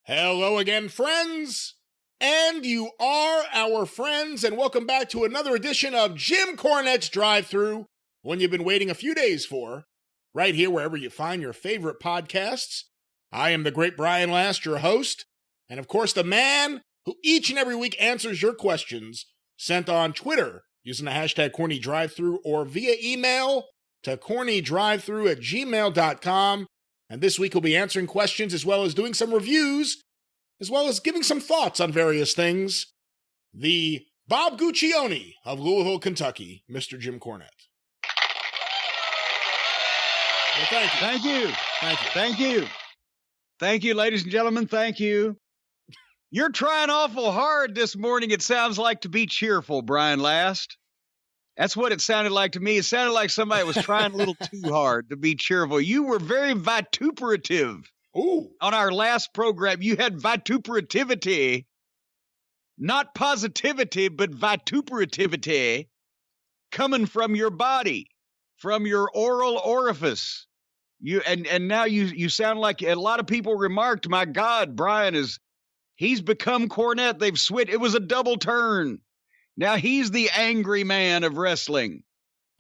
Hello again, friends, and you are our friends, and welcome back to another edition of Jim Cornette's Drive Thru, one you've been waiting a few days for, right here wherever you find your favorite podcasts. I am the great Brian Last, your host, and of course the man who each and every week answers your questions sent on Twitter using the hashtag CornyDriveThru or via email to CornyDriveThru@gmail.com. And this week we'll be answering questions as well as doing some reviews, as well as giving some thoughts on various things. The Bob Guccione of Louisville, Kentucky, Mr. Jim Cornette. Well, thank you. Thank you. Thank you. Thank you. Thank you, ladies and gentlemen. Thank you. You're trying awful hard this morning, it sounds like, to be cheerful, Brian Last. That's what it sounded like to me. It sounded like somebody was trying a little too hard to be cheerful. You were very vituperative. Ooh. On our last program, you had vituperativity. Not positivity, but vituperativity coming from your body, from your oral orifice. And now you sound like a lot of people remarked, my God, Brian he's become Cornette. They've switched. It was a double turn. Now he's the angry man of wrestling.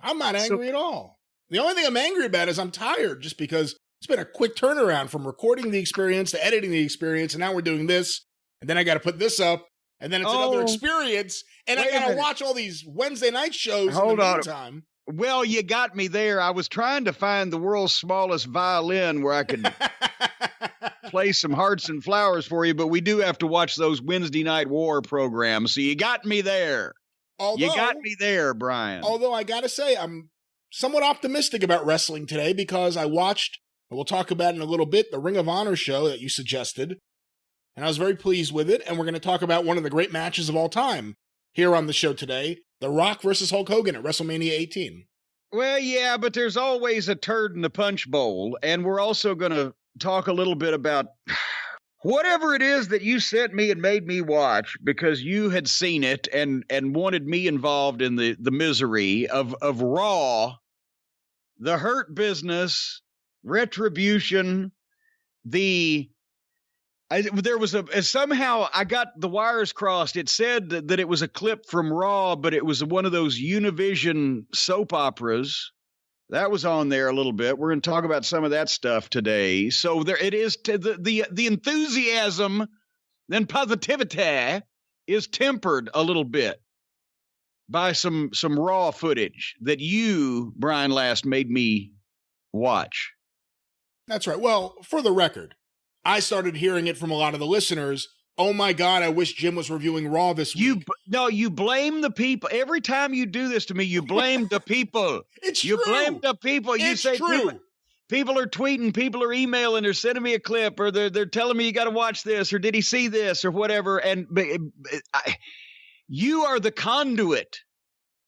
I'm not angry at all. The only thing I'm angry about is I'm tired, just because it's been a quick turnaround from recording the experience to editing the experience, and now we're doing this, and then I got to put this up, and then it's another experience, and I got to watch all these Wednesday night shows in the meantime. Well, you got me there. I was trying to find the world's smallest violin where I could play some hearts and flowers for you, but we do have to watch those Wednesday night war programs. So you got me there. You got me there, Brian. Although I got to say, I'm somewhat optimistic about wrestling today because I watched, and we'll talk about it in a little bit, the Ring of Honor show that you suggested, and I was very pleased with it, and we're going to talk about one of the great matches of all time here on the show today, The Rock versus Hulk Hogan at WrestleMania 18. Well, yeah, but there's always a turd in the punch bowl, and we're also going to talk a little bit about whatever it is that you sent me and made me watch because you had seen it and wanted me involved in the misery of Raw, the Hurt Business, Retribution, somehow I got the wires crossed. It said that it was a clip from Raw, but it was one of those Univision soap operas. That was on there a little bit. We're going to talk about some of that stuff today. So there it is. The enthusiasm and positivity is tempered a little bit by some Raw footage that you, Brian Last, made me watch. That's right. Well, for the record, I started hearing it from a lot of the listeners. Oh my God, I wish Jim was reviewing Raw this week. You blame the people. Every time you do this to me, you blame the people. It's you true. Blame the people. You say true. People are tweeting, people are emailing, they're sending me a clip, or they're telling me you got to watch this, or did he see this, or whatever. And you are the conduit.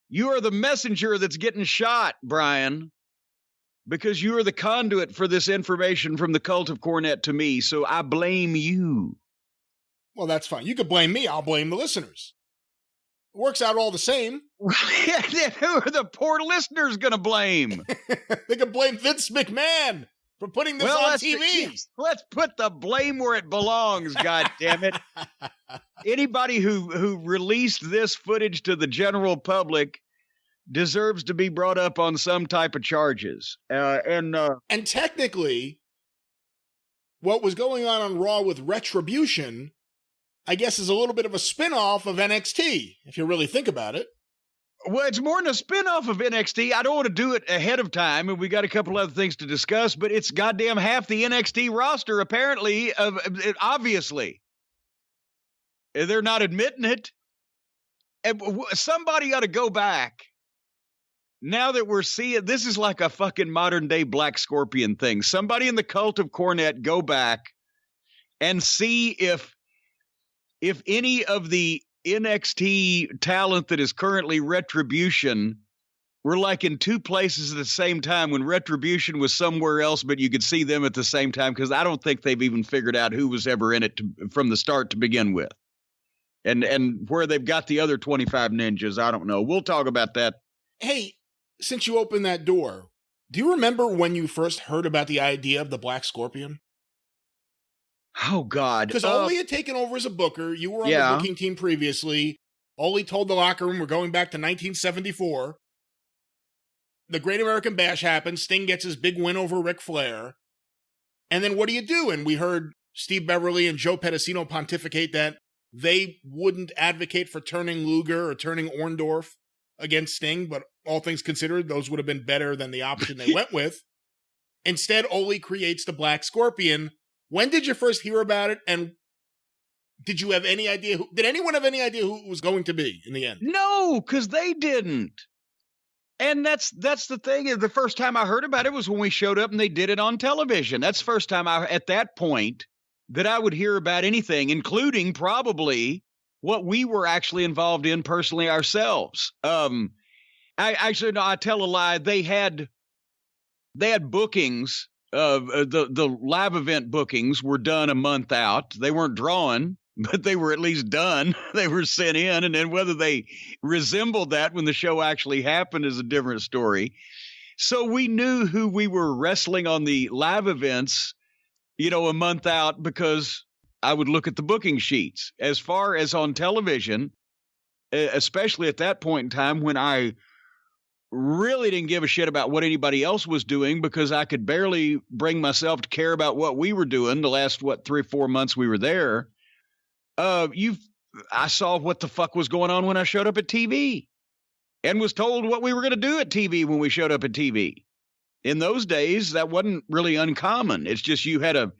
You are the messenger that's getting shot, Brian, because you are the conduit for this information from the cult of Cornette to me. So I blame you. Well, that's fine. You could blame me. I'll blame the listeners. It works out all the same. Who are the poor listeners going to blame? They could blame Vince McMahon for putting this on TV. Let's put the blame where it belongs, God damn it. Anybody who released this footage to the general public deserves to be brought up on some type of charges. And technically, what was going on Raw with Retribution, I guess, is a little bit of a spin-off of NXT, if you really think about it. Well, it's more than a spin-off of NXT. I don't want to do it ahead of time, and we got a couple other things to discuss, but it's goddamn half the NXT roster, apparently, obviously. They're not admitting it. And somebody ought to go back. Now that we're seeing, this is like a fucking modern-day Black Scorpion thing. Somebody in the cult of Cornette go back and see if any of the NXT talent that is currently Retribution were like in two places at the same time when Retribution was somewhere else, but you could see them at the same time, because I don't think they've even figured out who was ever in it from the start to begin with. And where they've got the other 25 ninjas, I don't know. We'll talk about that. Hey, since you opened that door, do you remember when you first heard about the idea of the Black Scorpion? Oh, God. Because Ole had taken over as a booker. You were on the booking team previously. Ole told the locker room, we're going back to 1974. The Great American Bash happens. Sting gets his big win over Ric Flair. And then what do you do? And we heard Steve Beverly and Joe Pedicino pontificate that they wouldn't advocate for turning Luger or turning Orndorff against Sting, but all things considered, those would have been better than the option they went with. Instead, Ole creates the Black Scorpion. When did you first hear about it, and did you have any idea did anyone have any idea who it was going to be in the end? No, because they didn't. And that's the thing. The first time I heard about it was when we showed up and they did it on television. That's the first time at that point that I would hear about anything, including probably what we were actually involved in personally ourselves. I tell a lie. They had bookings. The live event bookings were done a month out. They weren't drawn, but they were at least done. They were sent in, and then whether they resembled that when the show actually happened is a different story. So we knew who we were wrestling on the live events, a month out, because I would look at the booking sheets. As far as on television, especially at that point in time when I really didn't give a shit about what anybody else was doing, because I could barely bring myself to care about what we were doing the last, 3 or 4 months we were there. I saw what the fuck was going on when I showed up at TV and was told what we were going to do at TV when we showed up at TV. In those days, that wasn't really uncommon. It's just you had a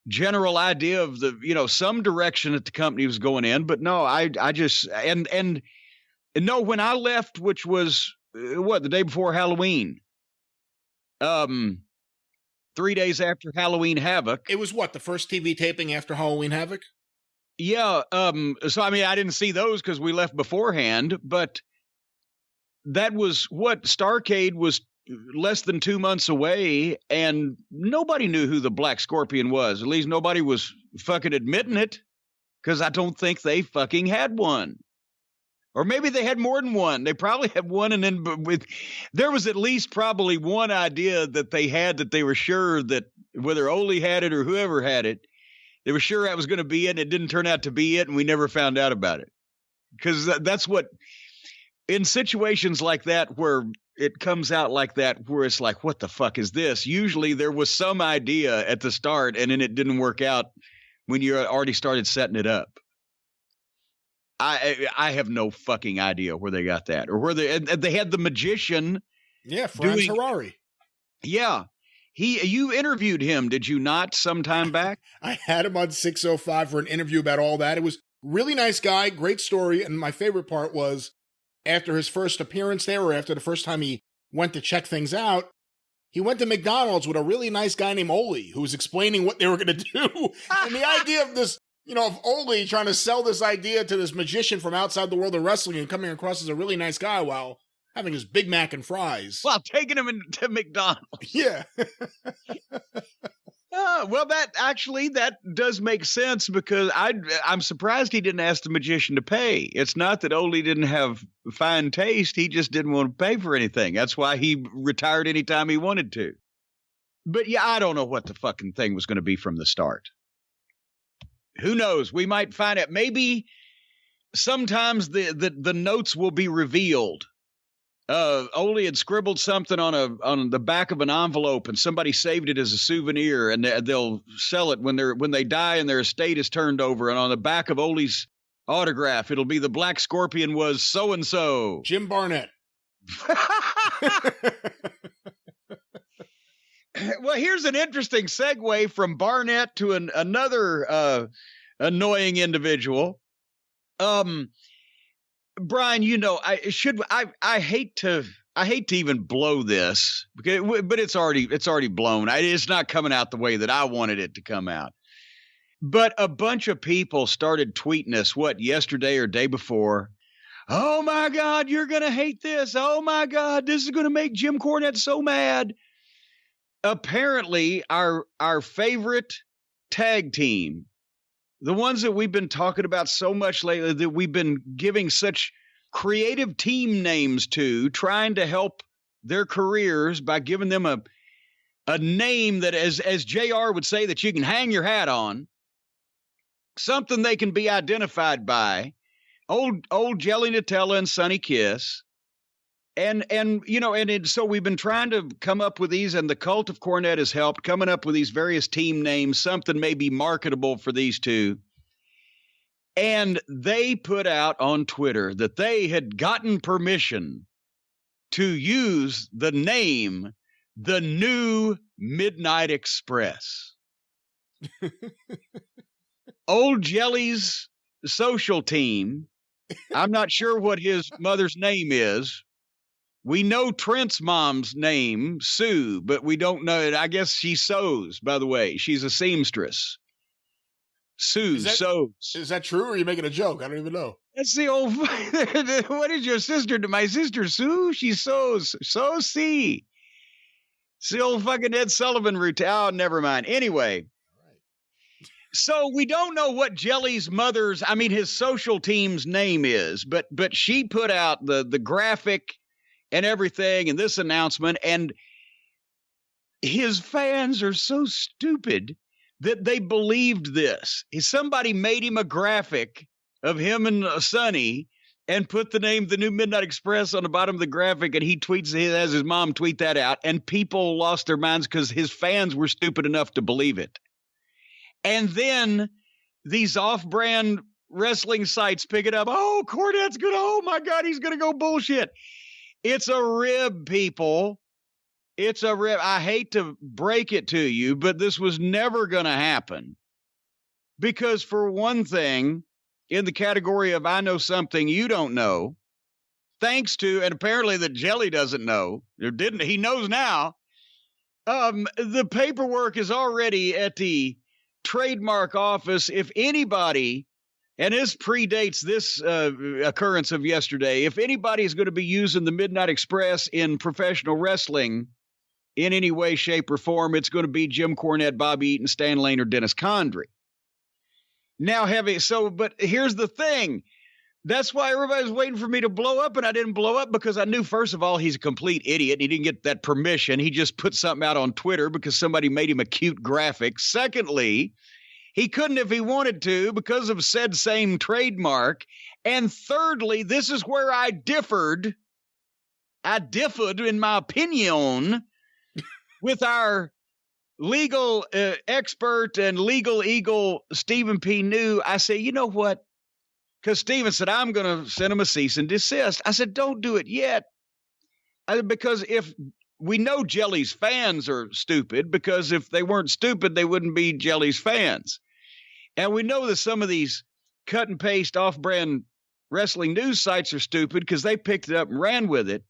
general idea of some direction that the company was going in. But no, I just, and no, when I left, which was the day before Halloween, 3 days after Halloween Havoc. It was the first TV taping after Halloween Havoc? Yeah. So, I didn't see those because we left beforehand, but that was Starrcade was less than 2 months away, and nobody knew who the Black Scorpion was. At least nobody was fucking admitting it, because I don't think they fucking had one. Or maybe they had more than one. They probably had one, and then there was at least probably one idea that they had, that they were sure that whether Ole had it or whoever had it, they were sure that was going to be it, and it didn't turn out to be it, and we never found out about it. Because that's what, in situations like that where it comes out like that, where it's like, what the fuck is this? Usually there was some idea at the start, and then it didn't work out when you already started setting it up. I have no fucking idea where they got that, or where they had the magician. Yeah, Franz Harari. Yeah. You interviewed him, did you not, sometime back? I had him on 605 for an interview about all that. It was really nice guy, great story, and my favorite part was after his first appearance there, or after the first time he went to check things out, he went to McDonald's with a really nice guy named Ole, who was explaining what they were going to do. And the idea of this, of Ole trying to sell this idea to this magician from outside the world of wrestling and coming across as a really nice guy while having his Big Mac and fries. While taking him to McDonald's. Yeah. Well, that does make sense, because I'm surprised he didn't ask the magician to pay. It's not that Ole didn't have fine taste. He just didn't want to pay for anything. That's why he retired anytime he wanted to. But yeah, I don't know what the fucking thing was going to be from the start. Who knows? We might find out. Maybe sometimes the notes will be revealed. Ole had scribbled something on the back of an envelope, and somebody saved it as a souvenir, and they'll sell it when they die and their estate is turned over. And on the back of Ole's autograph, it'll be the Black Scorpion was so and so. Jim Barnett. Well, here's an interesting segue from Barnett to another annoying individual. Brian, I hate to even blow this, but it's already blown. It's not coming out the way that I wanted it to come out. But a bunch of people started tweeting us, yesterday or day before? Oh my God, you're going to hate this. Oh my God, this is going to make Jim Cornette so mad. Apparently, our favorite tag team, the ones that we've been talking about so much lately, that we've been giving such creative team names to, trying to help their careers by giving them a a name that, as JR would say, that you can hang your hat on, something they can be identified by. Old Jelly Nutella and Sunny Kiss. And so we've been trying to come up with these, and the Cult of Cornette has helped coming up with these various team names, something may be marketable for these two. And they put out on Twitter that they had gotten permission to use the name, the New Midnight Express. Old Jelly's social team, I'm not sure what his mother's name is. We know Trent's mom's name, Sue, but we don't know it. I guess she sews, by the way. She's a seamstress. Sue sews. Is that true, or are you making a joke? I don't even know. That's the old... What is your sister to my sister, Sue? She sews. So see. It's the old fucking Ed Sullivan routine. Oh, never mind. Anyway. So we don't know what Jelly's mother's, his social team's name is, but she put out the graphic and everything and this announcement, and his fans are so stupid that they believed this. Somebody made him a graphic of him and Sonny and put the name The New Midnight Express on the bottom of the graphic, and he has his mom tweet that out, and people lost their minds because his fans were stupid enough to believe it. And then these off-brand wrestling sites pick it up. Oh, Cornette's oh my God, he's going to go bullshit. It's a rib, people. It's a rib. I hate to break it to you, but this was never going to happen. Because for one thing, in the category of I know something you don't know, thanks to, and apparently that Jelly doesn't know, or didn't, he knows now, the paperwork is already at the trademark office. If anybody, and this predates this occurrence of yesterday, if anybody is going to be using the Midnight Express in professional wrestling in any way, shape, or form, it's going to be Jim Cornette, Bobby Eaton, Stan Lane, or Dennis Condrey. Now, but here's the thing. That's why everybody's waiting for me to blow up, and I didn't blow up because I knew, first of all, he's a complete idiot, and he didn't get that permission. He just put something out on Twitter because somebody made him a cute graphic. Secondly, he couldn't if he wanted to because of said same trademark. And thirdly, this is where I differed. I differed in my opinion with our legal expert and legal eagle, Stephen P. New. I say, you know what? Because Stephen said, I'm going to send him a cease and desist. I said, don't do it yet. Because if we know Jelly's fans are stupid, because if they weren't stupid, they wouldn't be Jelly's fans. And we know that some of these cut and paste off-brand wrestling news sites are stupid because they picked it up and ran with it.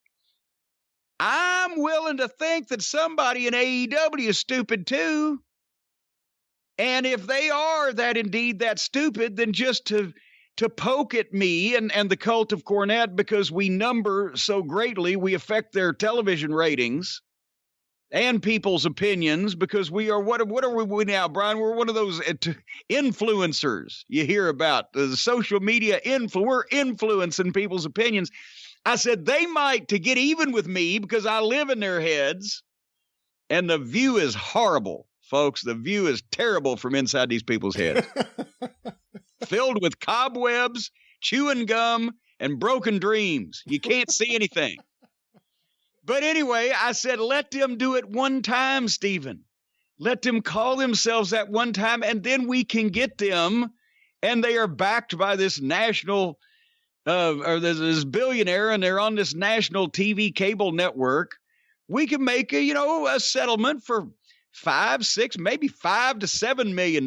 I'm willing to think that somebody in AEW is stupid too. And if they are that stupid, then just to poke at me and the Cult of Cornette, because we number so greatly, we affect their television ratings and people's opinions, because we are, what are we now, Brian? We're one of those influencers you hear about, the social media we're influencing people's opinions. I said, they might, to get even with me, because I live in their heads, and the view is horrible, folks. The view is terrible from inside these people's heads. Filled with cobwebs, chewing gum, and broken dreams. You can't see anything. But anyway, I said, let them do it one time, Stephen. Let them call themselves that one time, and then we can get them, and they are backed by this national, or this billionaire, and they're on this national TV cable network. We can make a settlement for $5, $6, maybe $5 to $7 million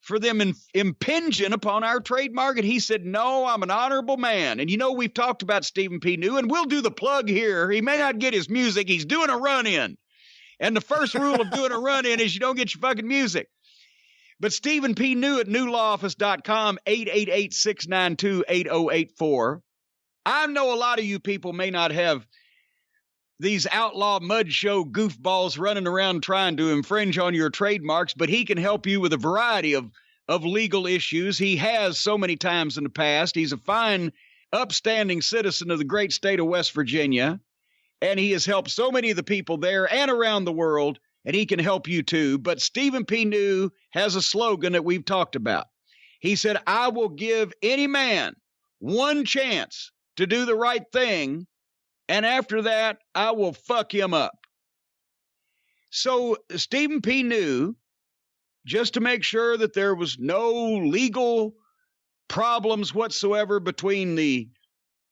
for them impinging upon our trademark. And he said, no, I'm an honorable man. And we've talked about Stephen P. New, and we'll do the plug here. He may not get his music. He's doing a run-in. And the first rule of doing a run-in is you don't get your fucking music. But Stephen P. New at newlawoffice.com, 888-692-8084. I know a lot of you people may not have these outlaw mud show goofballs running around trying to infringe on your trademarks, but he can help you with a variety of legal issues. He has so many times in the past. He's a fine, upstanding citizen of the great state of West Virginia. and he has helped so many of the people there and around the world, and he can help you too. But Stephen P. New has a slogan that we've talked about. He said, I will give any man one chance to do the right thing, and after that, I will fuck him up. So Stephen P. New, just to make sure that there was no legal problems whatsoever between the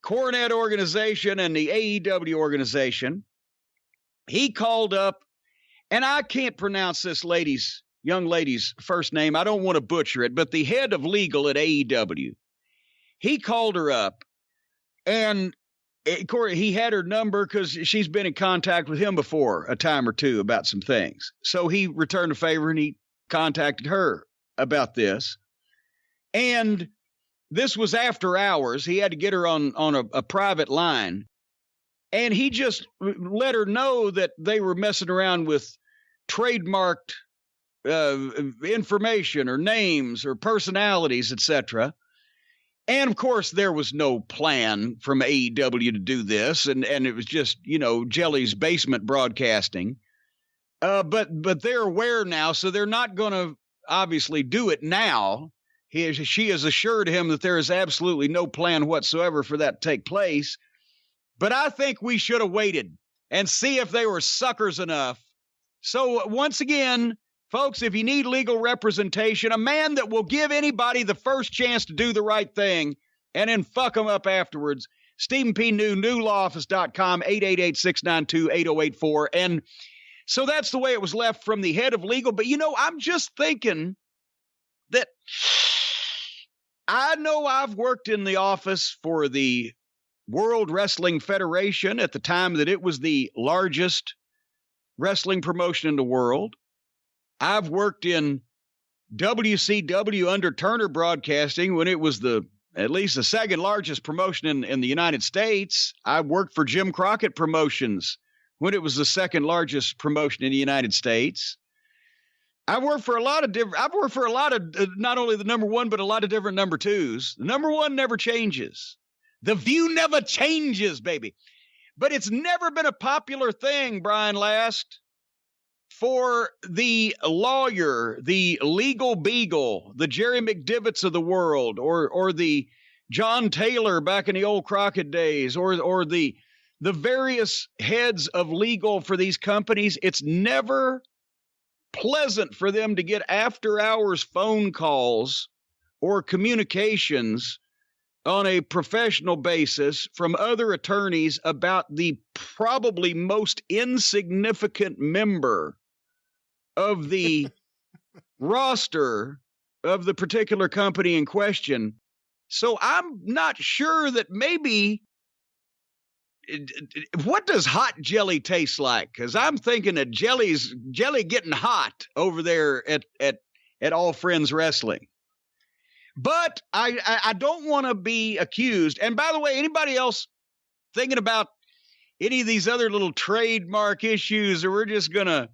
Cornette organization and the AEW organization, he called up, and I can't pronounce this young lady's first name. I don't want to butcher it, but the head of legal at AEW, he called her up, and he had her number because she's been in contact with him before a time or two about some things. So he returned a favor and he contacted her about this. And this was after hours. He had to get her on a private line. And he just let her know that they were messing around with trademarked information or names or personalities, etc. And of course, there was no plan from AEW to do this, and it was just, Jelly's basement broadcasting. But they're aware now, so they're not going to obviously do it now. She has assured him that there is absolutely no plan whatsoever for that to take place. But I think we should have waited and see if they were suckers enough. So once again, folks, if you need legal representation, a man that will give anybody the first chance to do the right thing and then fuck them up afterwards, Stephen P. New, newlawoffice.com, 888-692-8084. And so that's the way it was left from the head of legal. But, I'm just thinking that I know I've worked in the office for the World Wrestling Federation at the time that it was the largest wrestling promotion in the world. I've worked in WCW under Turner Broadcasting when it was at least the second largest promotion in the United States. I worked for Jim Crockett Promotions when it was the second largest promotion in the United States. I've worked for a lot of not only the number one, but a lot of different number twos. The number one never changes. The View never changes, baby. But it's never been a popular thing, Brian Last, for the lawyer, the legal beagle, the Jerry McDivitts of the world, or the John Taylor back in the old Crockett days, or the various heads of legal for these companies. It's never pleasant for them to get after-hours phone calls or communications on a professional basis from other attorneys about the probably most insignificant member of the roster of the particular company in question. So I'm not sure that maybe, what does hot jelly taste like? Because I'm thinking that jelly getting hot over there at All Friends Wrestling. But I don't want to be accused. And by the way, anybody else thinking about any of these other little trademark issues, or we're just going to,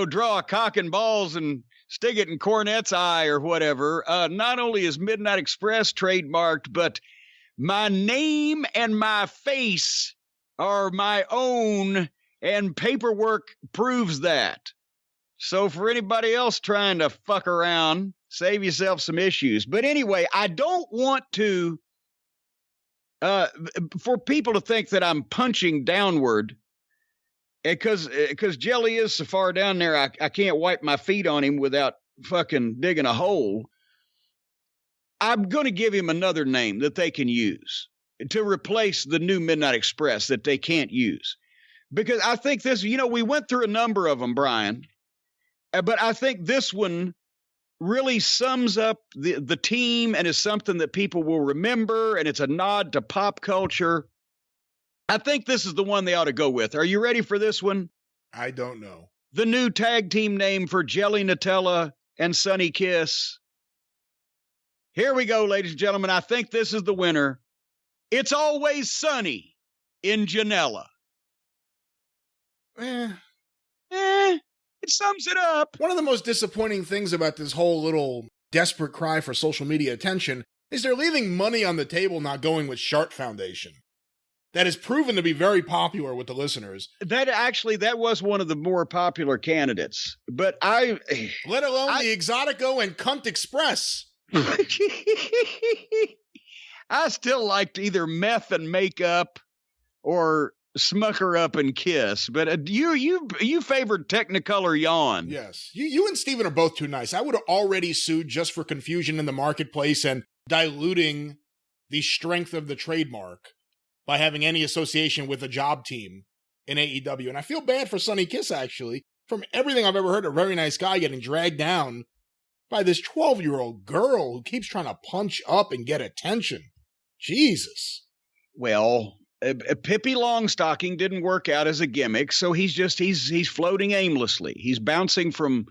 draw a cock and balls and stick it in Cornette's eye or whatever, not only is Midnight Express trademarked, but my name and my face are my own, and paperwork proves that. So for anybody else trying to fuck around, save yourself some issues. But anyway, I don't want to, for people to think that I'm punching downward, because Jelly is so far down there, I can't wipe my feet on him without fucking digging a hole. I'm going to give him another name that they can use to replace the new Midnight Express that they can't use. Because I think this, we went through a number of them, Brian, but I think this one really sums up the team and is something that people will remember, and it's a nod to pop culture. I think this is the one they ought to go with. Are you ready for this one? I don't know. The new tag team name for Jelly Nutella and Sunny Kiss. Here we go, ladies and gentlemen. I think this is the winner. It's Always Sunny in Janela. It sums it up. One of the most disappointing things about this whole little desperate cry for social media attention is they're leaving money on the table not going with Sharp Foundation. that has proven to be very popular with the listeners. That was one of the more popular candidates. But let alone the Exotico and Cunt Express. I still liked either Meth and Makeup or Smucker Up and Kiss. But you favored Technicolor Yawn. Yes. You and Steven are both too nice. I would have already sued just for confusion in the marketplace and diluting the strength of the trademark by having any association with a job team in AEW. And I feel bad for Sonny Kiss, actually. From everything I've ever heard, a very nice guy getting dragged down by this 12-year-old girl who keeps trying to punch up and get attention. Jesus. Well, Pippi Longstocking didn't work out as a gimmick, so he's floating aimlessly. He's bouncing from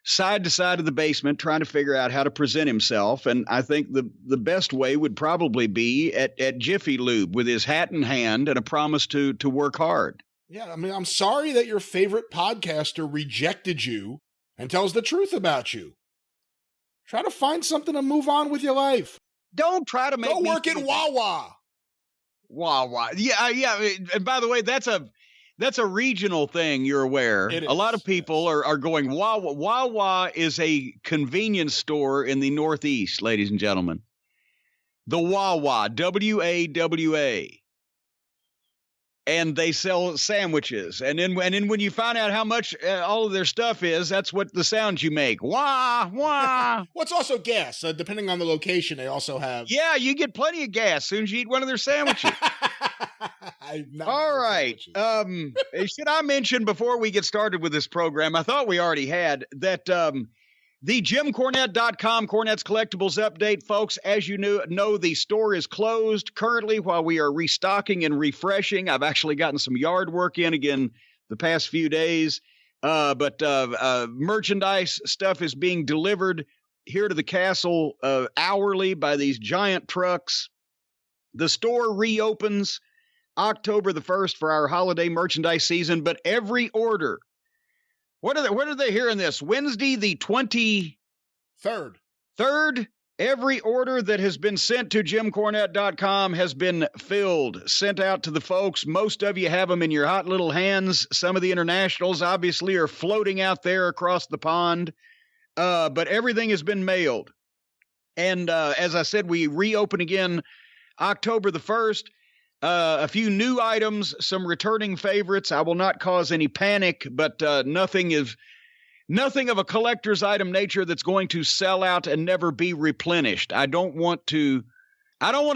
side to side of the basement trying to figure out how to present himself, and I think the best way would probably be at Jiffy Lube with his hat in hand and a promise to work hard. Yeah, I mean, I'm sorry that your favorite podcaster rejected you and tells the truth about you. Try to find something to move on with your life. Don't try to make Go work in Wawa. Wawa. Yeah. And by the way, that's a regional thing, you're aware. A lot of people are going, Wawa. Wawa is a convenience store in the Northeast, ladies and gentlemen. The Wawa, W-A-W-A. And they sell sandwiches. And then when you find out how much all of their stuff is, that's what the sounds you make. Wah, wah. What's also gas? Depending on the location, they also have. Yeah, you get plenty of gas as soon as you eat one of their sandwiches. All right. Should I mention before we get started with this program, I thought we already had, that the JimCornette.com Cornette's Collectibles update, folks, as you know, the store is closed currently while we are restocking and refreshing. I've actually gotten some yard work in again the past few days, but merchandise stuff is being delivered here to the castle hourly by these giant trucks. The store reopens October the 1st for our holiday merchandise season, but every order, when are they hearing this? Wednesday, the 23rd. Every order that has been sent to JimCornette.com has been filled, sent out to the folks. Most of you have them in your hot little hands. Some of the internationals obviously are floating out there across the pond, but everything has been mailed. And as I said, we reopen again October the 1st. A few new items, some returning favorites. I will not cause any panic, but nothing of a collector's item nature that's going to sell out and never be replenished. I don't want to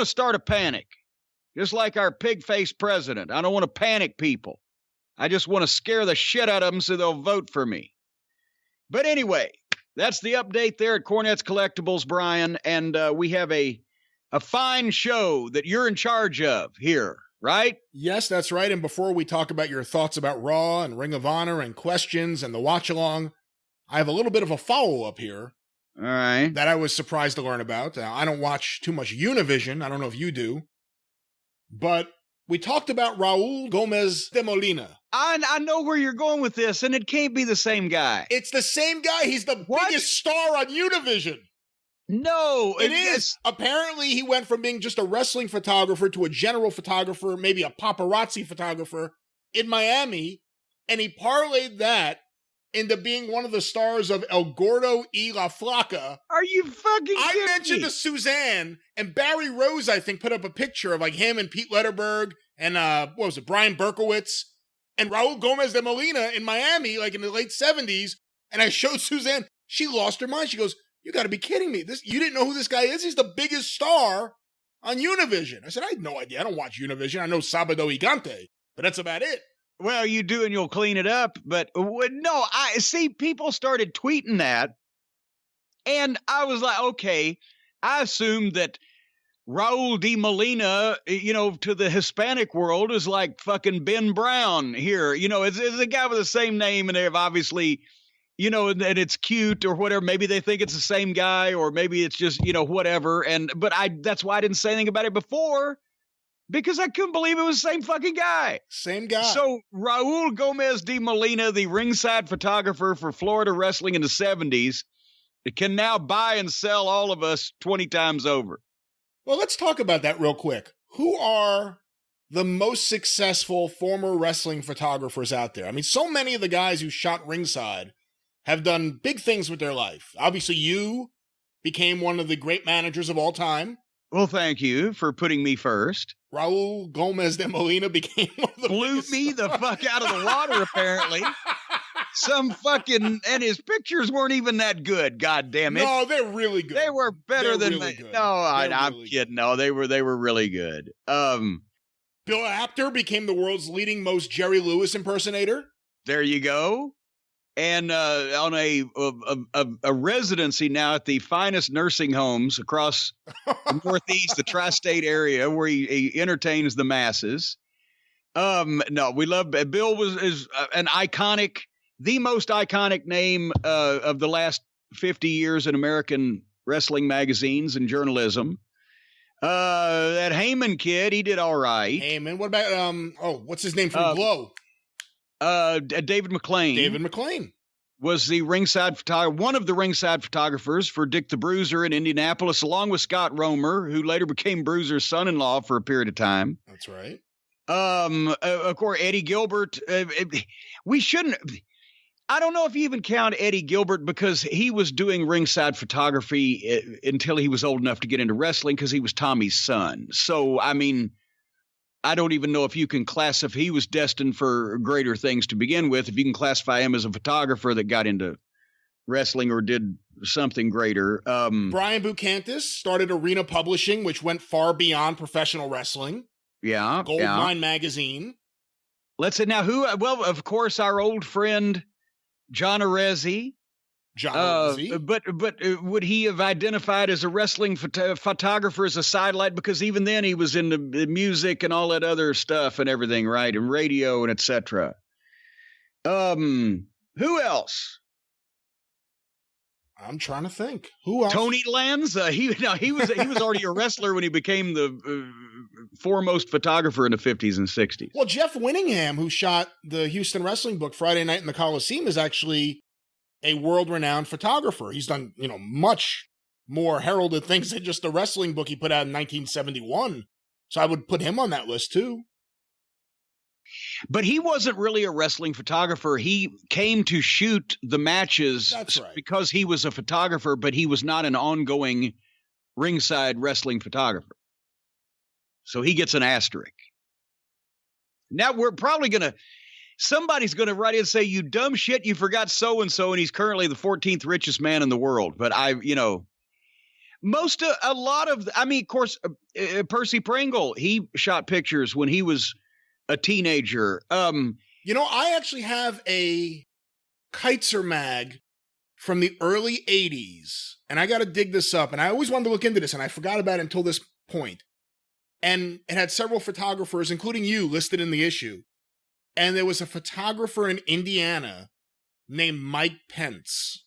start a panic. Just like our pig-faced president. I don't want to panic people. I just want to scare the shit out of them so they'll vote for me. But anyway, that's the update there at Cornette's Collectibles, Brian, and we have a fine show that you're in charge of here, right? Yes, that's right. And before we talk about your thoughts about Raw and Ring of Honor and questions and the watch-along, I have a little bit of a follow-up here. All right. That I was surprised to learn about. I don't watch too much Univision. I don't know if you do. But we talked about Raul Gomez de Molina. I know where you're going with this, and it can't be the same guy. It's the same guy. He's the biggest star on Univision. No, it is. Apparently, he went from being just a wrestling photographer to a general photographer, maybe a paparazzi photographer in Miami, and he parlayed that into being one of the stars of El Gordo y La Flaca. Are you fucking kidding I mentioned to Suzanne, and Barry Rose, I think, put up a picture of like him and Pete Letterberg and Brian Berkowitz and Raul Gomez de Molina in Miami, like in the late 70s. And I showed Suzanne, she lost her mind. She goes, "You got to be kidding me. You didn't know who this guy is? He's the biggest star on Univision." I said, "I had no idea. I don't watch Univision. I know Sábado Gigante, but that's about it." Well, you do, and you'll clean it up. But no, I see people started tweeting that, and I was like, okay, I assumed that Raul de Molina, to the Hispanic world is like fucking Ben Brown here. It's a guy with the same name, and they've obviously, and it's cute or whatever. Maybe they think it's the same guy, or maybe it's just, whatever. But that's why I didn't say anything about it before, because I couldn't believe it was the same fucking guy. Same guy. So Raul Gomez de Molina, the ringside photographer for Florida wrestling in the 70s, can now buy and sell all of us 20 times over. Well, let's talk about that real quick. Who are the most successful former wrestling photographers out there. I mean, so many of the guys who shot ringside have done big things with their life. Obviously, you became one of the great managers of all time. Well, thank you for putting me first. Raul Gomez de Molina became one of the Blew me the fuck out of the water, apparently. Some fucking, and his pictures weren't even that good. God damn it! No, they're really good. They were better than really me. good. No, I'm really kidding. No, they were really good. Bill Apter became the world's leading most Jerry Lewis impersonator. There you go. And on a residency now at the finest nursing homes across the Northeast, the tri-state area, where he entertains the masses. No, we love Bill. Is an iconic, the most iconic name of the last 50 years in American wrestling magazines and journalism. That Heyman kid, he did all right. Heyman. What about what's his name from Glow? David McLean. David McLean was the ringside one of the ringside photographers for Dick the Bruiser in Indianapolis, along with Scott Romer, who later became Bruiser's son-in-law for a period of time. That's right. Of course, Eddie Gilbert. We shouldn't. I don't know if you even count Eddie Gilbert because he was doing ringside photography until he was old enough to get into wrestling because he was Tommy's son. So, I mean, I don't even know if you can classify, he was destined for greater things to begin with, if you can classify him as a photographer that got into wrestling or did something greater. Brian Bucantis started Arena Publishing, which went far beyond professional wrestling. Yeah. Goldmine Magazine. Let's say now well, of course, our old friend, John Arezzi. But would he have identified as a wrestling photographer as a sidelight? Because even then he was into the music and all that other stuff and everything, right? And radio and etc. Who else? I'm trying to think. Who else? Tony Lanza. He was already a wrestler when he became the foremost photographer in the 50s and 60s. Well, Jeff Winningham, who shot the Houston wrestling book Friday Night in the Coliseum, is actually a world-renowned photographer. He's done, much more heralded things than just the wrestling book he put out in 1971. So I would put him on that list too. But he wasn't really a wrestling photographer. He came to shoot the matches. That's right. Because he was a photographer, but he was not an ongoing ringside wrestling photographer. So he gets an asterisk. Now we're probably somebody's going to write in and say, you dumb shit, you forgot so-and-so, and he's currently the 14th richest man in the world. But of course, Percy Pringle, he shot pictures when he was a teenager. I actually have a Kiteser mag from the early 80s, and I got to dig this up, and I always wanted to look into this, and I forgot about it until this point. And it had several photographers, including you, listed in the issue. And there was a photographer in Indiana named Mike Pence.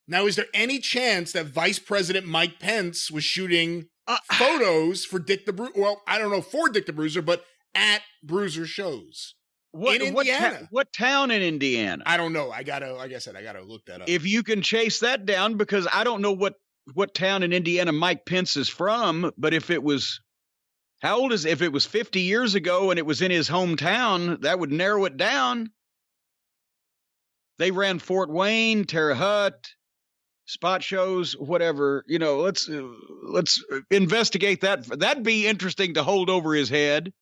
Now, is there any chance that Vice President Mike Pence was shooting photos for Dick the Bruiser? Well, I don't know for Dick the Bruiser, but at Bruiser shows in Indiana. What town in Indiana? I don't know. Like I said, I gotta look that up. If you can chase that down, because I don't know what town in Indiana Mike Pence is from, but if it was... if it was 50 years ago and it was in his hometown, that would narrow it down. They ran Fort Wayne, Terre Haute, spot shows, whatever. Let's investigate that. That'd be interesting to hold over his head.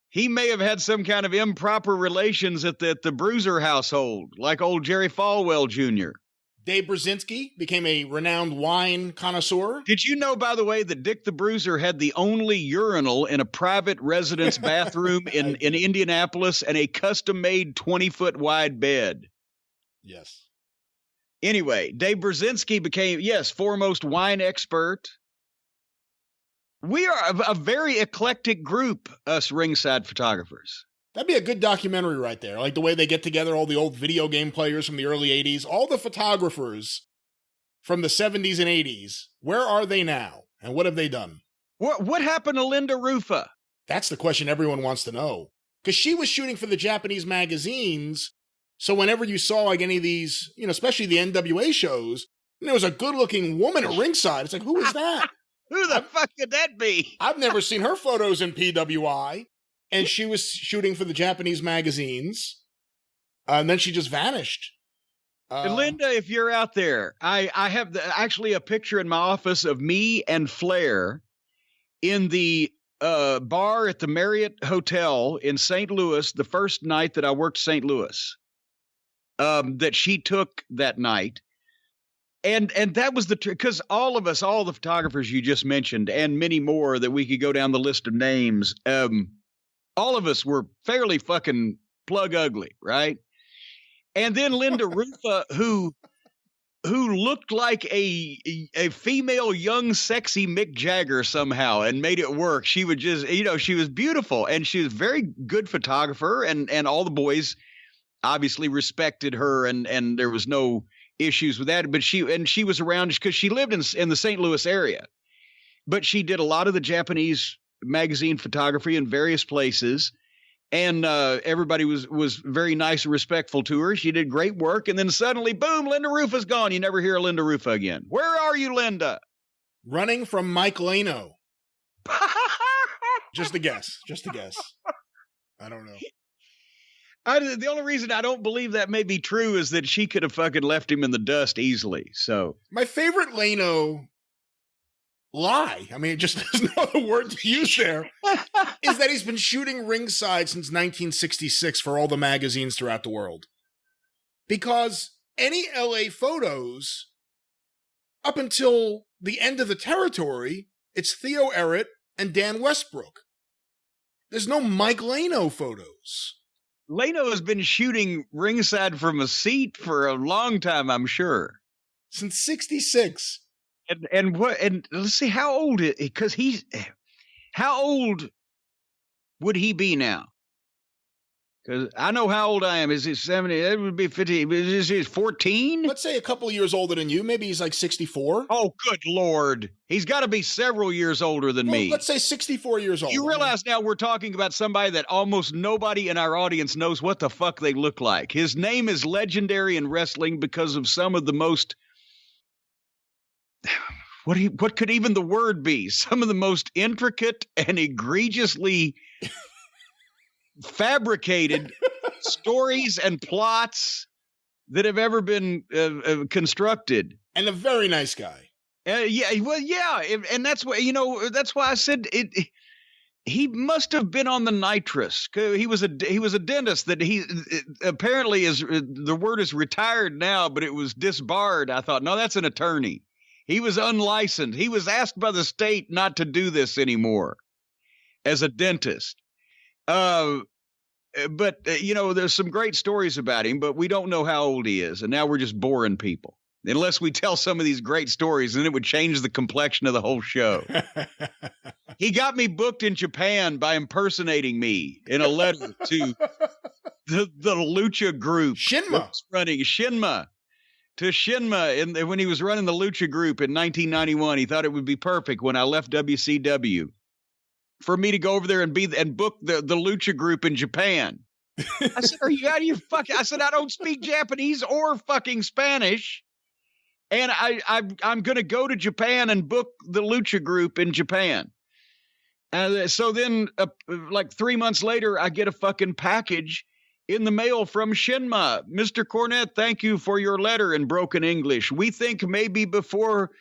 He may have had some kind of improper relations at the Bruiser household, like old Jerry Falwell Jr. Dave Brzezinski became a renowned wine connoisseur. Did you know, by the way, that Dick the Bruiser had the only urinal in a private residence bathroom in Indianapolis and a custom-made 20-foot wide bed? Yes. Anyway, Dave Brzezinski became, foremost wine expert. We are a very eclectic group, us ringside photographers. That'd be a good documentary right there. Like the way they get together all the old video game players from the early 80s, all the photographers from the 70s and 80s. Where are they now? And what have they done? What happened to Linda Rufa? That's the question everyone wants to know. Because she was shooting for the Japanese magazines. So whenever you saw like any of these, especially the NWA shows, and there was a good-looking woman at ringside. It's like, who is that? Who the fuck could that be? I've never seen her photos in PWI, and she was shooting for the Japanese magazines, and then she just vanished. Linda, if you're out there, I have actually a picture in my office of me and Flair in the bar at the Marriott Hotel in St. Louis the first night that I worked St. Louis, that she took that night. And that was because all of us, all the photographers you just mentioned, and many more that we could go down the list of names, all of us were fairly fucking plug ugly, right? And then Linda Rufa, who looked like a female young sexy Mick Jagger somehow and made it work. She would just, she was beautiful, and she was a very good photographer, and all the boys obviously respected her, and there was no issues with that. But she was around because she lived in the St. Louis area, but she did a lot of the Japanese magazine photography in various places. And everybody was very nice and respectful to her. She did great work. And then suddenly, boom, Linda Rufa's gone. You never hear of Linda Rufa again. Where are you, Linda? Running from Mike Lano. Just a guess. I don't know. The only reason I don't believe that may be true is that she could have fucking left him in the dust easily. So my favorite Lano lie, I mean, just there's no other word to use there, is that he's been shooting ringside since 1966 for all the magazines throughout the world. Because any LA photos, up until the end of the territory, it's Theo Errett and Dan Westbrook. There's no Mike Lano photos. Lano has been shooting ringside from a seat for a long time, I'm sure. Since 66. And let's see, how old how old would he be now? Because I know how old I am. Is he 70? That would be 50. Is he 14? Let's say a couple of years older than you. Maybe he's like 64. Oh, good Lord. He's got to be several years older than me. Let's say 64 years old. You realize now we're talking about somebody that almost nobody in our audience knows what the fuck they look like. His name is legendary in wrestling because of some of the most... What could even the word be? Some of the most intricate and egregiously fabricated stories and plots that have ever been constructed. And a very nice guy. Yeah, and that's why that's why I said it. He must have been on the nitrous. He was a dentist that apparently is the word is retired now, but it was disbarred. I thought, no, that's an attorney. He was unlicensed. He was asked by the state not to do this anymore as a dentist. But there's some great stories about him, but we don't know how old he is. And now we're just boring people. Unless we tell some of these great stories, and it would change the complexion of the whole show. He got me booked in Japan by impersonating me in a letter to the Lucha group. Shinma. Running Shinma. To Shinma, when he was running the Lucha group in 1991, he thought it would be perfect when I left WCW for me to go over there and book the Lucha group in Japan. I said, "Are you out of your fucking?" I said, "I don't speak Japanese or fucking Spanish, and I'm going to go to Japan and book the Lucha group in Japan." So then, like 3 months later, I get a fucking package in the mail from Shinma. Mr. Cornette, thank you for your letter in broken English. We think maybe before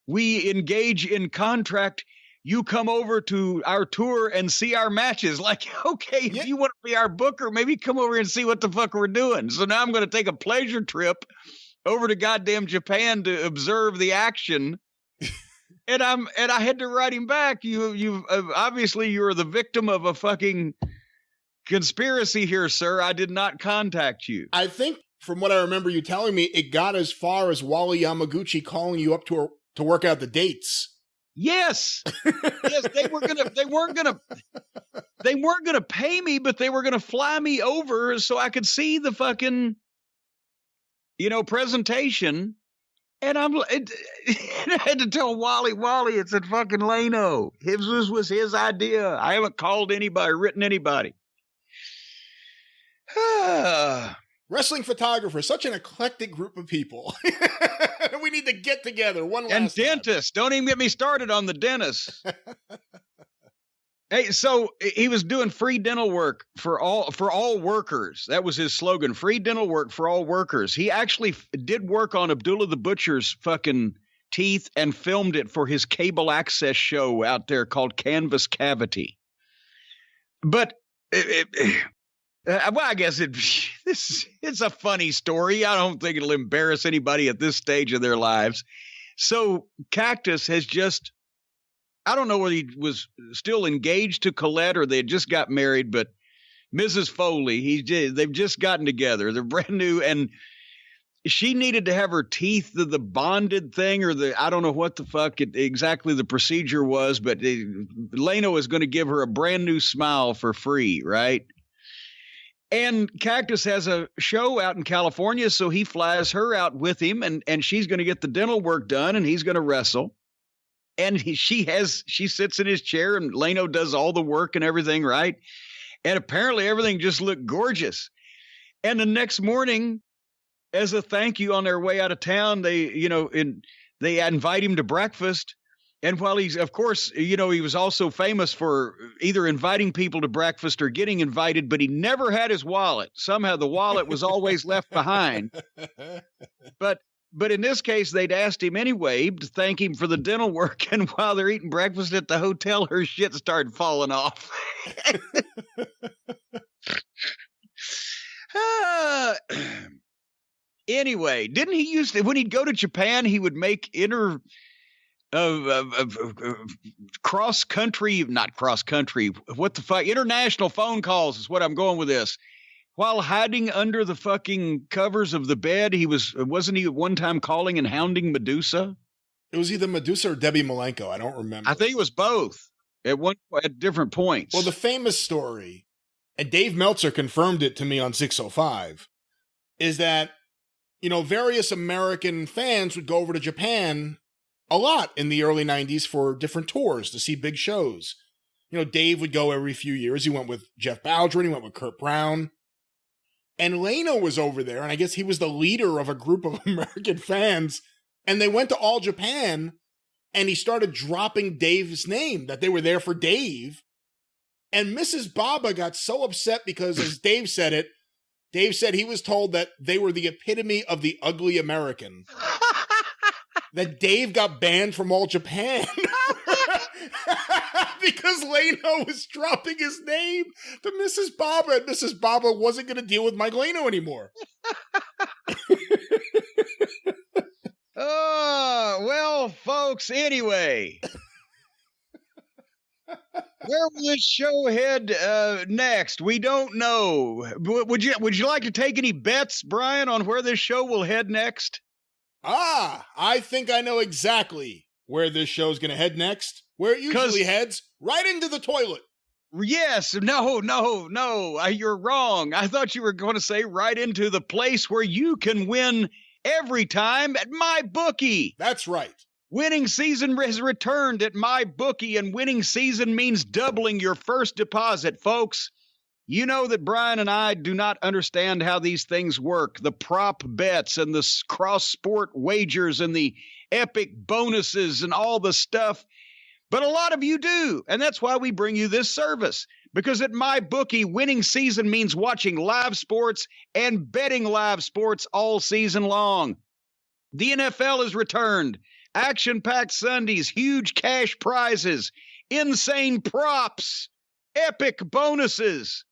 we engage in contract, you come over to our tour and see our matches. Like, okay, if you want to be our booker, maybe come over and see what the fuck we're doing. So now I'm going to take a pleasure trip over to goddamn Japan to observe the action. and I had to write him back. You obviously you're the victim of a fucking conspiracy here, sir. I did not contact you. I think from what I remember you telling me, it got as far as Wally Yamaguchi calling you up to work out the dates. Yes. Yes, they weren't gonna pay me, but they were gonna fly me over so I could see the fucking, presentation. And I had to tell Wally, it's a fucking Lano. This was his idea. I haven't called anybody, written anybody. Wrestling photographers, such an eclectic group of people. We need to get together one last time. And dentists. Don't even get me started on the dentists. Hey, so he was doing free dental work for all workers. That was his slogan, free dental work for all workers. He actually did work on Abdullah the Butcher's fucking teeth and filmed it for his cable access show out there called Canvas Cavity. But well, I guess it's a funny story. I don't think it'll embarrass anybody at this stage of their lives. So Cactus has just, I don't know whether he was still engaged to Colette or they had just got married, but Mrs. Foley, they've just gotten together. They're brand new, and she needed to have her teeth, the bonded thing, or I don't know what the fuck exactly the procedure was, but Leno is going to give her a brand new smile for free, right? And Cactus has a show out in California, so he flies her out with him, and she's going to get the dental work done, and he's going to wrestle. And she sits in his chair, and Leno does all the work and everything, right? And apparently everything just looked gorgeous. And the next morning, as a thank you on their way out of town, they invite him to breakfast. And while he's, of course, he was also famous for either inviting people to breakfast or getting invited, but he never had his wallet. Somehow the wallet was always left behind. But in this case, they'd asked him anyway to thank him for the dental work. And while they're eating breakfast at the hotel, her shit started falling off. Anyway, didn't he used to, when he'd go to Japan, he would make international phone calls is what I'm going with this. While hiding under the fucking covers of the bed, wasn't he at one time calling and hounding Medusa? It was either Medusa or Debbie Malenko. I don't remember. I think it was both at different points. Well, the famous story, and Dave Meltzer confirmed it to me on 605, is that, various American fans would go over to Japan a lot in the early 90s for different tours to see big shows. Dave would go every few years. He went with Jeff Baldwin. He went with Kurt Brown. And Leno was over there, and I guess he was the leader of a group of American fans. And they went to All Japan, and he started dropping Dave's name, that they were there for Dave. And Mrs. Baba got so upset because, as Dave said it, Dave said he was told that they were the epitome of the ugly American. That Dave got banned from All Japan. Because Leno was dropping his name to Mrs. Baba, and Mrs. Baba wasn't going to deal with Mike Leno anymore. Well, folks, anyway. Where will this show head next? We don't know. Would you like to take any bets, Brian, on where this show will head next? I think I know exactly where this show's going to head next. Where it usually heads, right into the toilet. Yes. No. You're wrong. I thought you were going to say right into the place where you can win every time at MyBookie. That's right. Winning season has returned at MyBookie, and winning season means doubling your first deposit, folks. You know that Brian and I do not understand how these things work, the prop bets and the cross-sport wagers and the epic bonuses and all the stuff. But a lot of you do, and that's why we bring you this service. Because at MyBookie, winning season means watching live sports and betting live sports all season long. The NFL has returned. Action-packed Sundays, huge cash prizes, insane props, epic bonuses.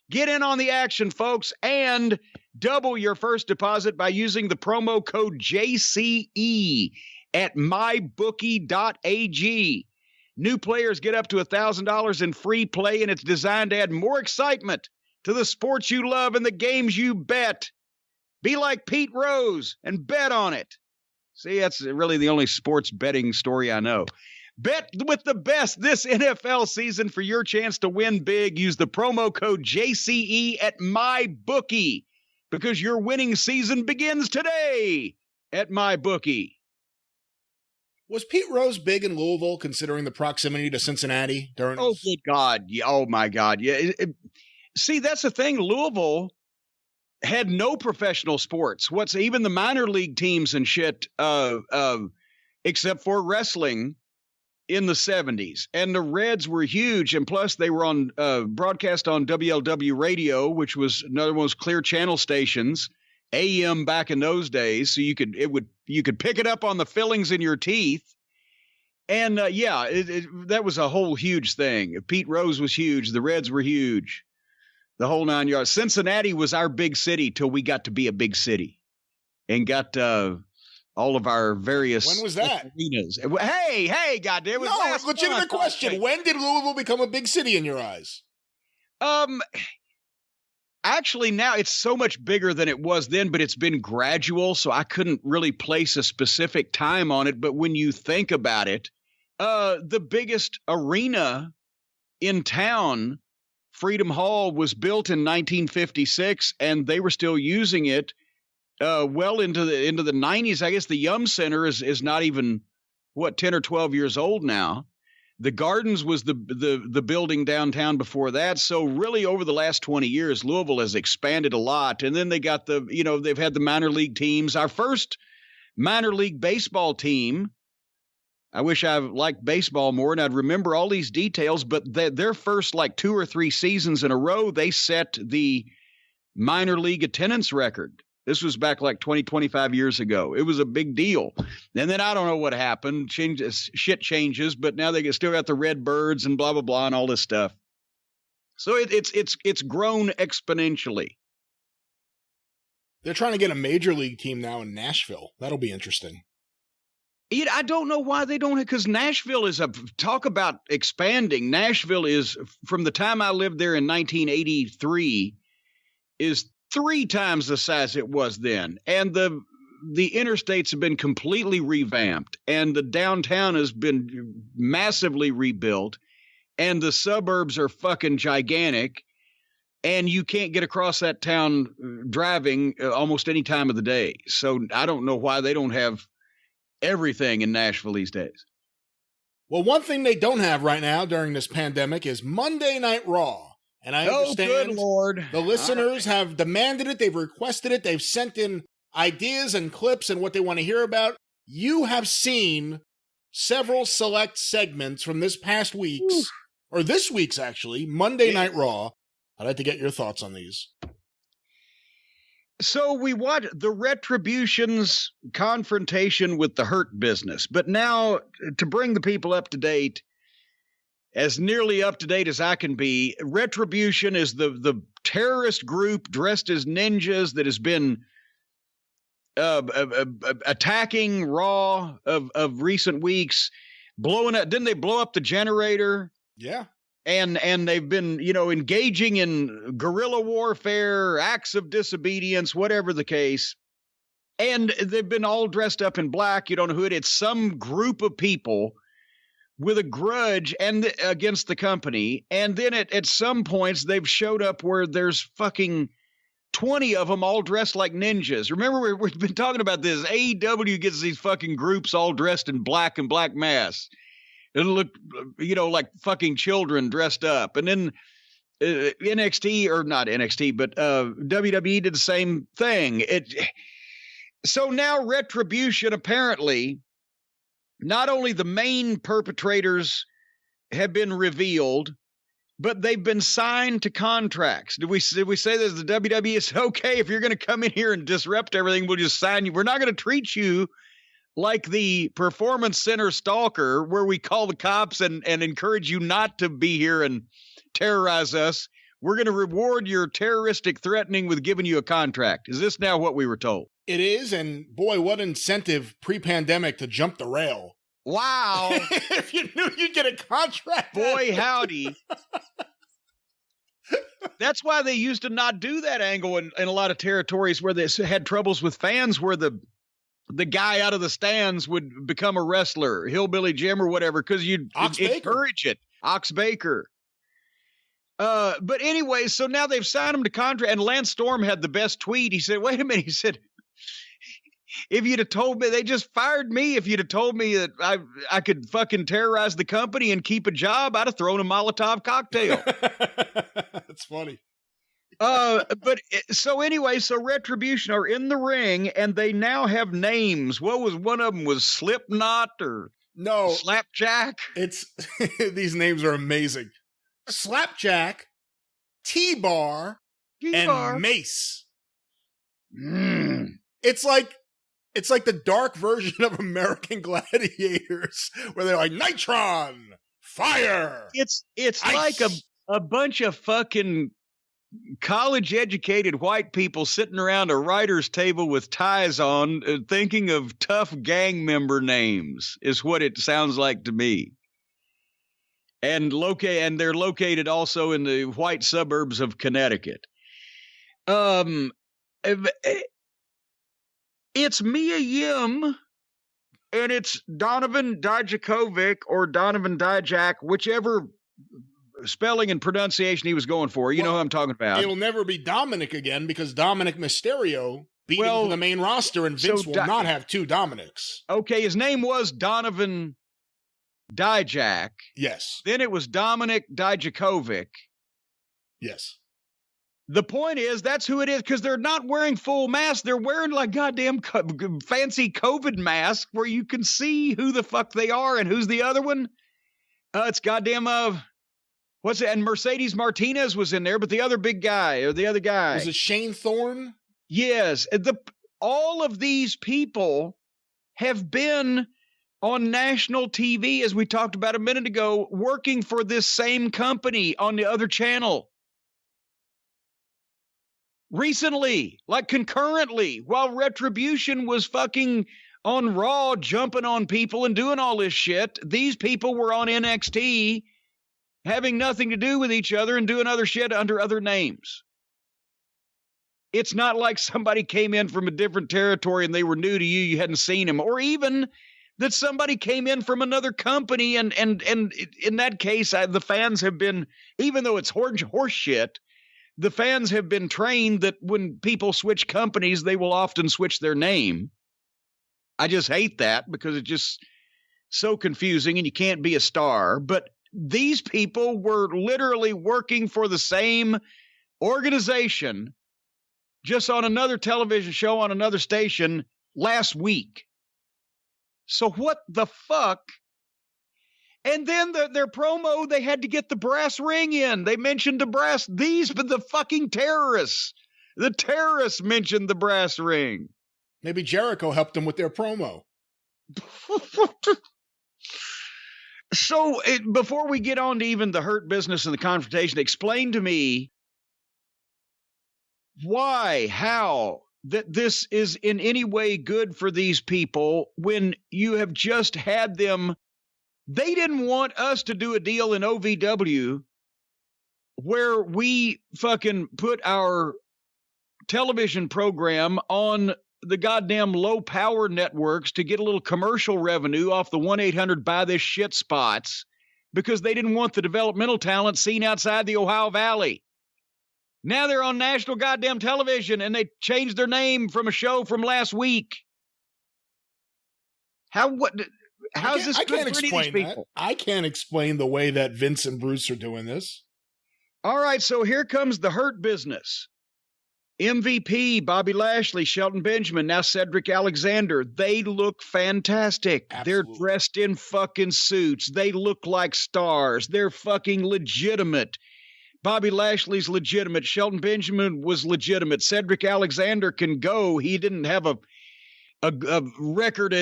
Get in on the action, folks, and double your first deposit by using the promo code JCE at mybookie.ag. New players get up to $1,000 in free play, and it's designed to add more excitement to the sports you love and the games you bet. Be like Pete Rose and bet on it. See, that's really the only sports betting story I know. Bet with the best this NFL season for your chance to win big. Use the promo code JCE at MyBookie because your winning season begins today at MyBookie. Was Pete Rose big in Louisville, considering the proximity to Cincinnati during? Oh, good God! Yeah, oh my God! Yeah. See, that's the thing. Louisville had no professional sports. What's even the minor league teams and shit, except for wrestling in the 70s. And the Reds were huge. And plus they were on broadcast on WLW radio, which was another one of those clear channel stations, AM back in those days. So you could pick it up on the fillings in your teeth. And that was a whole huge thing. Pete Rose was huge. The Reds were huge. The whole 9 yards. Cincinnati was our big city till we got to be a big city and got all of our various. When was that? Arenas. Hey, goddamn! Legitimate question. When did Louisville become a big city in your eyes? Actually, now it's so much bigger than it was then, but it's been gradual, so I couldn't really place a specific time on it. But when you think about it, the biggest arena in town, Freedom Hall, was built in 1956, and they were still using it well into the 90s. I guess the Yum Center is not even 10 or 12 years old now. The Gardens was the building downtown before that. So really over the last 20 years, Louisville has expanded a lot. And then they got they've had the minor league teams. Our first minor league baseball team, I wish I liked baseball more and I'd remember all these details, but their first 2 or 3 seasons in a row, they set the minor league attendance record. This was back 20, 25 years ago. It was a big deal. And then I don't know what happened. Shit changes, but now they still got the Red Birds and blah, blah, blah, and all this stuff. So it's grown exponentially. They're trying to get a major league team now in Nashville. That'll be interesting. I don't know why they don't, because Nashville is talk about expanding. Nashville is, from the time I lived there in 1983, is 3 times the size it was then. And the interstates have been completely revamped, and the downtown has been massively rebuilt, and the suburbs are fucking gigantic, and you can't get across that town driving almost any time of the day. So I don't know why they don't have everything in Nashville these days. Well, one thing they don't have right now during this pandemic is Monday Night Raw. And I understand good Lord. The listeners have demanded it. They've requested it. They've sent in ideas and clips and what they want to hear about. You have seen several select segments from this past week's, or this week's actually, Monday Night Raw. I'd like to get your thoughts on these. So we watched the Retribution's confrontation with the Hurt Business. But now, to bring the people up to date, as nearly up to date as I can be, Retribution is the terrorist group dressed as ninjas that has been attacking Raw of recent weeks, blowing up. Didn't they blow up the generator? Yeah. And they've been, engaging in guerrilla warfare, acts of disobedience, whatever the case. And they've been all dressed up in black. You don't know who it is. It's some group of people with a grudge against the company. And then at some points, they've showed up where there's fucking 20 of them all dressed like ninjas. Remember, we've been talking about this. AEW gets these fucking groups all dressed in black and black masks. It'll look, like fucking children dressed up. And then NXT, or not NXT, but WWE did the same thing. So now Retribution, apparently, not only the main perpetrators have been revealed, but they've been signed to contracts. Did we say that the WWE is okay if you're going to come in here and disrupt everything, we'll just sign you. We're not going to treat you like the Performance Center stalker where we call the cops and encourage you not to be here and terrorize us. We're going to reward your terroristic threatening with giving you a contract. Is this now what we were told? It is, and boy, what incentive pre-pandemic to jump the rail. Wow. If you knew you'd get a contract. Boy, howdy. That's why they used to not do that angle in a lot of territories where they had troubles with fans, where the guy out of the stands would become a wrestler, Hillbilly Jim or whatever, because you'd encourage it. Ox Baker. But anyway, so now they've signed him to contract, and Lance Storm had the best tweet. He said, wait a minute. He said, if you'd have told me, they just fired me. If you'd have told me that I could fucking terrorize the company and keep a job, I'd have thrown a Molotov cocktail. That's funny. So anyway, so Retribution are in the ring and they now have names. What was one of them? Was Slipknot or Slapjack? It's these names are amazing. Slapjack, T-Bar, and Mace. It's like the dark version of American Gladiators, where they're like Nitron, fire. It's ice. like a bunch of fucking college-educated white people sitting around a writer's table with ties on, thinking of tough gang member names, is what it sounds like to me. And they're located also in the white suburbs of Connecticut. It's Mia Yim, and it's Donovan Dijakovic or Donovan Dijak, whichever spelling and pronunciation he was going for. You know who I'm talking about. It'll never be Dominic again because Dominic Mysterio beat him to the main roster, and Vince will not have two Dominics. Okay, his name was Donovan Dijak. Yes. Then it was Dominic Dijakovic. Yes. The point is, that's who it is, because they're not wearing full masks. They're wearing like goddamn fancy COVID masks where you can see who the fuck they are and who's the other one. It's goddamn what's it? And Mercedes Martinez was in there, but the other big guy or the other guy. Was it Shane Thorne? Yes. All of these people have been on national TV, as we talked about a minute ago, working for this same company on the other channel. Recently, like concurrently, while Retribution was fucking on Raw, jumping on people and doing all this shit, these people were on NXT having nothing to do with each other and doing other shit under other names. It's not like somebody came in from a different territory and they were new to you, you hadn't seen them, or even that somebody came in from another company and in that case, the fans have been, even though it's horse shit, the fans have been trained that when people switch companies, they will often switch their name. I just hate that because it's just so confusing and you can't be a star. But these people were literally working for the same organization, just on another television show on another station last week. So what the fuck? And then their promo, they had to get the brass ring in. They mentioned the fucking terrorists. The terrorists mentioned the brass ring. Maybe Jericho helped them with their promo. So before we get on to even the Hurt Business and the confrontation, explain to me why, how, that this is in any way good for these people when you have just had them. They didn't want us to do a deal in OVW where we fucking put our television program on the goddamn low power networks to get a little commercial revenue off the 1-800 buy this shit spots because they didn't want the developmental talent seen outside the Ohio Valley. Now they're on national goddamn television and they changed their name from a show from last week. How's this good for these people? I can't explain the way that Vince and Bruce are doing this. All right, so here comes the Hurt Business. MVP, Bobby Lashley, Shelton Benjamin, now Cedric Alexander. They look fantastic. Absolutely. They're dressed in fucking suits. They look like stars. They're fucking legitimate. Bobby Lashley's legitimate. Shelton Benjamin was legitimate. Cedric Alexander can go. He didn't have a record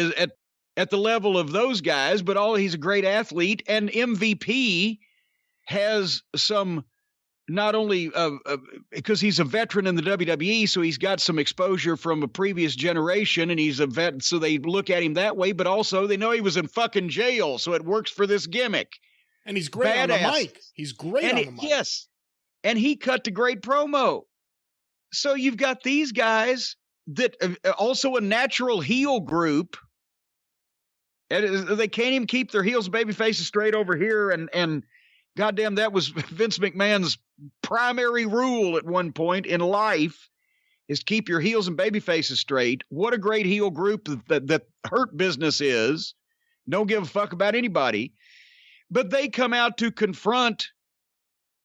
at the level of those guys, but he's a great athlete. And MVP has some, not only because he's a veteran in the WWE, so he's got some exposure from a previous generation, and he's a vet, so they look at him that way, but also they know he was in fucking jail, so it works for this gimmick. And he's great on the mic. He's great on the mic. Yes. And he cut the great promo. So you've got these guys that also a natural heel group. And they can't even keep their heels and baby faces straight over here. And goddamn, that was Vince McMahon's primary rule at one point in life, is to keep your heels and baby faces straight. What a great heel group that Hurt Business is. Don't give a fuck about anybody. But they come out to confront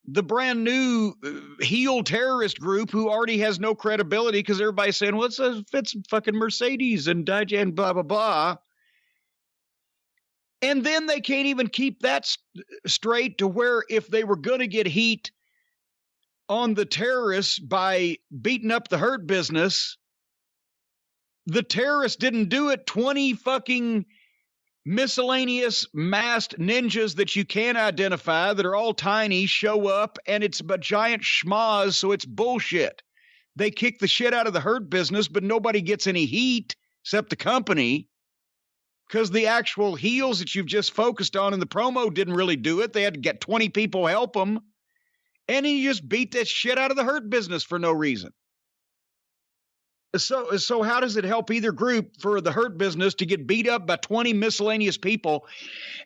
the brand new heel terrorist group who already has no credibility because everybody's saying, well, it's fucking Mercedes and blah, blah, blah. And then they can't even keep that straight to where if they were going to get heat on the terrorists by beating up the Hurt Business, the terrorists didn't do it. 20 fucking miscellaneous masked ninjas that you can't identify that are all tiny show up, and it's a giant schmoz, so it's bullshit. They kick the shit out of the Hurt Business, but nobody gets any heat except the company because the actual heels that you've just focused on in the promo didn't really do it. They had to get 20 people help them, and he just beat that shit out of the Hurt Business for no reason. So how does it help either group for the Hurt Business to get beat up by 20 miscellaneous people?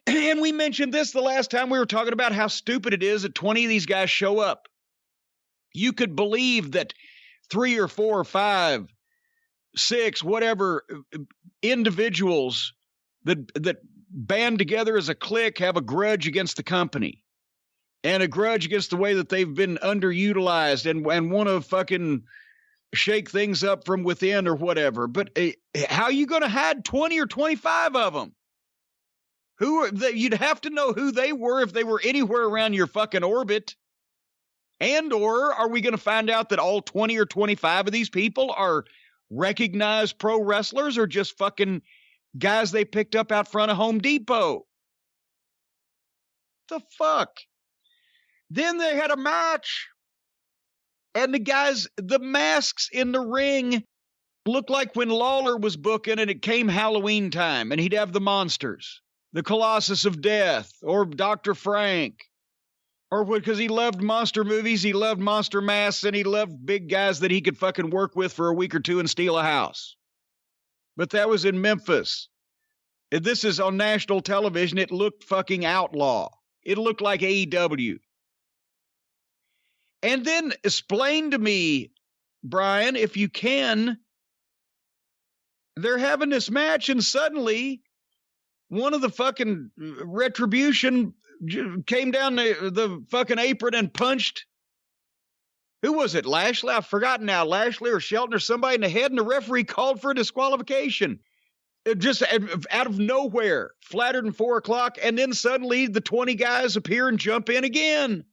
And we mentioned this the last time we were talking about how stupid it is that 20 of these guys show up. You could believe that 3 or 4 or 5, 6, whatever individuals that band together as a clique have a grudge against the company and a grudge against the way that they've been underutilized and want to fucking shake things up from within or whatever. But how are you going to hide 20 or 25 of them? You'd have to know who they were if they were anywhere around your fucking orbit. And or are we going to find out that all 20 or 25 of these people are recognized pro wrestlers or just fucking guys they picked up out front of Home Depot? The fuck? Then they had a match. And the masks in the ring looked like when Lawler was booking and it came Halloween time and he'd have the monsters, the Colossus of Death or Dr. Frank, or because he loved monster movies, he loved monster masks, and he loved big guys that he could fucking work with for a week or two and steal a house. But that was in Memphis. If this is on national television, it looked fucking outlaw. It looked like AEW. And then explain to me, Brian, if you can, they're having this match and suddenly one of the fucking Retribution came down the fucking apron and punched, who was it, Lashley? I've forgotten now, Lashley or Shelton or somebody in the head, and the referee called for a disqualification. It just out of nowhere, flattered in 4 o'clock, and then suddenly the 20 guys appear and jump in again.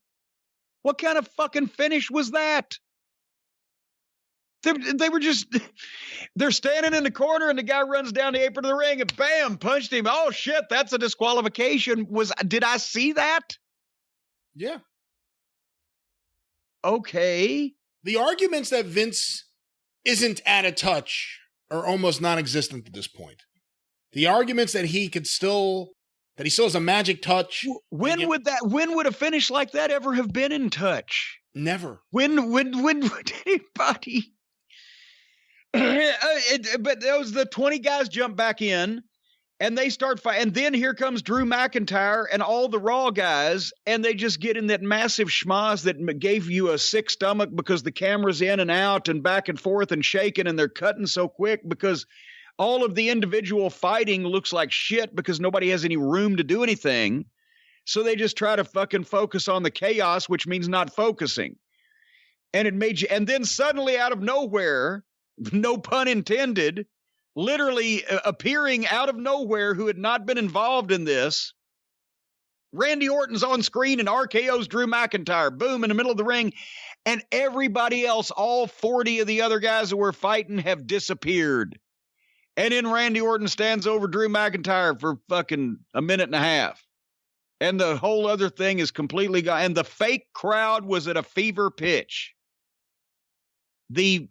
What kind of fucking finish was that? They were just, they're standing in the corner and the guy runs down the apron of the ring and bam, punched him. Oh shit, that's a disqualification. Did I see that? Yeah. Okay. The arguments that Vince isn't out of touch are almost non-existent at this point. The arguments that he still has a magic touch. When would a finish like that ever have been in touch? Never. When would anybody? But those the 20 guys jump back in, and they start fighting. And then here comes Drew McIntyre and all the Raw guys, and they just get in that massive schmoz that gave you a sick stomach because the camera's in and out and back and forth and shaking, and they're cutting so quick because all of the individual fighting looks like shit because nobody has any room to do anything. So they just try to fucking focus on the chaos, which means not focusing. And it made you, and then suddenly out of nowhere, no pun intended, literally appearing out of nowhere, who had not been involved in this, Randy Orton's on screen and RKO's Drew McIntyre, boom, in the middle of the ring, and everybody else, all 40 of the other guys that were fighting, have disappeared. And then Randy Orton stands over Drew McIntyre for fucking a minute and a half. And the whole other thing is completely gone. And the fake crowd was at a fever pitch. The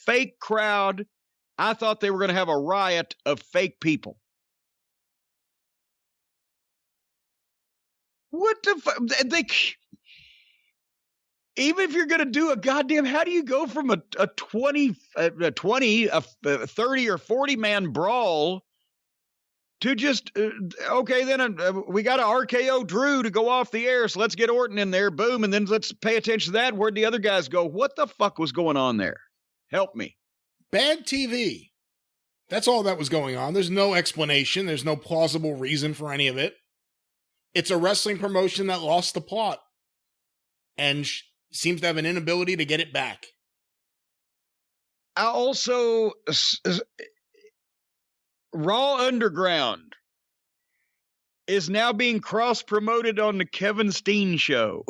fake crowd, I thought they were going to have a riot of fake people. What the fuck? Even if you're going to do a goddamn, how do you go from a 30 or 40 man brawl to just, okay, then we got to RKO Drew to go off the air, so let's get Orton in there, boom, and then let's pay attention to that. Where'd the other guys go? What the fuck was going on there? Help me. Bad TV. That's all that was going on. There's no explanation. There's no plausible reason for any of it. It's a wrestling promotion that lost the plot. and seems to have an inability to get it back. I also, Raw Underground is now being cross-promoted on the Kevin Steen show.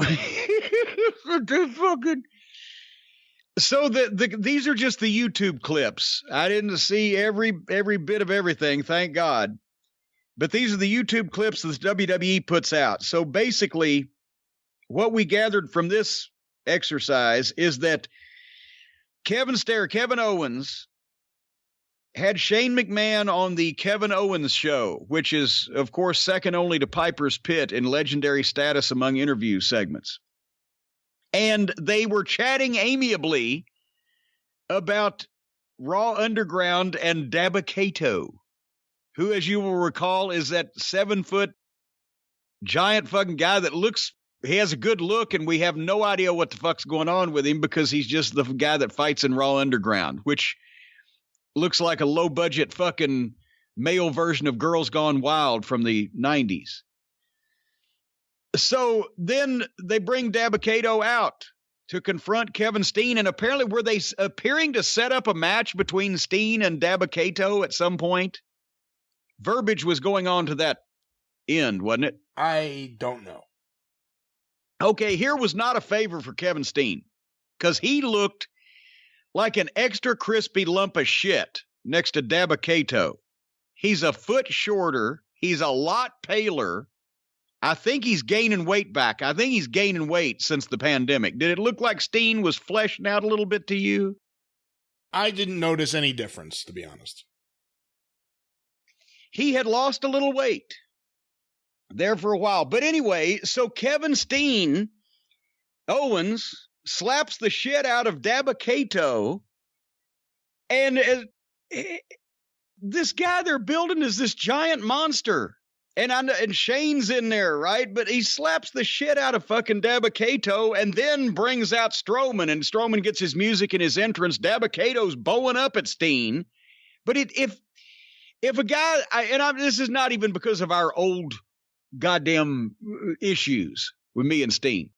So these are just the YouTube clips. I didn't see every bit of everything, thank God. But these are the YouTube clips that the WWE puts out. So basically, what we gathered from this exercise is that Kevin Owens had Shane McMahon on the Kevin Owens show, which is, of course, second only to Piper's Pit in legendary status among interview segments. And they were chatting amiably about Raw Underground and Dabba-Kato, who, as you will recall, is that 7-foot giant fucking guy that he has a good look, and we have no idea what the fuck's going on with him because he's just the guy that fights in Raw Underground, which looks like a low-budget fucking male version of Girls Gone Wild from the 90s. So then they bring Dabba-Kato out to confront Kevin Steen, and apparently were they appearing to set up a match between Steen and Dabba-Kato at some point? Verbiage was going on to that end, wasn't it? I don't know. Okay, here was not a favor for Kevin Steen, because he looked like an extra crispy lump of shit next to Dabba-Kato. He's a foot shorter. He's a lot paler. I think he's gaining weight back. I think he's gaining weight since the pandemic. Did it look like Steen was fleshing out a little bit to you? I didn't notice any difference, to be honest. He had lost a little weight there for a while. But anyway, so Kevin Steen, Owens, slaps the shit out of Dabba-Kato, and this guy they're building is this giant monster. And Shane's in there, right? But he slaps the shit out of fucking Dabba-Kato and then brings out Strowman, and Strowman gets his music and his entrance. Dabba-Kato's bowing up at Steen. But if a guy, this is not even because of our old goddamn issues with me and Steen.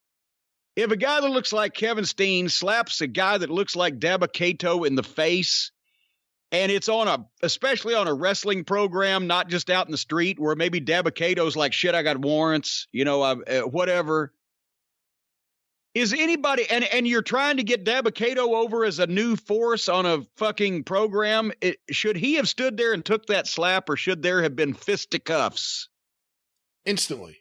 If a guy that looks like Kevin Steen slaps a guy that looks like Dabba-Kato in the face, and it's especially on a wrestling program, not just out in the street where maybe Dabba-Kato's like, shit, I got warrants, whatever. Is anybody, and you're trying to get Dabba-Kato over as a new force on a fucking program, should he have stood there and took that slap, or should there have been fisticuffs? Instantly.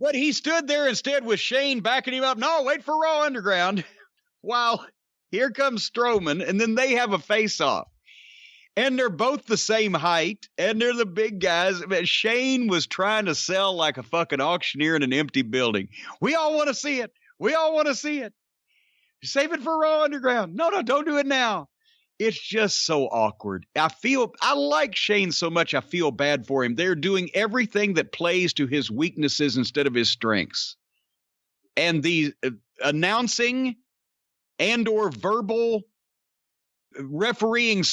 But he stood there instead with Shane backing him up. No, wait for Raw Underground. Wow. Here comes Strowman, and then they have a face-off. And they're both the same height, and they're the big guys. But Shane was trying to sell like a fucking auctioneer in an empty building. We all want to see it. Save it for Raw Underground. No, don't do it now. It's just so awkward. I like Shane so much, I feel bad for him. They're doing everything that plays to his weaknesses instead of his strengths. And the announcing and or verbal refereeing,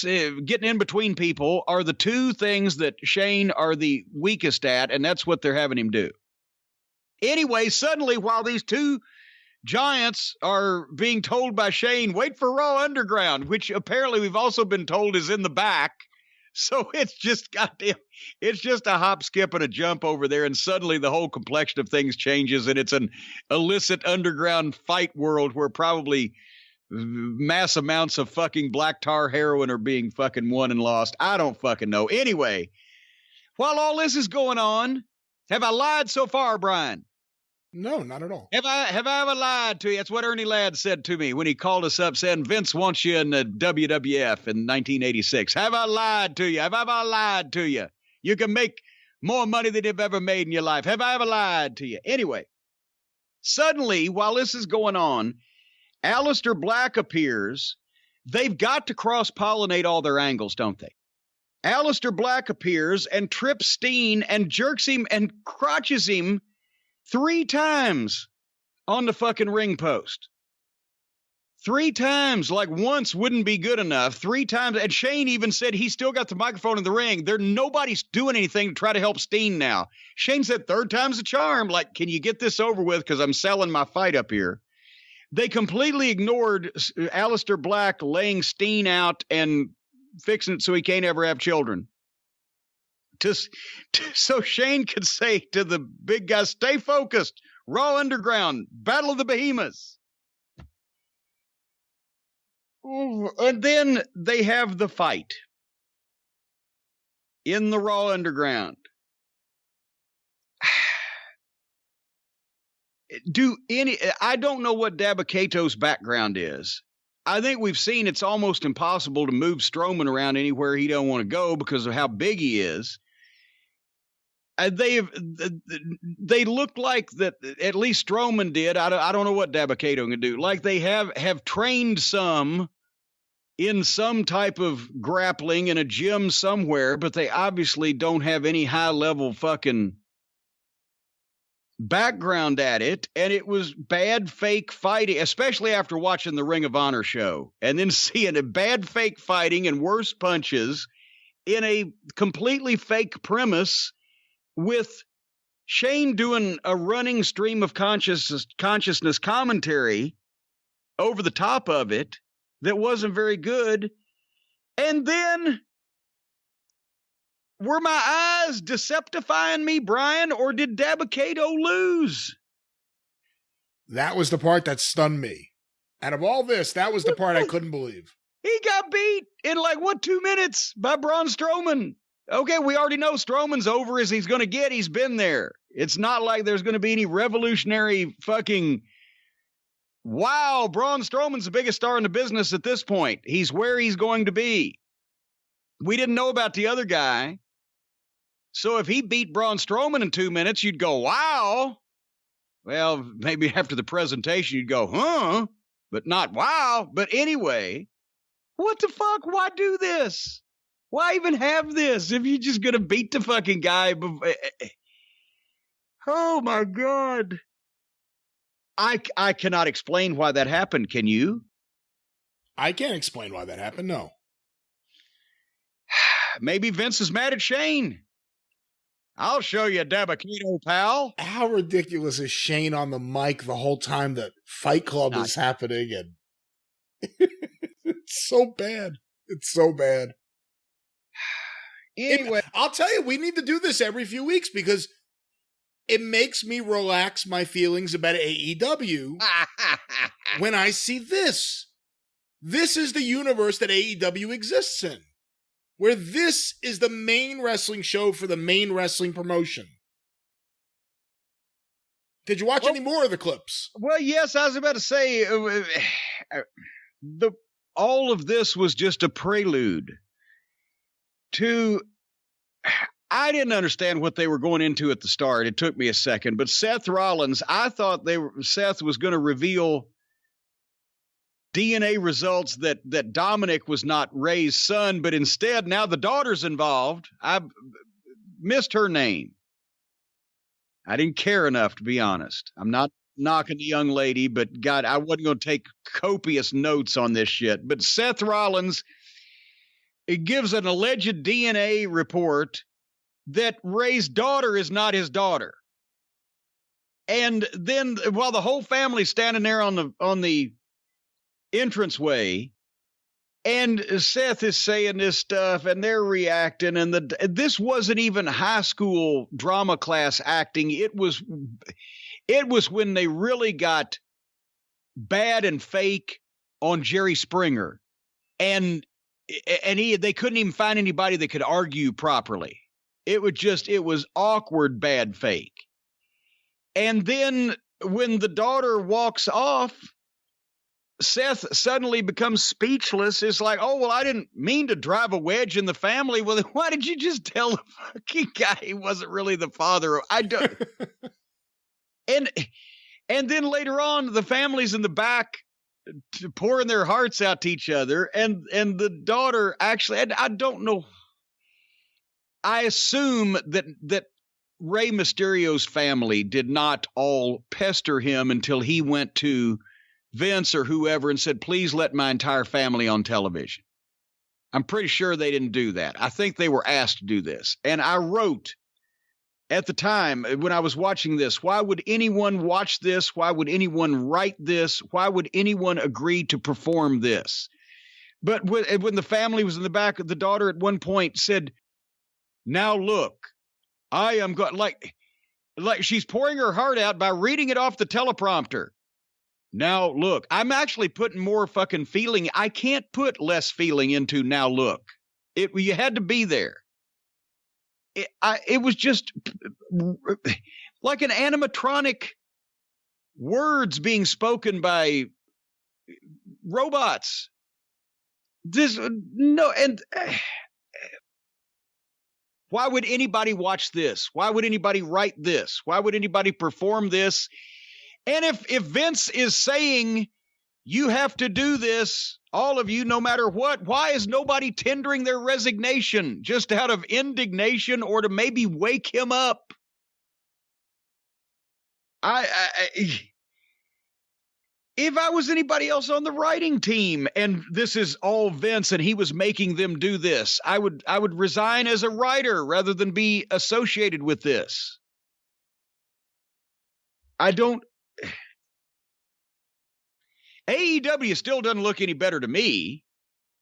getting in between people, are the two things that Shane are the weakest at, and that's what they're having him do. Anyway, suddenly, while these two giants are being told by Shane, wait for Raw Underground, which apparently we've also been told is in the back. So it's just a hop, skip, and a jump over there, and suddenly the whole complexion of things changes, and it's an illicit underground fight world where probably mass amounts of fucking black tar heroin are being fucking won and lost. I don't fucking know. Anyway, while all this is going on, have I lied so far, Brian? No, not at all. Have I ever lied to you? That's what Ernie Ladd said to me when he called us up saying Vince wants you in the WWF in 1986. Have I lied to you? Have I ever lied to you? You can make more money than you've ever made in your life. Have I ever lied to you? Anyway, suddenly, while this is going on, Aleister Black appears. They've got to cross-pollinate all their angles, don't they? Aleister Black appears and trips Steen and jerks him and crotches him 3 times on the fucking ring post. 3 times, like once wouldn't be good enough. 3 times. And Shane even said he still got the microphone in the ring. Nobody's doing anything to try to help Steen now. Shane said 3rd time's a charm. Like, can you get this over with? Because I'm selling my fight up here. They completely ignored Aleister Black laying Steen out and fixing it so he can't ever have children. So Shane could say to the big guy, stay focused. Raw Underground, Battle of the Behemoths. And then they have the fight in the Raw Underground. I don't know what Dabba-Kato's background is. I think we've seen it's almost impossible to move Strowman around anywhere he don't want to go because of how big he is. They look like that, at least Strowman did. I don't know what Dabba-Kato can do. Like they have trained some in some type of grappling in a gym somewhere, but they obviously don't have any high level fucking background at it. And it was bad fake fighting, especially after watching the Ring of Honor show and then seeing a bad fake fighting and worse punches in a completely fake premise with Shane doing a running stream of consciousness commentary over the top of it that wasn't very good. And then, were my eyes deceptifying me, Brian, or did Dabba-Kato lose? That was the part that stunned me. Out of all this, that was the part I couldn't believe. He got beat in 2 minutes by Braun Strowman. Okay, we already know Strowman's over as he's going to get. He's been there. It's not like there's going to be any revolutionary fucking, wow, Braun Strowman's the biggest star in the business at this point. He's where he's going to be. We didn't know about the other guy. So if he beat Braun Strowman in 2 minutes, you'd go, wow. Well, maybe after the presentation, you'd go, huh? But not wow. But anyway, what the fuck? Why do this? Why even have this if you're just going to beat the fucking guy? Oh, my God. I cannot explain why that happened. Can you? I can't explain why that happened, no. Maybe Vince is mad at Shane. I'll show you, Dabba-Kato, pal. How ridiculous is Shane on the mic the whole time that Fight Club is happening? And it's so bad. It's so bad. Anyway, I'll tell you, we need to do this every few weeks because it makes me relax my feelings about AEW when I see this. This is the universe that AEW exists in, where this is the main wrestling show for the main wrestling promotion. Did you watch any more of the clips? Well, yes, I was about to say, all of this was just a prelude to, I didn't understand what they were going into at the start. It took me a second, but Seth Rollins, I thought Seth was going to reveal DNA results that Dominic was not Ray's son, but instead now the daughter's involved. I missed her name. I didn't care enough, to be honest. I'm not knocking the young lady, but God, I wasn't going to take copious notes on this shit. But Seth Rollins, it gives an alleged DNA report that Ray's daughter is not his daughter. And then while the whole family's standing there on the entranceway, and Seth is saying this stuff and they're reacting, and this wasn't even high school drama class acting. It was when they really got bad and fake on Jerry Springer, and they couldn't even find anybody that could argue properly. It was awkward bad fake. And then when the daughter walks off, Seth suddenly becomes speechless. It's like, oh, well, I didn't mean to drive a wedge in the family. Well, then why did you just tell the fucking guy he wasn't really the father? I don't. And then later on, the family's in the back pouring their hearts out to each other. And the daughter actually, I don't know. I assume that Rey Mysterio's family did not all pester him until he went to Vince or whoever and said, please let my entire family on television. I'm pretty sure they didn't do that. I think they were asked to do this. And I wrote at the time when I was watching this, why would anyone watch this? Why would anyone write this? Why would anyone agree to perform this? But when the family was in the back, the daughter at one point said, now look, I am going, like she's pouring her heart out by reading it off the teleprompter. Now look, I'm actually putting more fucking feeling. I can't put less feeling into now look. You had to be there. It was just like an animatronic words being spoken by robots. Why would anybody watch this? Why would anybody write this? Why would anybody perform this? And if Vince is saying you have to do this, all of you, no matter what, why is nobody tendering their resignation just out of indignation or to maybe wake him up? If I was anybody else on the writing team and this is all Vince and he was making them do this, I would resign as a writer rather than be associated with this. AEW still doesn't look any better to me,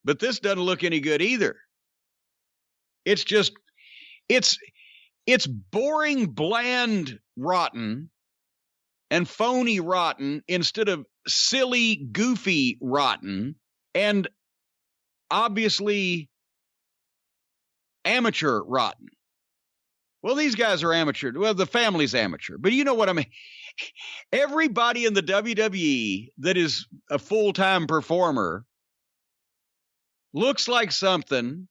but this doesn't look any good either. It's just, it's boring, bland, rotten, and phony rotten instead of silly, goofy rotten, and obviously amateur rotten. Well, these guys are amateur. Well, the family's amateur, but you know what I mean? Everybody in the WWE that is a full-time performer looks like something.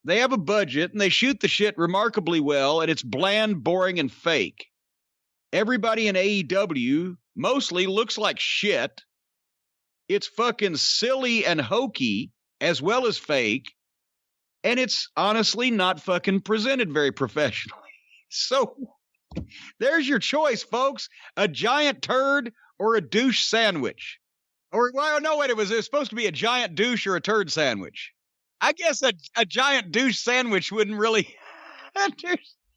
They have a budget and they shoot the shit remarkably well, and it's bland, boring, and fake. Everybody in AEW mostly looks like shit. It's fucking silly and hokey as well as fake, and it's honestly not fucking presented very professionally. So there's your choice, folks. A giant turd or a douche sandwich. Or, well, no, wait, it was supposed to be a giant douche or a turd sandwich. I guess a giant douche sandwich wouldn't really...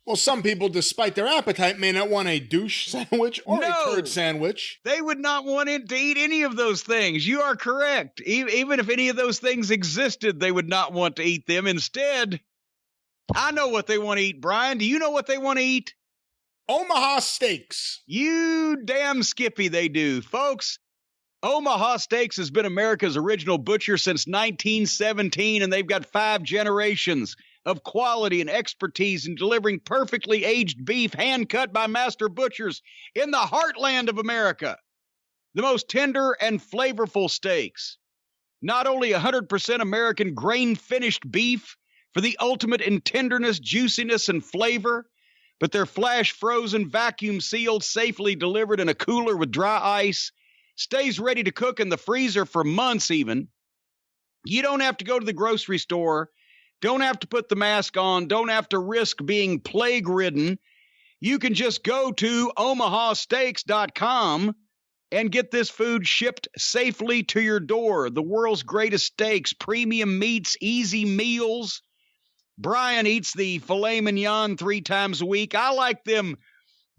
Well, some people, despite their appetite, may not want a douche sandwich or a turd sandwich. They would not want to eat any of those things. You are correct. Even if any of those things existed, they would not want to eat them. Instead, I know what they want to eat, Brian. Do you know what they want to eat? Omaha Steaks. You damn Skippy, they do. Folks, Omaha Steaks has been America's original butcher since 1917, and they've got 5 generations of quality and expertise in delivering perfectly aged beef hand-cut by master butchers in the heartland of America. The most tender and flavorful steaks. Not only 100% American grain-finished beef for the ultimate in tenderness, juiciness, and flavor, but they're flash-frozen, vacuum-sealed, safely delivered in a cooler with dry ice, stays ready to cook in the freezer for months even. You don't have to go to the grocery store. Don't have to put the mask on. Don't have to risk being plague-ridden. You can just go to omahasteaks.com and get this food shipped safely to your door. The world's greatest steaks, premium meats, easy meals. Brian eats the filet mignon 3 times a week. I like them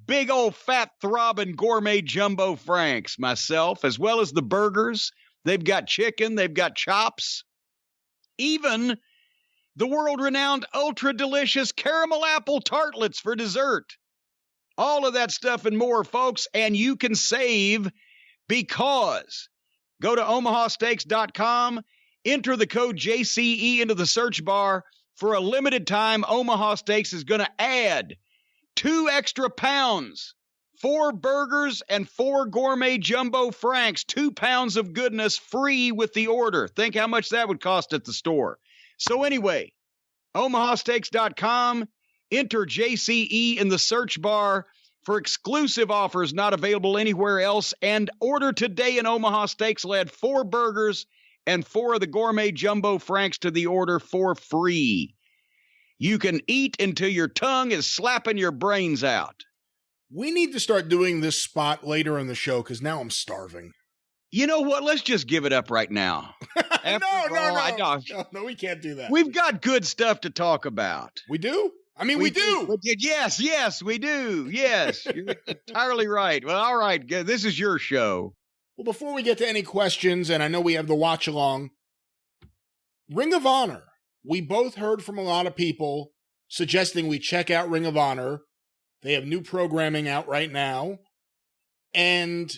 big old fat throbbing gourmet jumbo franks myself, as well as the burgers. They've got chicken. They've got chops. Even the world-renowned ultra-delicious caramel apple tartlets for dessert. All of that stuff and more, folks, and you can save because go to omahasteaks.com, enter the code JCE into the search bar. For a limited time, Omaha Steaks is going to add 2 extra pounds, 4 burgers, and 4 gourmet jumbo franks, 2 pounds of goodness free with the order. Think how much that would cost at the store. So anyway, omahasteaks.com, enter JCE in the search bar for exclusive offers not available anywhere else, and order today in Omaha Steaks. We'll add 4 burgers and 4 of the gourmet jumbo franks to the order for free. You can eat until your tongue is slapping your brains out. We need to start doing this spot later in the show because now I'm starving. You know what? Let's just give it up right now. No, we can't do that. We've got good stuff to talk about. We do? I mean, we do. Yes, we do. Yes, you're entirely right. Well, all right. This is your show. Well, before we get to any questions, and I know we have the watch along, Ring of Honor. We both heard from a lot of people suggesting we check out Ring of Honor. They have new programming out right now. And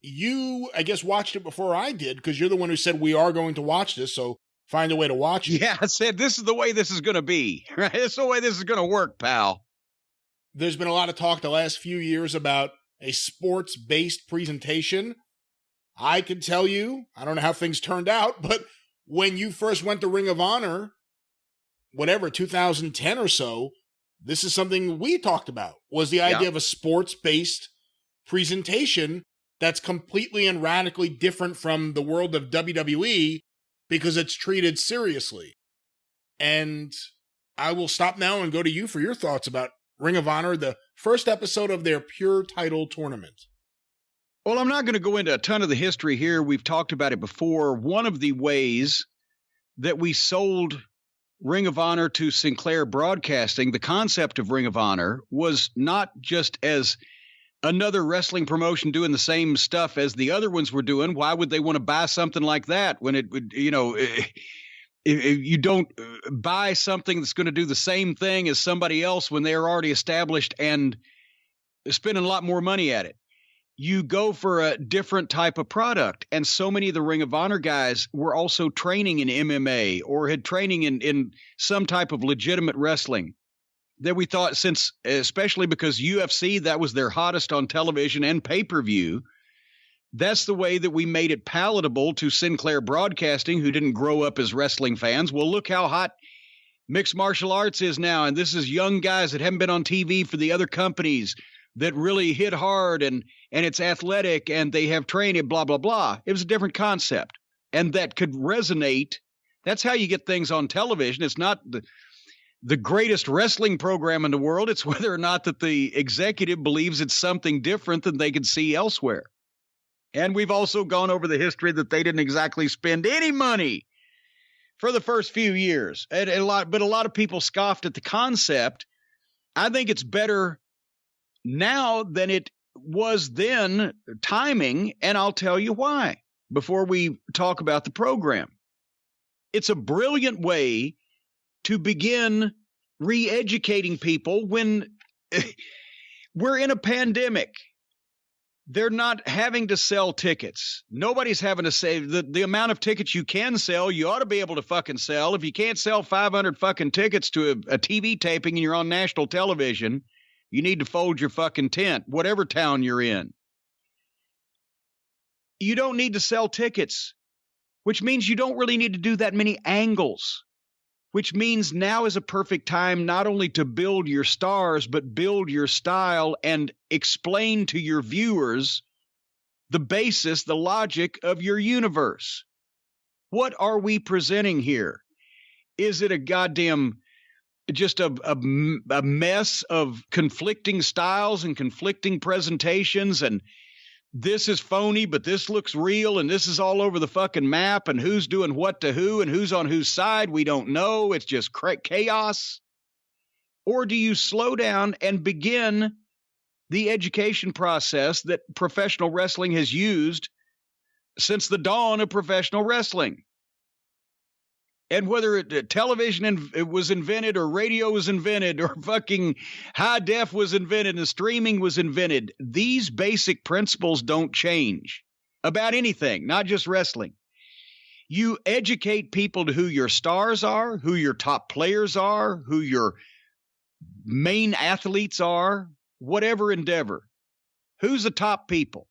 you, I guess, watched it before I did, because you're the one who said we are going to watch this, so find a way to watch it. Yeah, I said this is the way this is going to be. Right? This is the way this is going to work, pal. There's been a lot of talk the last few years about a sports-based presentation. I can tell you, I don't know how things turned out, but when you first went to Ring of Honor, whatever, 2010 or so, this is something we talked about, was the idea of a sports-based presentation that's completely and radically different from the world of WWE because it's treated seriously. And I will stop now and go to you for your thoughts about Ring of Honor, the first episode of their pure title tournament. Well, I'm not going to go into a ton of the history here. We've talked about it before. One of the ways that we sold Ring of Honor to Sinclair Broadcasting, the concept of Ring of Honor, was not just as another wrestling promotion doing the same stuff as the other ones were doing. Why would they want to buy something like that when it would, if you don't buy something that's going to do the same thing as somebody else when they're already established and spending a lot more money at it? You go for a different type of product. And so many of the Ring of Honor guys were also training in MMA or had training in some type of legitimate wrestling that we thought, since, especially because UFC, that was their hottest on television and pay-per-view, that's the way that we made it palatable to Sinclair Broadcasting, who didn't grow up as wrestling fans. Well, look how hot mixed martial arts is now. And this is young guys that haven't been on TV for the other companies that really hit hard, and it's athletic, and they have training, blah, blah, blah. It was a different concept, and that could resonate. That's how you get things on television. It's not the greatest wrestling program in the world. It's whether or not that the executive believes it's something different than they could see elsewhere. And we've also gone over the history that they didn't exactly spend any money for the first few years. But a lot of people scoffed at the concept. I think it's better now than it was then, timing, and I'll tell you why before we talk about the program. It's a brilliant way to begin re-educating people when we're in a pandemic. They're not having to sell tickets. Nobody's having to say the amount of tickets you can sell. You ought to be able to fucking sell. If you can't sell 500 fucking tickets to a TV taping and you're on national television, you need to fold your fucking tent, whatever town you're in. You don't need to sell tickets, which means you don't really need to do that many angles, which means now is a perfect time not only to build your stars, but build your style and explain to your viewers the basis, the logic of your universe. What are we presenting here? Is it a goddamn just a mess of conflicting styles and conflicting presentations, and this is phony, but this looks real, and this is all over the fucking map, and who's doing what to who, and who's on whose side, we don't know. It's just chaos. Or do you slow down and begin the education process that professional wrestling has used since the dawn of professional wrestling? And whether television was invented or radio was invented or fucking high def was invented and streaming was invented, these basic principles don't change about anything, not just wrestling. You educate people to who your stars are, who your top players are, who your main athletes are, whatever endeavor. Who's the top people?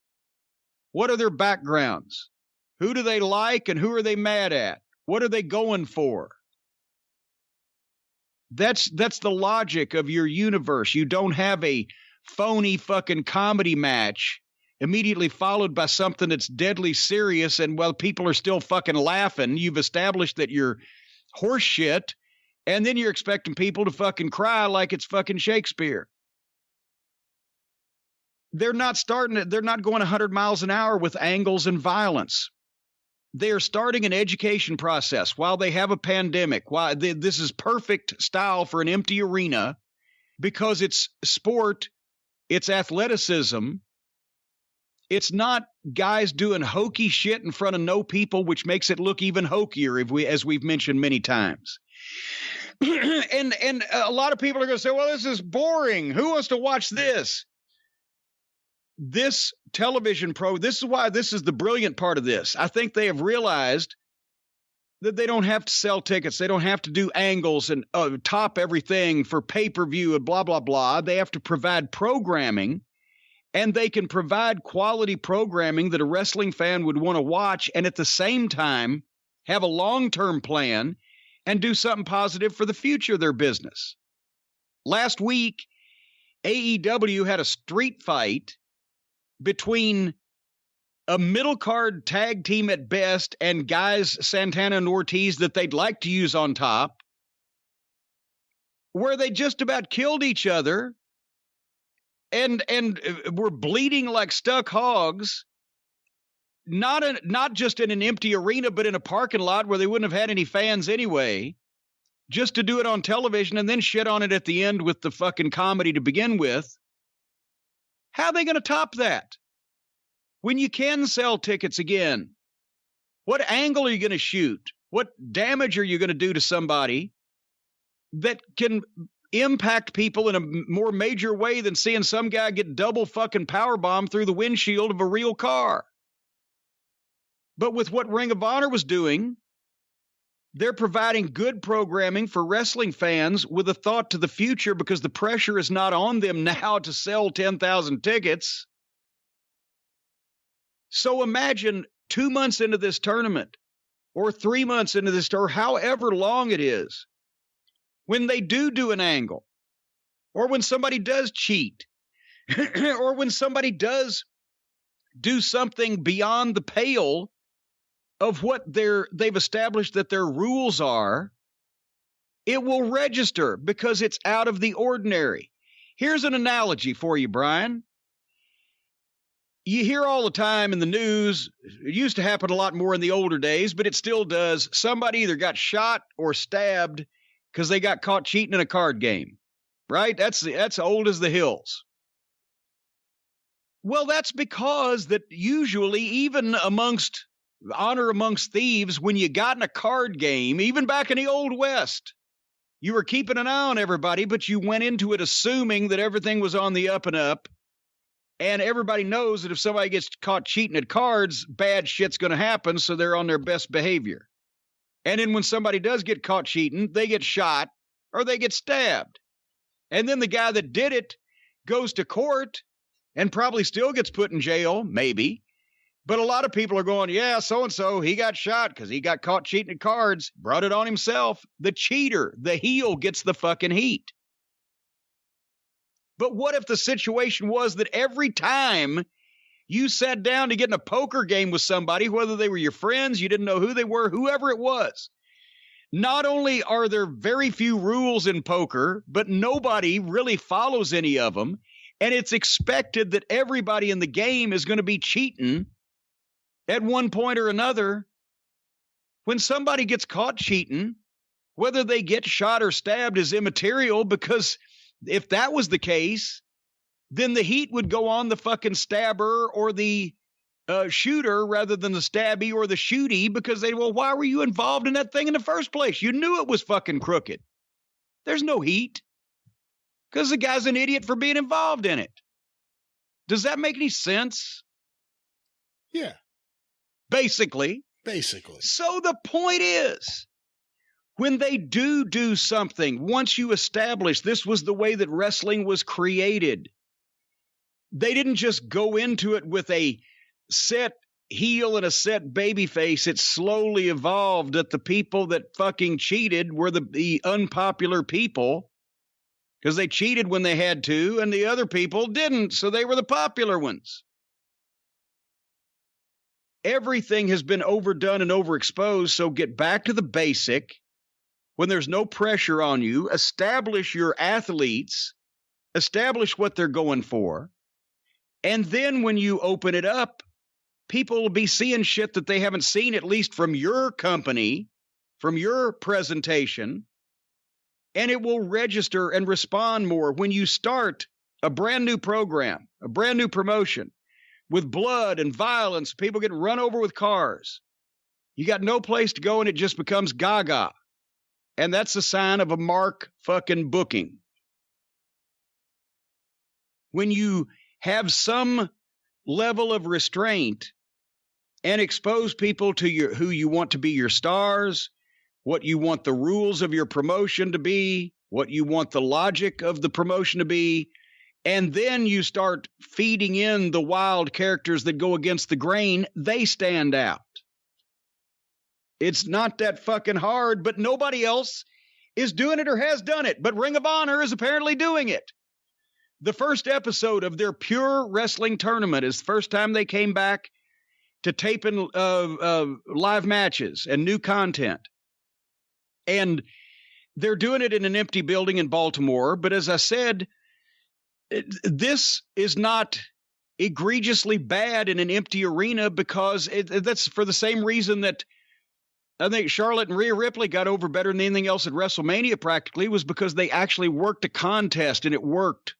What are their backgrounds? Who do they like and who are they mad at? What are they going for? That's the logic of your universe. You don't have a phony fucking comedy match immediately followed by something that's deadly serious, and while people are still fucking laughing, you've established that you're horse shit, and then you're expecting people to fucking cry like it's fucking Shakespeare. they're not going 100 miles an hour with angles and violence. They are starting an education process while they have a pandemic. This is perfect style for an empty arena because it's sport, it's athleticism. It's not guys doing hokey shit in front of no people, which makes it look even hokier, as we've mentioned many times. and a lot of people are going to say, well, this is boring. Who wants to watch this? This television this is why this is the brilliant part of this. I think they have realized that they don't have to sell tickets. They don't have to do angles and top everything for pay-per-view and blah, blah, blah. They have to provide programming, and they can provide quality programming that a wrestling fan would want to watch, and at the same time have a long-term plan and do something positive for the future of their business. Last week, AEW had a street fight between a middle card tag team at best and guys Santana and Ortiz that they'd like to use on top, where they just about killed each other and were bleeding like stuck hogs, not just in an empty arena, but in a parking lot where they wouldn't have had any fans anyway, just to do it on television and then shit on it at the end with the fucking comedy to begin with. How are they going to top that? When you can sell tickets again, what angle are you going to shoot? What damage are you going to do to somebody that can impact people in a more major way than seeing some guy get double fucking powerbombed through the windshield of a real car? But with what Ring of Honor was doing, they're providing good programming for wrestling fans with a thought to the future, because the pressure is not on them now to sell 10,000 tickets. So imagine 2 months into this tournament, or 3 months into this, or however long it is, when they do an angle, or when somebody does cheat, or when somebody does do something beyond the pale of what they've established that their rules are, it will register because it's out of the ordinary. Here's an analogy for you, Brian. You hear all the time in the news, it used to happen a lot more in the older days, but it still does. Somebody either got shot or stabbed because they got caught cheating in a card game, right? That's old as the hills. Well, that's because that usually, even amongst honor amongst thieves, when you got in a card game, even back in the Old West, you were keeping an eye on everybody, but you went into it assuming that everything was on the up and up. And everybody knows that if somebody gets caught cheating at cards, bad shit's going to happen, so they're on their best behavior. And then when somebody does get caught cheating, they get shot or they get stabbed. And then the guy that did it goes to court and probably still gets put in jail, maybe. But a lot of people are going, yeah, so-and-so, he got shot because he got caught cheating at cards, brought it on himself. The cheater, the heel, gets the fucking heat. But what if the situation was that every time you sat down to get in a poker game with somebody, whether they were your friends, you didn't know who they were, whoever it was, not only are there very few rules in poker, but nobody really follows any of them, and it's expected that everybody in the game is going to be cheating at one point or another. When somebody gets caught cheating, whether they get shot or stabbed is immaterial, because if that was the case, then the heat would go on the fucking stabber or the shooter rather than the stabby or the shooty, because why were you involved in that thing in the first place? You knew it was fucking crooked. There's no heat because the guy's an idiot for being involved in it. Does that make any sense? Yeah. Basically. So the point is, when they do something, once you establish this was the way that wrestling was created, they didn't just go into it with a set heel and a set baby face. It slowly evolved that the people that fucking cheated were the unpopular people because they cheated when they had to, and the other people didn't, so they were the popular ones. Everything has been overdone and overexposed, so get back to the basic. When there's no pressure on you, establish your athletes, establish what they're going for, And then when you open it up, people will be seeing shit that they haven't seen, at least from your company, from your presentation, and it will register and respond more. When you start a brand new program, a brand new promotion with blood and violence, people getting run over with cars, you got no place to go and it just becomes gaga. And that's a sign of a mark fucking booking. When you have some level of restraint and expose people to who you want to be your stars, what you want the rules of your promotion to be, what you want the logic of the promotion to be, and then you start feeding in the wild characters that go against the grain, they stand out. It's not that fucking hard, but nobody else is doing it or has done it. But Ring of Honor is apparently doing it. The first episode of their Pure Wrestling tournament is the first time they came back to taping live matches and new content. And they're doing it in an empty building in Baltimore. But as I said, this is not egregiously bad in an empty arena because that's for the same reason that I think Charlotte and Rhea Ripley got over better than anything else at WrestleMania practically, was because they actually worked a contest and it worked.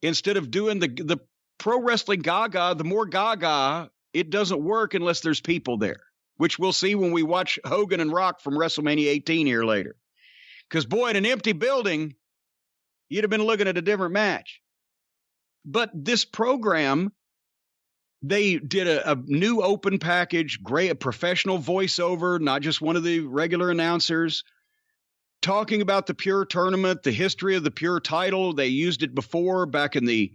Instead of doing the pro wrestling gaga, the more gaga, it doesn't work unless there's people there, which we'll see when we watch Hogan and Rock from WrestleMania 18 here later. Because, boy, in an empty building, you'd have been looking at a different match. But this program, they did a new open package, great, a professional voiceover, not just one of the regular announcers, talking about the Pure tournament, the history of the Pure title. They used it before back in the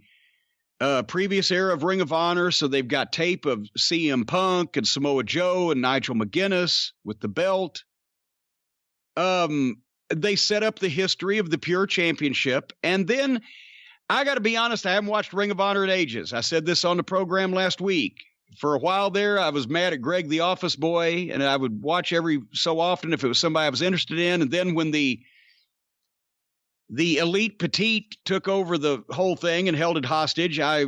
previous era of Ring of Honor. So they've got tape of CM Punk and Samoa Joe and Nigel McGuinness with the belt. They set up the history of the Pure Championship. And then I got to be honest, I haven't watched Ring of Honor in ages. I said this on the program last week. For a while there, I was mad at Greg the Office Boy, and I would watch every so often if it was somebody I was interested in. And then when the Elite Petite took over the whole thing and held it hostage, I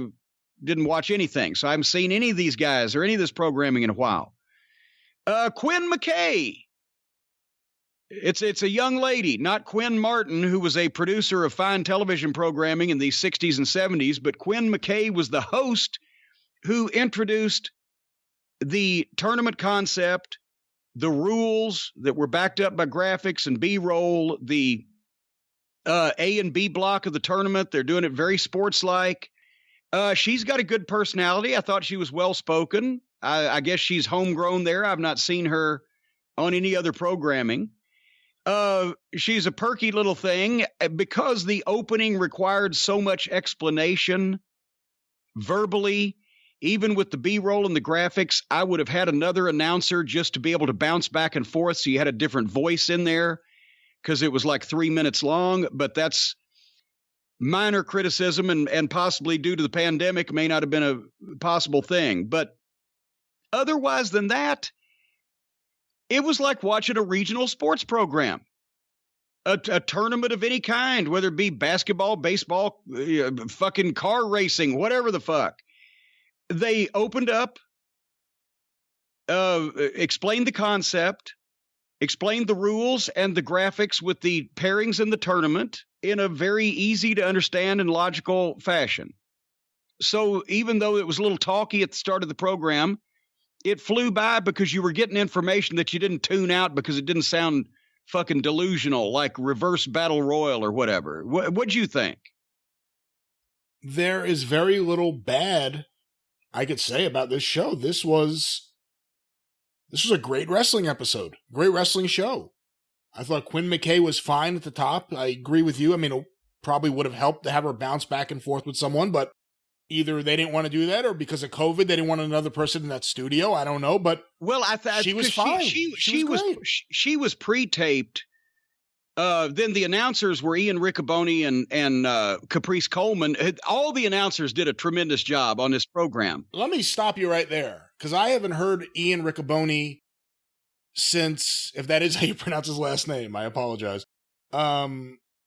didn't watch anything. So I haven't seen any of these guys or any of this programming in a while. Quinn McKay. It's a young lady, not Quinn Martin, who was a producer of fine television programming in the 60s and 70s, but Quinn McKay was the host who introduced the tournament concept, the rules that were backed up by graphics and B-roll, the A and B block of the tournament. They're doing it very sports-like. She's got a good personality. I thought she was well-spoken. I guess she's homegrown there. I've not seen her on any other programming. She's a perky little thing. Because the opening required so much explanation verbally, even with the B-roll and the graphics, I would have had another announcer just to be able to bounce back and forth so you had a different voice in there because it was like 3 minutes long. But that's minor criticism and possibly due to the pandemic may not have been a possible thing. But otherwise than that, it was like watching a regional sports program, a tournament of any kind, whether it be basketball, baseball, fucking car racing, whatever the fuck. They opened up, explained the concept, explained the rules and the graphics with the pairings in the tournament in a very easy to understand and logical fashion. So even though it was a little talky at the start of the program, it flew by because you were getting information that you didn't tune out because it didn't sound fucking delusional, like Reverse Battle Royal or whatever. What'd you think? There is very little bad I could say about this show. This was a great wrestling episode, great wrestling show. I thought Quinn McKay was fine at the top. I agree with you. I mean, it probably would have helped to have her bounce back and forth with someone, but either they didn't want to do that or because of COVID, they didn't want another person in that studio. I don't know, but well, I thought she was fine. She was pre-taped. Then the announcers were Ian Riccoboni and Caprice Coleman. All the announcers did a tremendous job on this program. Let me stop you right there, because I haven't heard Ian Riccoboni since, if that is how you pronounce his last name, I apologize.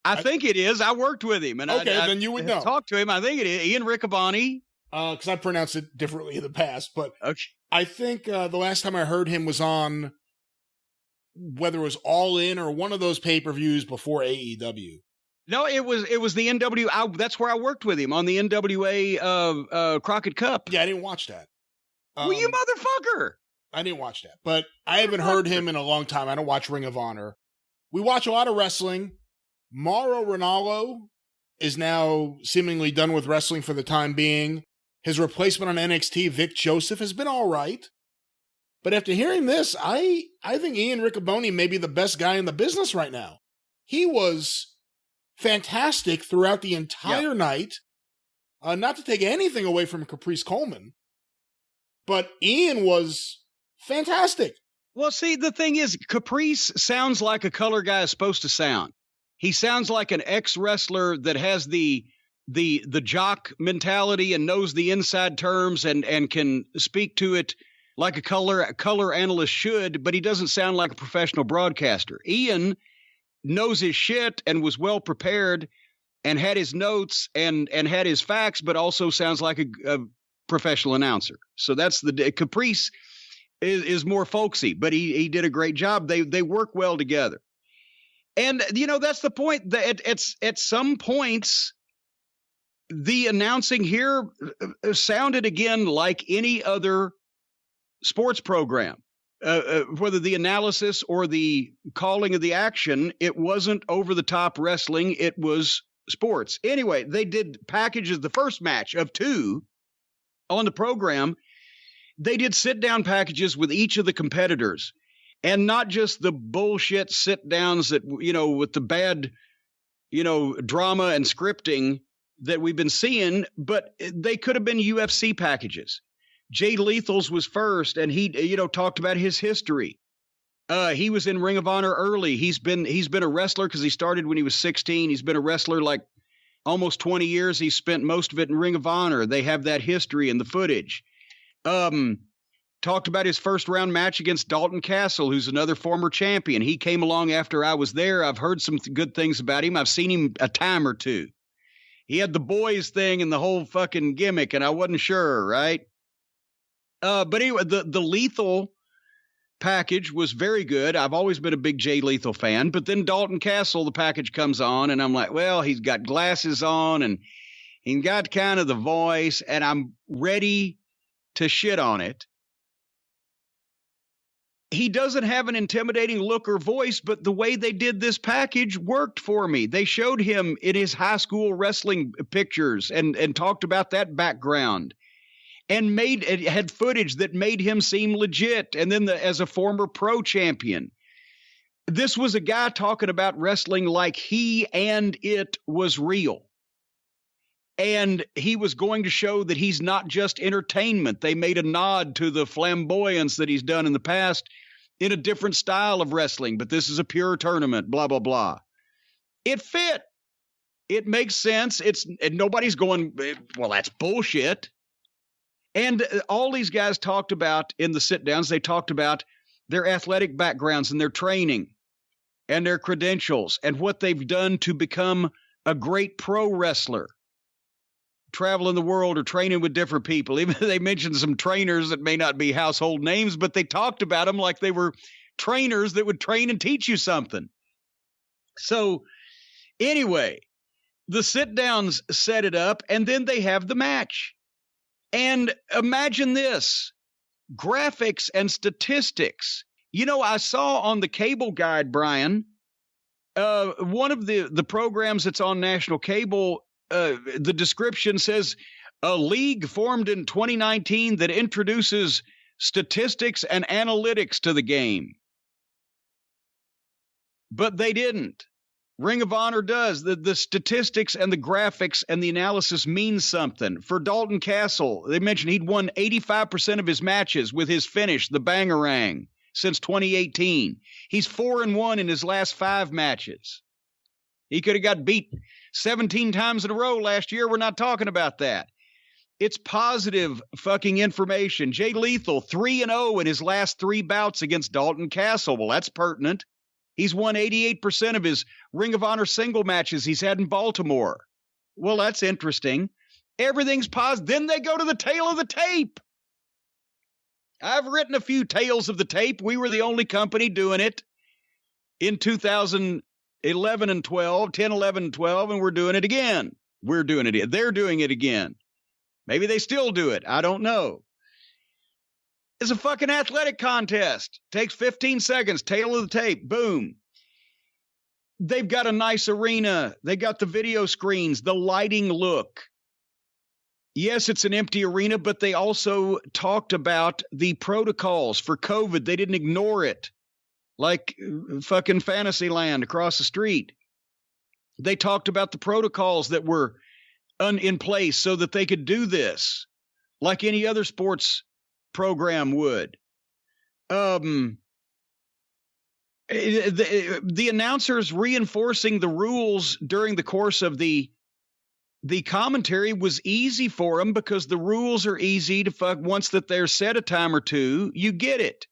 I think it is. I worked with him. And okay, then you would know. Talk to him. I think it is Ian Riccoboni. because I pronounced it differently in the past, but Okay. I think the last time I heard him was on, whether it was All In or one of those pay-per-views before AEW. No, it was the NWA. That's where I worked with him on the NWA Crockett Cup. Yeah, I didn't watch that. Well, you motherfucker! I didn't watch that, but I haven't heard him in a long time. I don't watch Ring of Honor. We watch a lot of wrestling. Mauro Ranallo is now seemingly done with wrestling for the time being. His replacement on NXT, Vic Joseph, has been all right. But after hearing this, I think Ian Riccoboni may be the best guy in the business right now. He was fantastic throughout the entire night. Not to take anything away from Caprice Coleman, but Ian was fantastic. Well, see, the thing is, Caprice sounds like a color guy is supposed to sound. He sounds like an ex-wrestler that has the jock mentality and knows the inside terms and can speak to it like a color analyst should, but he doesn't sound like a professional broadcaster. Ian knows his shit and was well prepared and had his notes and had his facts, but also sounds like a professional announcer. So that's Caprice is more folksy, but he did a great job. They work well together. And, that's the point. That at some points, the announcing here sounded again like any other sports program. Whether the analysis or the calling of the action, it wasn't over-the-top wrestling. It was sports. Anyway, they did packages, the first match of 2 on the program. They did sit-down packages with each of the competitors. And not just the bullshit sit-downs that, with the bad, drama and scripting that we've been seeing, but they could have been UFC packages. Jay Lethal's was first, and he, talked about his history. He was in Ring of Honor early. He's been a wrestler because he started when he was 16. He's been a wrestler like almost 20 years. He spent most of it in Ring of Honor. They have that history in the footage. Talked about his first round match against Dalton Castle, who's another former champion. He came along after I was there. I've heard some good things about him. I've seen him a time or two. He had the boys thing and the whole fucking gimmick, and I wasn't sure, right? But anyway, the Lethal package was very good. I've always been a big Jay Lethal fan, but then Dalton Castle, the package comes on, and I'm like, well, he's got glasses on, and he got kind of the voice, and I'm ready to shit on it. He doesn't have an intimidating look or voice, but the way they did this package worked for me. They showed him in his high school wrestling pictures and talked about that background and had footage that made him seem legit. And then as a former pro champion, this was a guy talking about wrestling like he and it was real. And he was going to show that he's not just entertainment. They made a nod to the flamboyance that he's done in the past in a different style of wrestling, but this is a pure tournament, blah, blah, blah. It fit. It makes sense. And nobody's going, well, that's bullshit. And all these guys talked about in the sit-downs, they talked about their athletic backgrounds and their training and their credentials and what they've done to become a great pro wrestler. Traveling the world or training with different people. Even they mentioned some trainers that may not be household names, but they talked about them like they were trainers that would train and teach you something. So anyway, the sit downs set it up, and then they have the match. And imagine this, graphics and statistics. I saw on the cable guide, Brian, one of the programs that's on national cable, the description says a league formed in 2019 that introduces statistics and analytics to the game. But they didn't. Ring of Honor does. The statistics and the graphics and the analysis means something. For Dalton Castle, they mentioned he'd won 85% of his matches with his finish, the Bangarang, since 2018. He's 4-1 in his last 5 matches. He could have got beat 17 times in a row last year. We're not talking about that. It's positive fucking information. Jay Lethal, 3-0 in his last 3 bouts against Dalton Castle. Well, that's pertinent. He's won 88% of his Ring of Honor single matches he's had in Baltimore. Well, that's interesting. Everything's positive. Then they go to the tail of the tape. I've written a few tales of the tape. We were the only company doing it in 2011 and 12, 10, 11, and 12, and we're doing it again. We're doing it. They're doing it again. Maybe they still do it. I don't know. It's a fucking athletic contest. Takes 15 seconds. Tail of the tape. Boom. They've got a nice arena. They got the video screens, the lighting look. Yes, it's an empty arena, but they also talked about the protocols for COVID. They didn't ignore it like fucking Fantasyland across the street. They talked about the protocols that were in place so that they could do this like any other sports program would. The announcers reinforcing the rules during the course of the commentary was easy for them because the rules are easy to fuck. Once that they're set a time or two, you get it.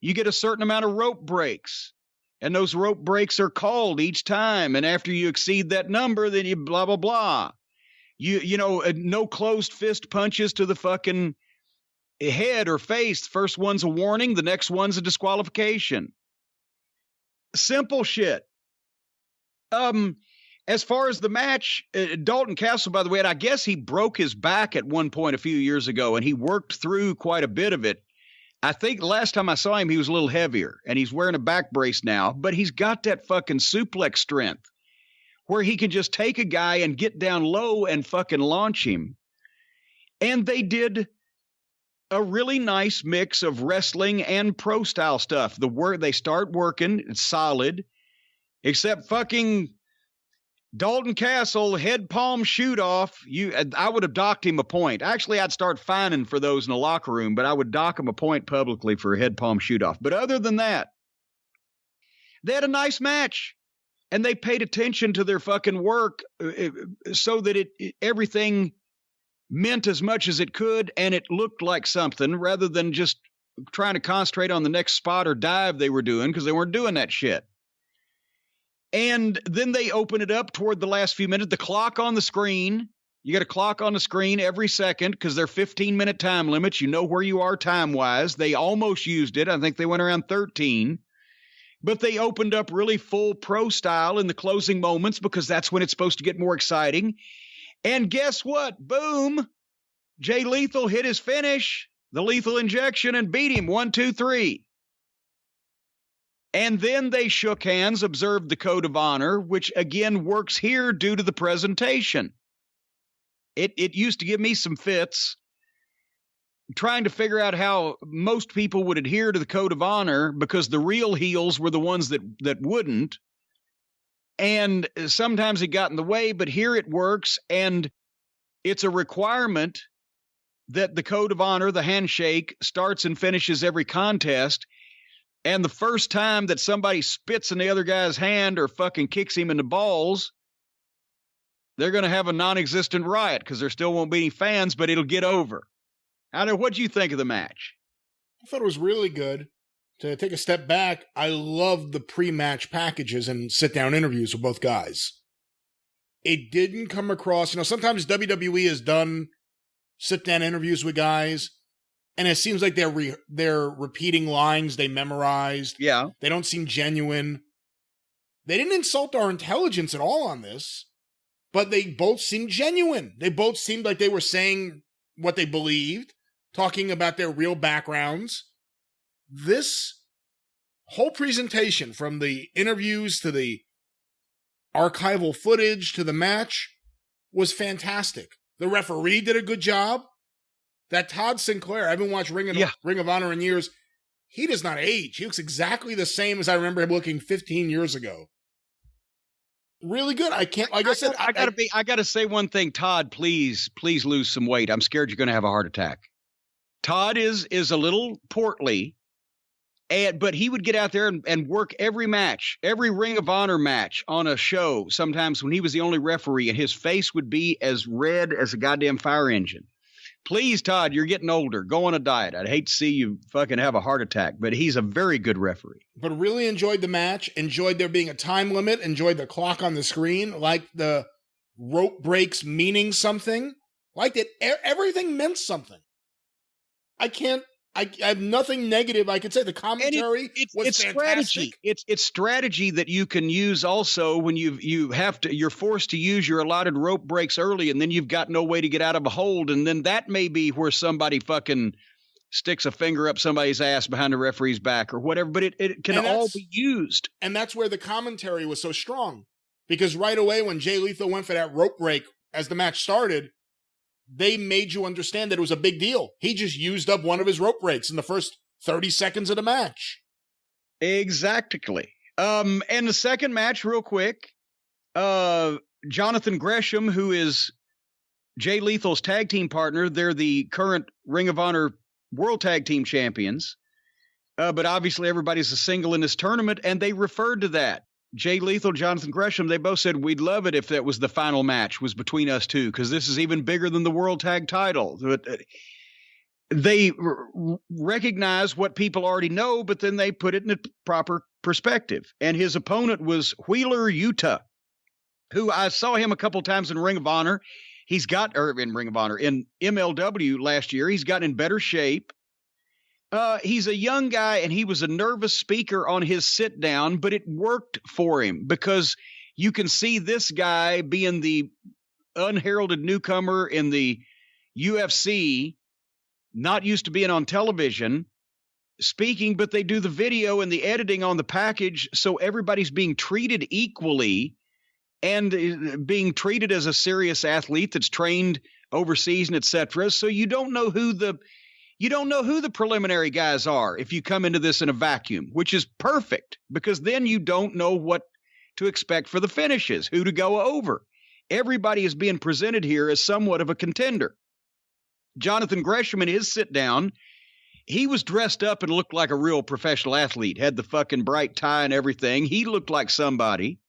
You get a certain amount of rope breaks, and those rope breaks are called each time. And after you exceed that number, then you blah, blah, blah. You know, no closed fist punches to the fucking head or face. The first one's a warning. The next one's a disqualification. Simple shit. As far as the match, Dalton Castle, by the way, and I guess he broke his back at one point a few years ago, and he worked through quite a bit of it. I think last time I saw him, he was a little heavier, and he's wearing a back brace now, but he's got that fucking suplex strength where he can just take a guy and get down low and fucking launch him. And they did a really nice mix of wrestling and pro style stuff. They start working, it's solid, except fucking Dalton Castle, head palm shoot off. I would have docked him a point. Actually, I'd start fining for those in the locker room, but I would dock him a point publicly for a head palm shoot off. But other than that, they had a nice match, and they paid attention to their fucking work so that everything meant as much as it could, and it looked like something rather than just trying to concentrate on the next spot or dive they were doing, because they weren't doing that shit. And then they open it up toward the last few minutes. The clock on the screen, you got a clock on the screen every second because they're 15-minute time limits. You know where you are time-wise. They almost used it. I think they went around 13. But they opened up really full pro style in the closing moments because that's when it's supposed to get more exciting. And guess what? Boom. Jay Lethal hit his finish, the lethal injection, and beat him 1, 2, 3. And then they shook hands, observed the code of honor, which again works here due to the presentation. It used to give me some fits trying to figure out how most people would adhere to the code of honor because the real heels were the ones that wouldn't. And sometimes it got in the way, but here it works. And it's a requirement that the code of honor, the handshake, starts and finishes every contest. And the first time that somebody spits in the other guy's hand or fucking kicks him in the balls, they're going to have a non-existent riot because there still won't be any fans, but it'll get over. What'd you think of the match? I thought it was really good. To take a step back, I loved the pre-match packages and sit-down interviews with both guys. It didn't come across, sometimes WWE has done sit-down interviews with guys, and it seems like they're repeating lines they memorized. Yeah. They don't seem genuine. They didn't insult our intelligence at all on this, but they both seemed genuine. They both seemed like they were saying what they believed, talking about their real backgrounds. This whole presentation, from the interviews to the archival footage to the match, was fantastic. The referee did a good job. That Todd Sinclair, I haven't watched Ring of Honor in years. He does not age. He looks exactly the same as I remember him looking 15 years ago. Really good. I gotta say one thing, Todd. Please lose some weight. I'm scared you're going to have a heart attack. Todd is a little portly, but he would get out there and work every match, every Ring of Honor match on a show. Sometimes when he was the only referee, and his face would be as red as a goddamn fire engine. Please, Todd, you're getting older. Go on a diet. I'd hate to see you fucking have a heart attack, but he's a very good referee. But really enjoyed the match, enjoyed there being a time limit, enjoyed the clock on the screen, like the rope breaks meaning something. Liked it. Everything meant something. I have nothing negative I could say. The commentary was fantastic. Strategy. It's strategy that you can use also when you're forced to use your allotted rope breaks early, and then you've got no way to get out of a hold, and then that may be where somebody fucking sticks a finger up somebody's ass behind the referee's back or whatever, but it can all be used. And that's where the commentary was so strong, because right away when Jay Lethal went for that rope break as the match started, they made you understand that it was a big deal. He just used up one of his rope breaks in the first 30 seconds of the match. Exactly. And the second match, real quick, Jonathan Gresham, who is Jay Lethal's tag team partner, they're the current Ring of Honor World Tag Team Champions. But obviously everybody's a single in this tournament, and they referred to that. Jay Lethal, Jonathan Gresham, they both said, we'd love it if that was the final match was between us two, because this is even bigger than the World Tag title. They recognize what people already know, but then they put it in a proper perspective. And his opponent was Wheeler Yuta, who I saw him a couple times in Ring of Honor. In MLW last year. He's gotten in better shape. He's a young guy, and he was a nervous speaker on his sit down, but it worked for him because you can see this guy being the unheralded newcomer in the UFC, not used to being on television, speaking, but they do the video and the editing on the package, so everybody's being treated equally and being treated as a serious athlete that's trained overseas and etc. So you don't know who the preliminary guys are if you come into this in a vacuum, which is perfect because then you don't know what to expect for the finishes, who to go over. Everybody is being presented here as somewhat of a contender. Jonathan Gresham in his sit down, he was dressed up and looked like a real professional athlete, had the fucking bright tie and everything. He looked like somebody.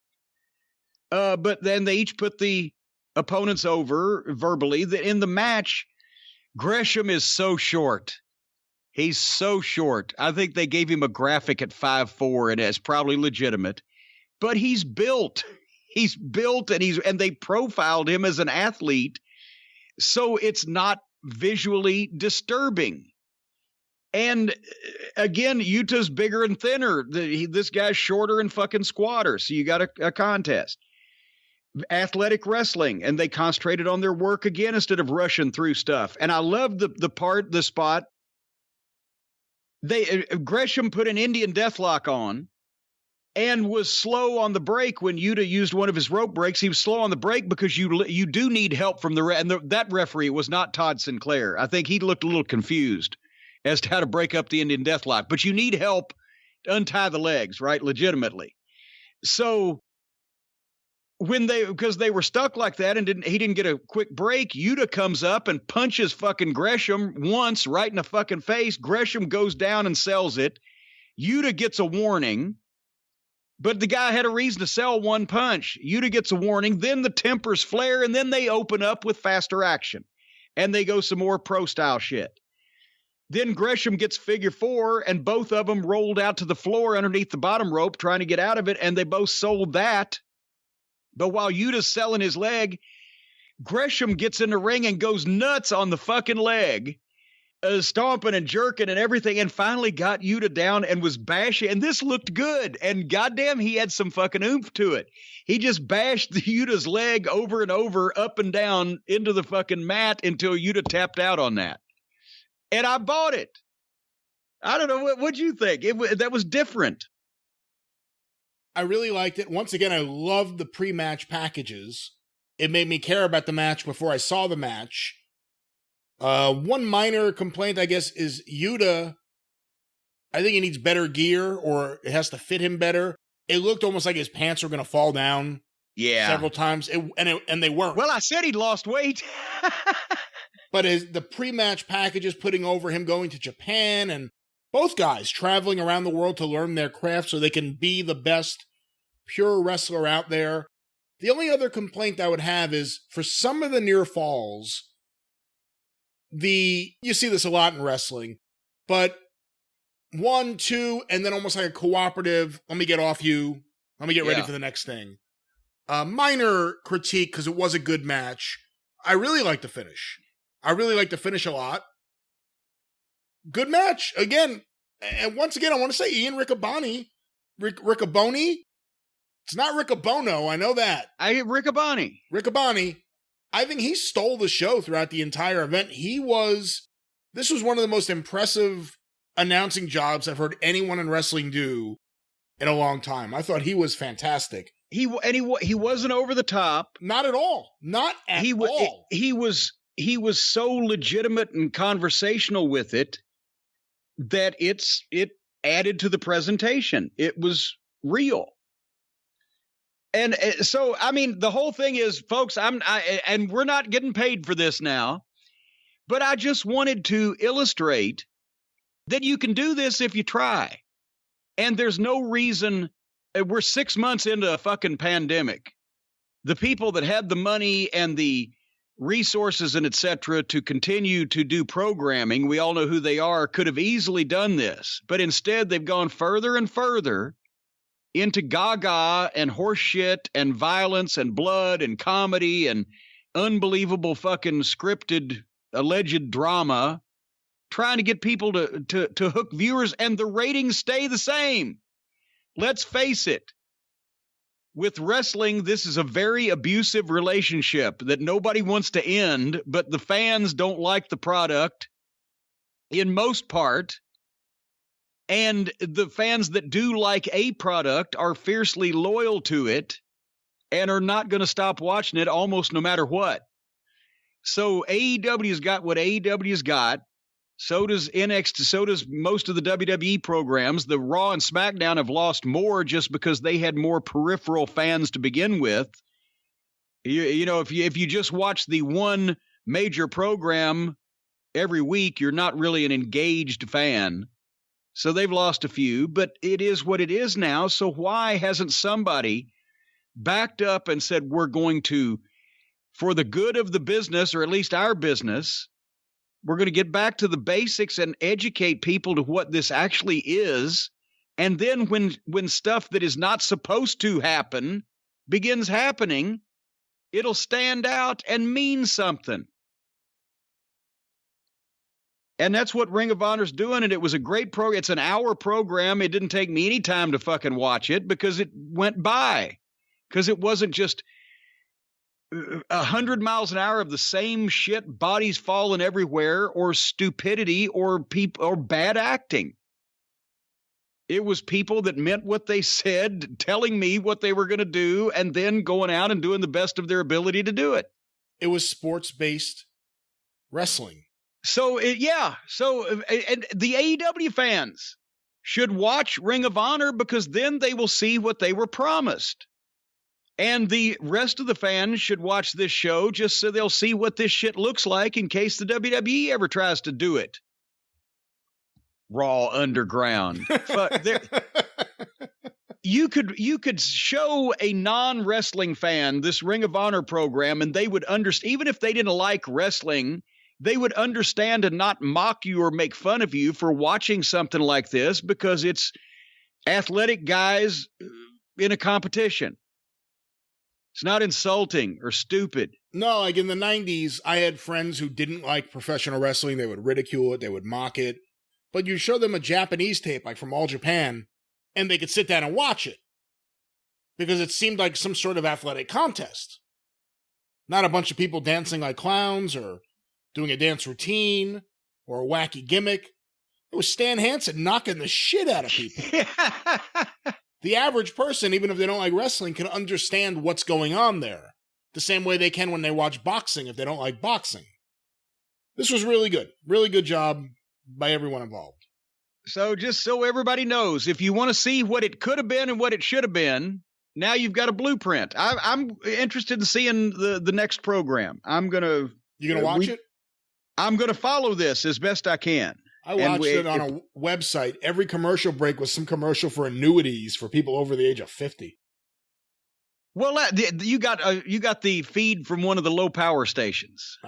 But then they each put the opponents over verbally. In the match, Gresham is so short. He's so short. I think they gave him a graphic at 5'4", and it's probably legitimate. But he's built. He's built, and they profiled him as an athlete, so it's not visually disturbing. And again, Yuta's bigger and thinner. This guy's shorter and fucking squatter, so you got a contest. Athletic wrestling, and they concentrated on their work again instead of rushing through stuff. And I love the spot. Gresham put an Indian Deathlock on and was slow on the break when Yuta used one of his rope breaks. He was slow on the break because you do need help from that referee was not Todd Sinclair. I think he looked a little confused as to how to break up the Indian Deathlock, but you need help to untie the legs, right? Legitimately. So because they were stuck like that and he didn't get a quick break, Yuta comes up and punches fucking Gresham once right in the fucking face. Gresham goes down and sells it. Yuta gets a warning, but the guy had a reason to sell one punch. Yuta gets a warning, then the tempers flare, and then they open up with faster action. And they go some more pro-style shit. Then Gresham gets figure four, and both of them rolled out to the floor underneath the bottom rope trying to get out of it, and they both sold that. But while Yuta's selling his leg, Gresham gets in the ring and goes nuts on the fucking leg, stomping and jerking and everything, and finally got Yuta down and was bashing. And this looked good. And goddamn, he had some fucking oomph to it. He just bashed Yuta's leg over and over, up and down into the fucking mat until Yuta tapped out on that. And I bought it. I don't know. What'd you think? That was different. I really liked it. Once again, I loved the pre-match packages. It made me care about the match before I saw the match. One minor complaint, I guess, is Yuta. I think he needs better gear, or it has to fit him better. It looked almost like his pants were going to fall down. Yeah, several times, and they weren't. Well, I said he'd lost weight. But the pre-match packages putting over him going to Japan, and both guys traveling around the world to learn their craft so they can be the best pure wrestler out there. The only other complaint I would have is for some of the near falls, you see this a lot in wrestling, but 1, 2, and then almost like a cooperative, let me get off you, let me get ready for the next thing. Minor critique, because it was a good match. I really like the finish. I really like the finish a lot. Good match. Again, and once again, I want to say Ian Riccaboni. Riccaboni? It's not Riccabono, I know that. Riccaboni. Riccaboni. I think he stole the show throughout the entire event. This was one of the most impressive announcing jobs I've heard anyone in wrestling do in a long time. I thought he was fantastic. He wasn't over the top. Not at all. Not at all. He was so legitimate and conversational with it that it added to the presentation. It was real. And so, I mean, the whole thing is, folks, and we're not getting paid for this now, but I just wanted to illustrate that you can do this if you try. And there's no reason. We're 6 months into a fucking pandemic. The people that had the money and the resources and et cetera to continue to do programming, we all know who they are, could have easily done this. But instead, they've gone further and further into gaga and horse shit and violence and blood and comedy and unbelievable fucking scripted alleged drama, trying to get people to hook viewers, and the ratings stay the same. Let's face it. With wrestling, this is a very abusive relationship that nobody wants to end, but the fans don't like the product in most part. And the fans that do like a product are fiercely loyal to it and are not going to stop watching it almost no matter what. So AEW's got what AEW's got. So does NXT. So does most of the WWE programs. The Raw and SmackDown have lost more just because they had more peripheral fans to begin with. You know, if you just watch the one major program every week, you're not really an engaged fan. So they've lost a few, but it is what it is now. So why hasn't somebody backed up and said, we're going to, for the good of the business, or at least our business, we're going to get back to the basics and educate people to what this actually is. And then when stuff that is not supposed to happen begins happening, it'll stand out and mean something. And that's what Ring of Honor's doing, and it was a great program. It's an hour program. It didn't take me any time to fucking watch it because it went by. Because it wasn't just 100 miles an hour of the same shit, bodies falling everywhere, or stupidity, or bad acting. It was people that meant what they said, telling me what they were going to do, and then going out and doing the best of their ability to do it. It was sports-based wrestling. So, and the AEW fans should watch Ring of Honor because then they will see what they were promised. And the rest of the fans should watch this show just so they'll see what this shit looks like in case the WWE ever tries to do it. Raw Underground. You could show a non-wrestling fan this Ring of Honor program and they would understand, even if they didn't like wrestling, they would understand and not mock you or make fun of you for watching something like this because it's athletic guys in a competition. It's not insulting or stupid. No, like in the 90s, I had friends who didn't like professional wrestling. They would ridicule it. They would mock it. But you show them a Japanese tape, like from All Japan, and they could sit down and watch it because it seemed like some sort of athletic contest. Not a bunch of people dancing like clowns or doing a dance routine or a wacky gimmick. It was Stan Hansen knocking the shit out of people. The average person, even if they don't like wrestling, can understand what's going on there. The same way they can when they watch boxing if they don't like boxing. This was really good. Really good job by everyone involved. So just so everybody knows, if you want to see what it could have been and what it should have been, now you've got a blueprint. I'm interested in seeing the next program. You going to watch it? I'm going to follow this as best I can. I watched it on a website. Every commercial break was some commercial for annuities for people over the age of 50. Well, you got the feed from one of the low power stations.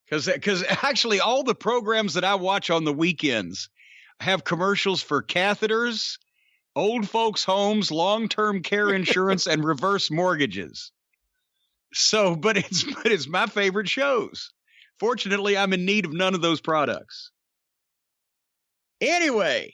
Because actually all the programs that I watch on the weekends have commercials for catheters, old folks' homes, long-term care insurance, and reverse mortgages. So, but it's my favorite shows. Fortunately, I'm in need of none of those products. Anyway,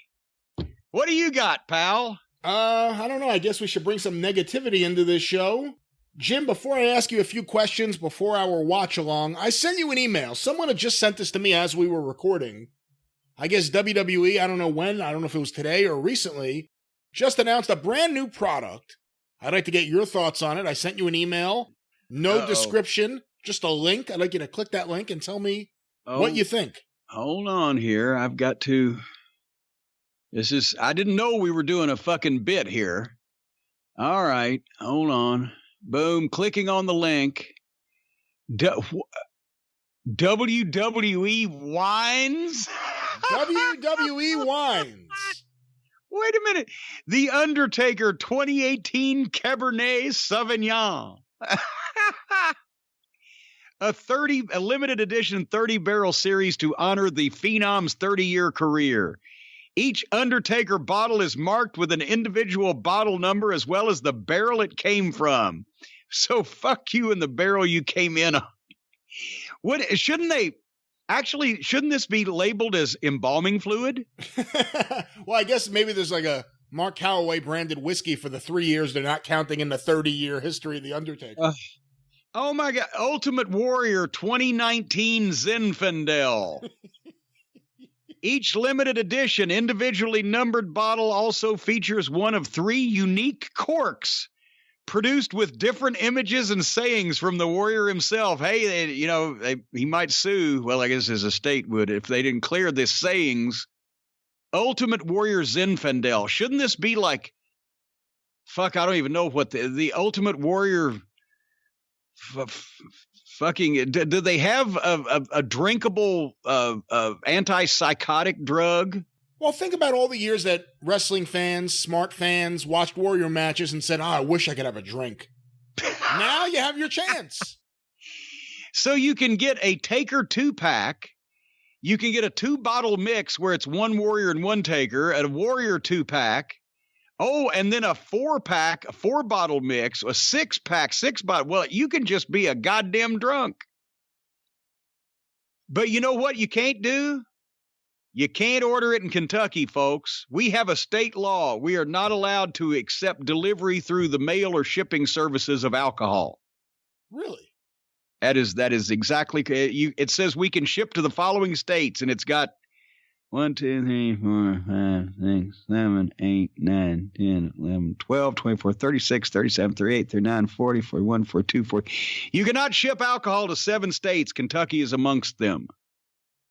what do you got, pal? I don't know. I guess we should bring some negativity into this show. Jim, before I ask you a few questions before our watch along, I sent you an email. Someone had just sent this to me as we were recording. I guess WWE, I don't know when, I don't know if it was today or recently, just announced a brand new product. I'd like to get your thoughts on it. I sent you an email. No description, just a link. I'd like you to click that link and tell me what you think. Hold on here. I've got to... I didn't know we were doing a fucking bit here. All right, hold on. Boom, clicking on the link. WWE Wines? WWE Wines. Wait a minute. The Undertaker 2018 Cabernet Sauvignon. A limited edition 30-barrel series to honor the Phenom's 30-year career. Each Undertaker bottle is marked with an individual bottle number as well as the barrel it came from. So fuck you and the barrel you came in on. Shouldn't this be labeled as embalming fluid? Well, I guess maybe there's like a Mark Calloway branded whiskey for the 3 years they're not counting in the 30-year history of the Undertaker. Oh my God. Ultimate Warrior 2019 Zinfandel. Each limited edition individually numbered bottle also features one of 3 unique corks produced with different images and sayings from the warrior himself. Hey, he might sue. Well, I guess his estate would if they didn't clear this sayings. Ultimate Warrior Zinfandel. Shouldn't this be like, fuck, I don't even know what the Ultimate Warrior fucking, do they have a drinkable antipsychotic drug? Well, think about all the years that wrestling fans, smart fans, watched Warrior matches and said, I wish I could have a drink. Now you have your chance. So you can get a Taker 2-pack. You can get a 2-bottle mix where it's 1 Warrior and 1 Taker, a Warrior 2-pack. Oh, and then a 4-pack, a 4-bottle mix, a 6-pack, 6-bottle. Well, you can just be a goddamn drunk. But you know what you can't do? You can't order it in Kentucky, folks. We have a state law. We are not allowed to accept delivery through the mail or shipping services of alcohol. Really? That is exactly. It says we can ship to the following states, and it's got 1, 2, 3, 4, 5, 6, 7, 8, 9, 10, 11, 12, 24, 36, 37, 38, 39, 40, 41, 42, 40. You cannot ship alcohol to 7 states. Kentucky is amongst them.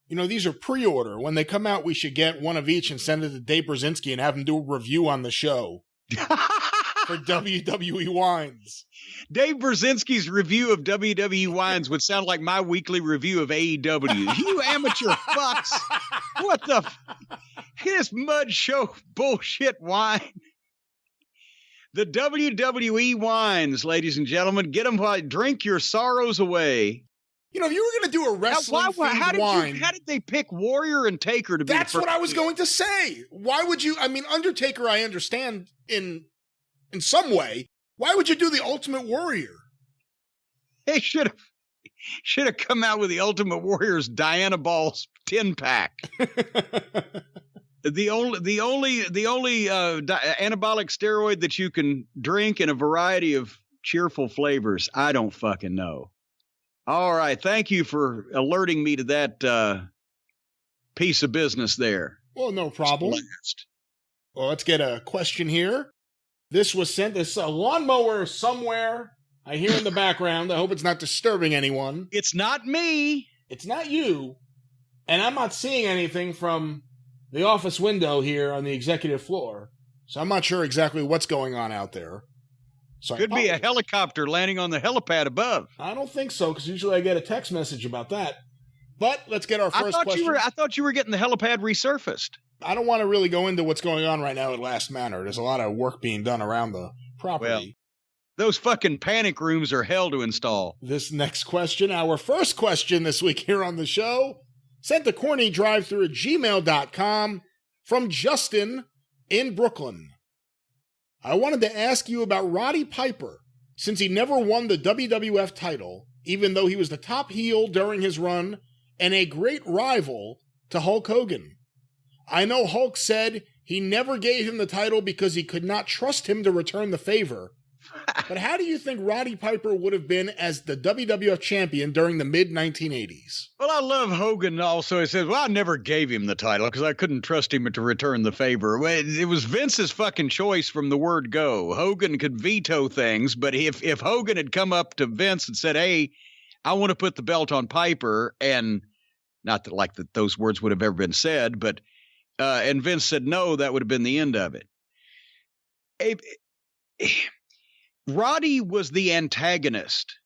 You know, these are pre-order. When they come out, we should get one of each and send it to Dave Brzezinski and have him do a review on the show for WWE Wines. Dave Brzezinski's review of WWE Wines would sound like my weekly review of AEW. You amateur fucks. What the? This mud show bullshit wine. The WWE Wines, ladies and gentlemen. Get them while drink your sorrows away. You know, if you were going to do a wrestling wine... How did they pick Warrior and Taker to be That's what I was going to say. Why would you... I mean, Undertaker, I understand in some way. Why would you do the Ultimate Warrior? They should have come out with the Ultimate Warrior's Diana Balls 10-pack. The only anabolic steroid that you can drink in a variety of cheerful flavors. I don't fucking know. All right. Thank you for alerting me to that piece of business there. Well, no problem. Well, let's get a question here. This was sent. There's a lawnmower somewhere. I hear in the background. I hope it's not disturbing anyone. It's not me. It's not you. And I'm not seeing anything from the office window here on the executive floor. So I'm not sure exactly what's going on out there. So Could be a helicopter landing on the helipad above. I don't think so, because usually I get a text message about that. But let's get our first question. I thought you were getting the helipad resurfaced. I don't want to really go into what's going on right now at Last Manor. There's a lot of work being done around the property. Well, those fucking panic rooms are hell to install. This next question, our first question this week here on the show, sent to CornyDriveThru@gmail.com from Justin in Brooklyn. I wanted to ask you about Roddy Piper since he never won the WWF title, even though he was the top heel during his run and a great rival to Hulk Hogan. I know Hulk said he never gave him the title because he could not trust him to return the favor. But how do you think Roddy Piper would have been as the WWF champion during the mid-1980s? Well, I love Hogan also. He says, well, I never gave him the title because I couldn't trust him to return the favor. It was Vince's fucking choice from the word go. Hogan could veto things, but if Hogan had come up to Vince and said, hey, I want to put the belt on Piper, and not that like that those words would have ever been said, but and Vince said no, that would have been the end of it. Roddy was the antagonist.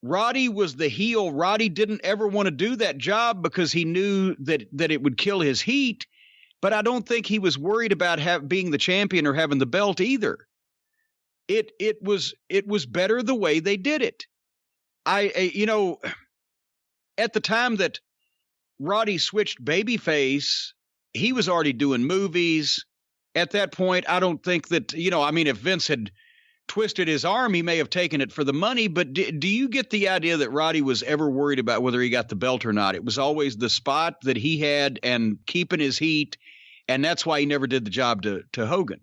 Roddy was the heel. Roddy didn't ever want to do that job because he knew that it would kill his heat, but I don't think he was worried about being the champion or having the belt either. It was better the way they did it. At the time that Roddy switched babyface, he was already doing movies. At that point, I don't think that, if Vince had twisted his arm, he may have taken it for the money, but do you get the idea that Roddy was ever worried about whether he got the belt or not? It was always the spot that he had and keeping his heat, and that's why he never did the job to Hogan.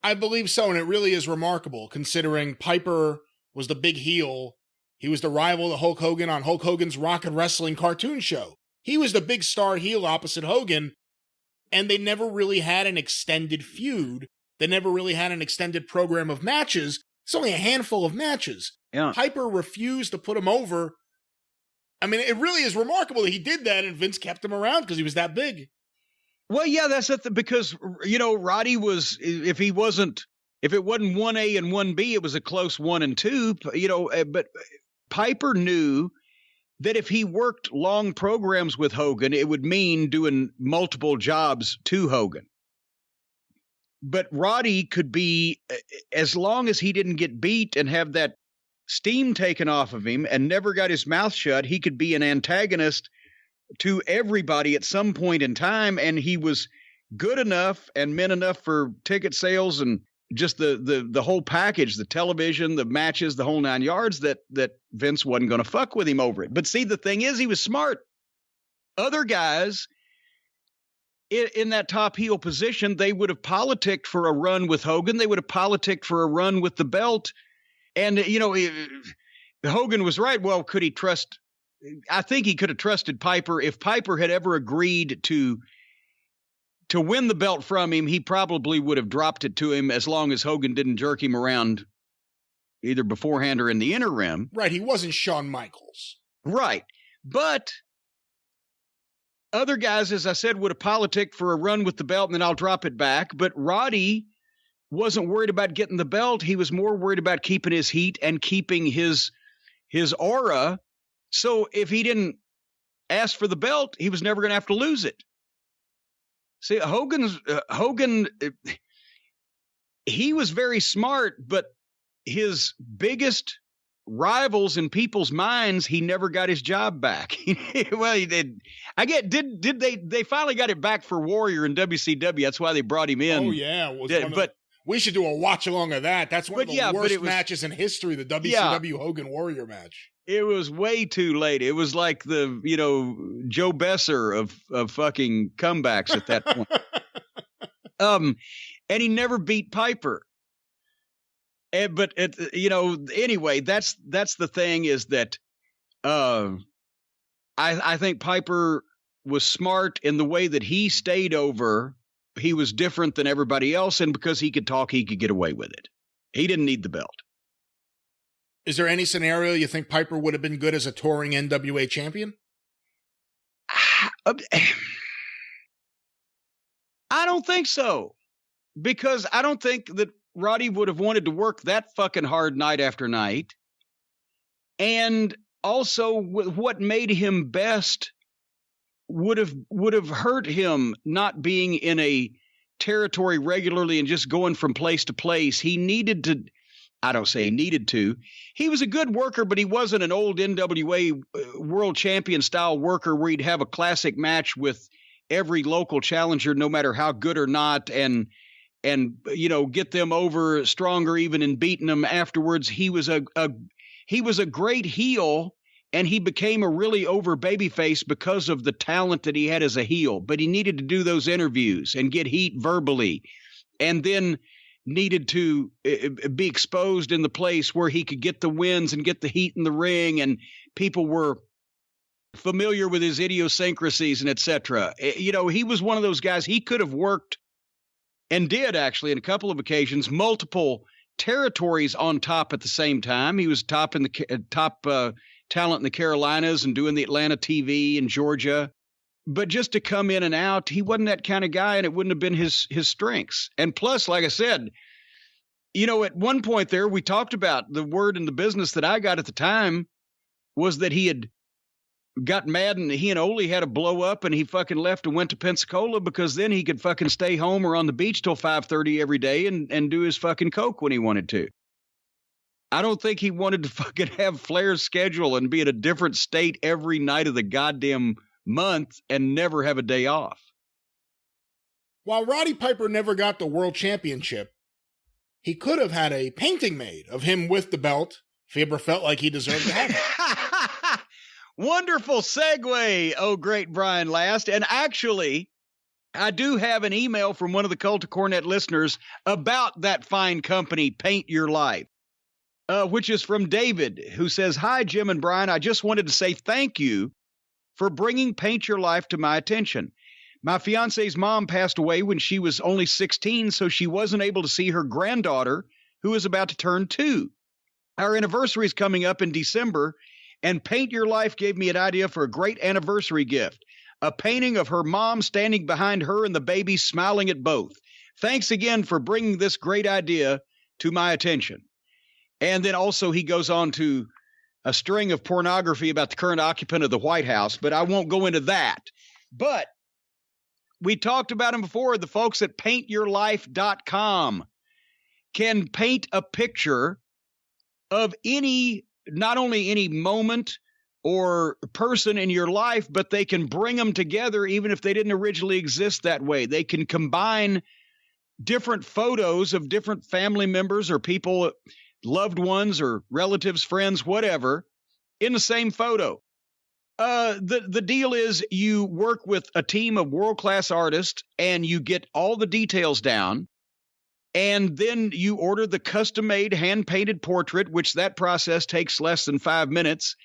I believe so, and it really is remarkable, considering Piper was the big heel. He was the rival to Hulk Hogan on Hulk Hogan's Rock and Wrestling cartoon show. He was the big star heel opposite Hogan, and they never really had an extended feud. They never really had an extended program of matches. It's only a handful of matches. Yeah. Piper refused to put him over. I mean, it really is remarkable that he did that, and Vince kept him around because he was that big. Well, yeah, that's it, because, Roddy was, if it wasn't 1A and 1B, it was a close 1 and 2, but Piper knew that if he worked long programs with Hogan, it would mean doing multiple jobs to Hogan. But Roddy could be, as long as he didn't get beat and have that steam taken off of him and never got his mouth shut, he could be an antagonist to everybody at some point in time. And he was good enough and meant enough for ticket sales and just the whole package, the television, the matches, the whole 9 yards, that Vince wasn't going to fuck with him over it. But see, the thing is, he was smart. Other guys in that top heel position, they would have politicked for a run with Hogan. They would have politicked for a run with the belt. And, Hogan was right. Well, could he trust? I think he could have trusted Piper. If Piper had ever agreed to win the belt from him, he probably would have dropped it to him as long as Hogan didn't jerk him around either beforehand or in the interim. Right. He wasn't Shawn Michaels. Right. But other guys, as I said, would have politicked for a run with the belt and then I'll drop it back. But Roddy wasn't worried about getting the belt. He was more worried about keeping his heat and keeping his aura. So if he didn't ask for the belt, he was never going to have to lose it. See, Hogan, he was very smart, but his biggest rivals in people's minds, he never got his job back. Well, he did. They finally got it back for Warrior in WCW. That's why they brought him in. Oh, yeah. We should do a watch along of that. That's one of the worst matches in history, the WCW Hogan Warrior match. It was way too late. It was like the, Joe Besser of fucking comebacks at that point. And he never beat Piper. But anyway, that's the thing, is that I think Piper was smart in the way that he stayed over. He was different than everybody else, and because he could talk, he could get away with it. He didn't need the belt. Is there any scenario you think Piper would have been good as a touring NWA champion? I don't think so, because I don't think that Roddy would have wanted to work that fucking hard night after night. And also, what made him best would have hurt him not being in a territory regularly and just going from place to place. He needed to. I don't say he needed to. He was a good worker, but he wasn't an old NWA world champion style worker where he'd have a classic match with every local challenger, no matter how good or not. And and get them over stronger even in beating them afterwards. He was a great heel, and he became a really over babyface because of the talent that he had as a heel. But he needed to do those interviews and get heat verbally, and then needed to be exposed in the place where he could get the wins and get the heat in the ring, and people were familiar with his idiosyncrasies and etc. He was one of those guys. He could have worked, and did actually in a couple of occasions, multiple territories on top at the same time. He was top in the top talent in the Carolinas and doing the Atlanta TV in Georgia. But just to come in and out, he wasn't that kind of guy, and it wouldn't have been his strengths. And plus, like I said, at one point there, we talked about the word in the business that I got at the time was that he had got mad and he and Ole had a blow up, and he fucking left and went to Pensacola because then he could fucking stay home or on the beach till 5:30 every day and do his fucking coke when he wanted to. I don't think he wanted to fucking have Flair's schedule and be in a different state every night of the goddamn month and never have a day off. While Roddy Piper never got the world championship, he could have had a painting made of him with the belt if he ever felt like he deserved to have it. Wonderful segue, oh great Brian Last. And actually, I do have an email from one of the Cult of Cornette listeners about that fine company, Paint Your Life, which is from David, who says, "Hi, Jim and Brian. I just wanted to say thank you for bringing Paint Your Life to my attention. My fiance's mom passed away when she was only 16, so she wasn't able to see her granddaughter, who is about to turn 2. Our anniversary is coming up in December, and Paint Your Life gave me an idea for a great anniversary gift, a painting of her mom standing behind her and the baby smiling at both. Thanks again for bringing this great idea to my attention." And then also he goes on to a string of pornography about the current occupant of the White House, but I won't go into that. But we talked about them before. The folks at paintyourlife.com can paint a picture of not only any moment or person in your life, but they can bring them together even if they didn't originally exist that way. They can combine different photos of different family members or people, loved ones or relatives, friends, whatever, in the same photo. The deal is you work with a team of world-class artists and you get all the details down, and then you order the custom-made hand-painted portrait, which that process takes less than 5 minutes,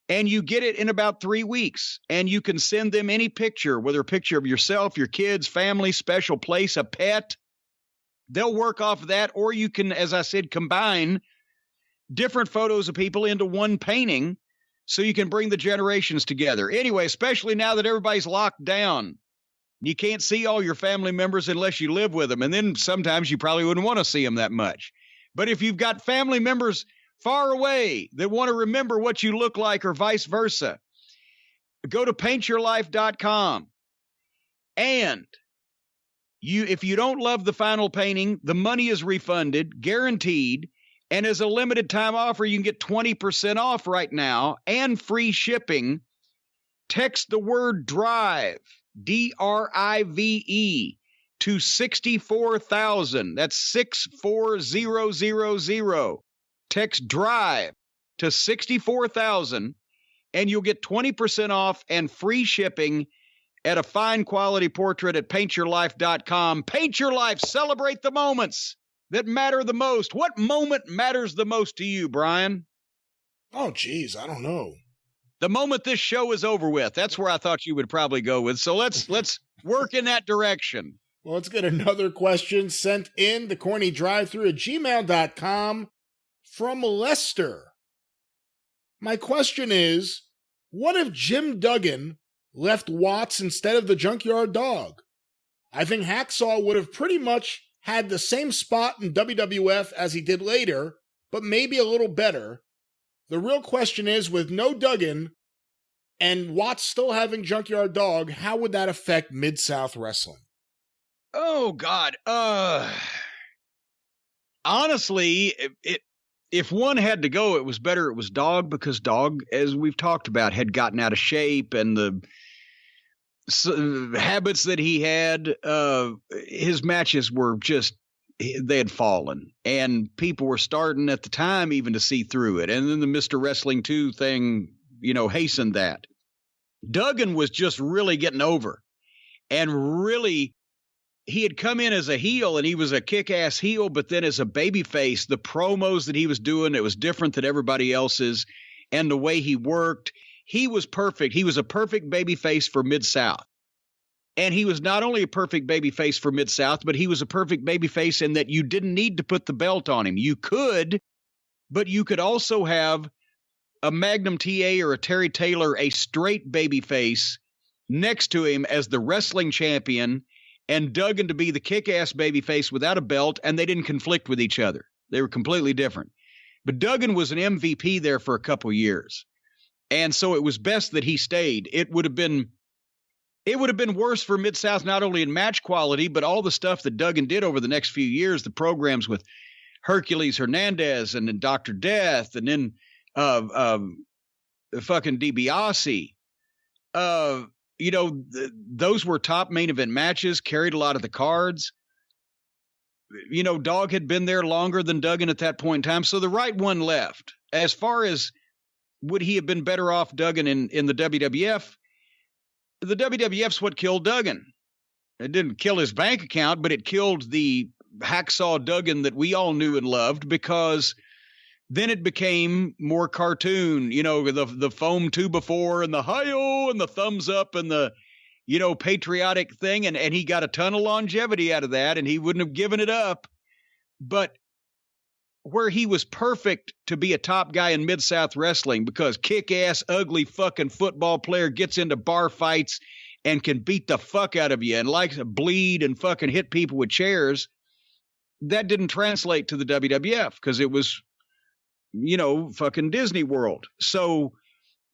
and you get it in about 3 weeks, and you can send them any picture, whether a picture of yourself, your kids, family, special place, a pet. They'll work off of that, or you can, as I said, combine different photos of people into one painting so you can bring the generations together. Anyway, especially now that everybody's locked down, you can't see all your family members unless you live with them, and then sometimes you probably wouldn't want to see them that much. But if you've got family members far away that want to remember what you look like or vice versa, go to paintyourlife.com. And if you don't love the final painting, the money is refunded, guaranteed, and as a limited time offer, you can get 20% off right now and free shipping. Text the word DRIVE, DRIVE, to 64,000. That's 64000. Text DRIVE to 64,000, and you'll get 20% off and free shipping at a fine quality portrait at paintyourlife.com. Paint Your Life. Celebrate the moments that matter the most. What moment matters the most to you, Brian? Oh, geez, I don't know. The moment this show is over with. That's where I thought you would probably go with. So let's work in that direction. Well, let's get another question sent in to CornyDriveThru at gmail.com from Lester. My question is, what if Jim Duggan left Watts instead of the Junkyard Dog? I think Hacksaw would have pretty much had the same spot in WWF as he did later, but maybe a little better. The real question is, with no Duggan and Watts still having Junkyard Dog, how would that affect Mid-South Wrestling? Oh, God. Honestly, if one had to go, it was better it was Dog, because Dog, as we've talked about, had gotten out of shape, and the habits that he had, his matches were just they had fallen, and people were starting at the time even to see through it. And then the Mr. Wrestling 2 thing, hastened that. Duggan was just really getting over, and really, he had come in as a heel, and he was a kick-ass heel, but then as a babyface, the promos that he was doing, it was different than everybody else's, and the way he worked, he was perfect. He was a perfect babyface for Mid-South. And he was not only a perfect babyface for Mid-South, but he was a perfect babyface in that you didn't need to put the belt on him. You could, but you could also have a Magnum TA or a Terry Taylor, a straight babyface, next to him as the wrestling champion, and Duggan to be the kick-ass babyface without a belt, and they didn't conflict with each other. They were completely different. But Duggan was an MVP there for a couple years. And so it was best that he stayed. It would have been worse for Mid-South, not only in match quality, but all the stuff that Duggan did over the next few years, the programs with Hercules Hernandez and then Dr. Death and then fucking DiBiase. Those were top main event matches, carried a lot of the cards. Dog had been there longer than Duggan at that point in time, so the right one left. As far as would he have been better off Duggan in the WWF? The WWF's what killed Duggan. It didn't kill his bank account, but it killed the hacksaw Duggan that we all knew and loved, because then it became more cartoon, the foam 2x4 and the hi-yo and the thumbs up and the, patriotic thing. And he got a ton of longevity out of that, and he wouldn't have given it up. But where he was perfect to be a top guy in Mid-South wrestling, because kick-ass, ugly fucking football player gets into bar fights and can beat the fuck out of you and likes to bleed and fucking hit people with chairs, that didn't translate to the WWF because it was, fucking Disney World. So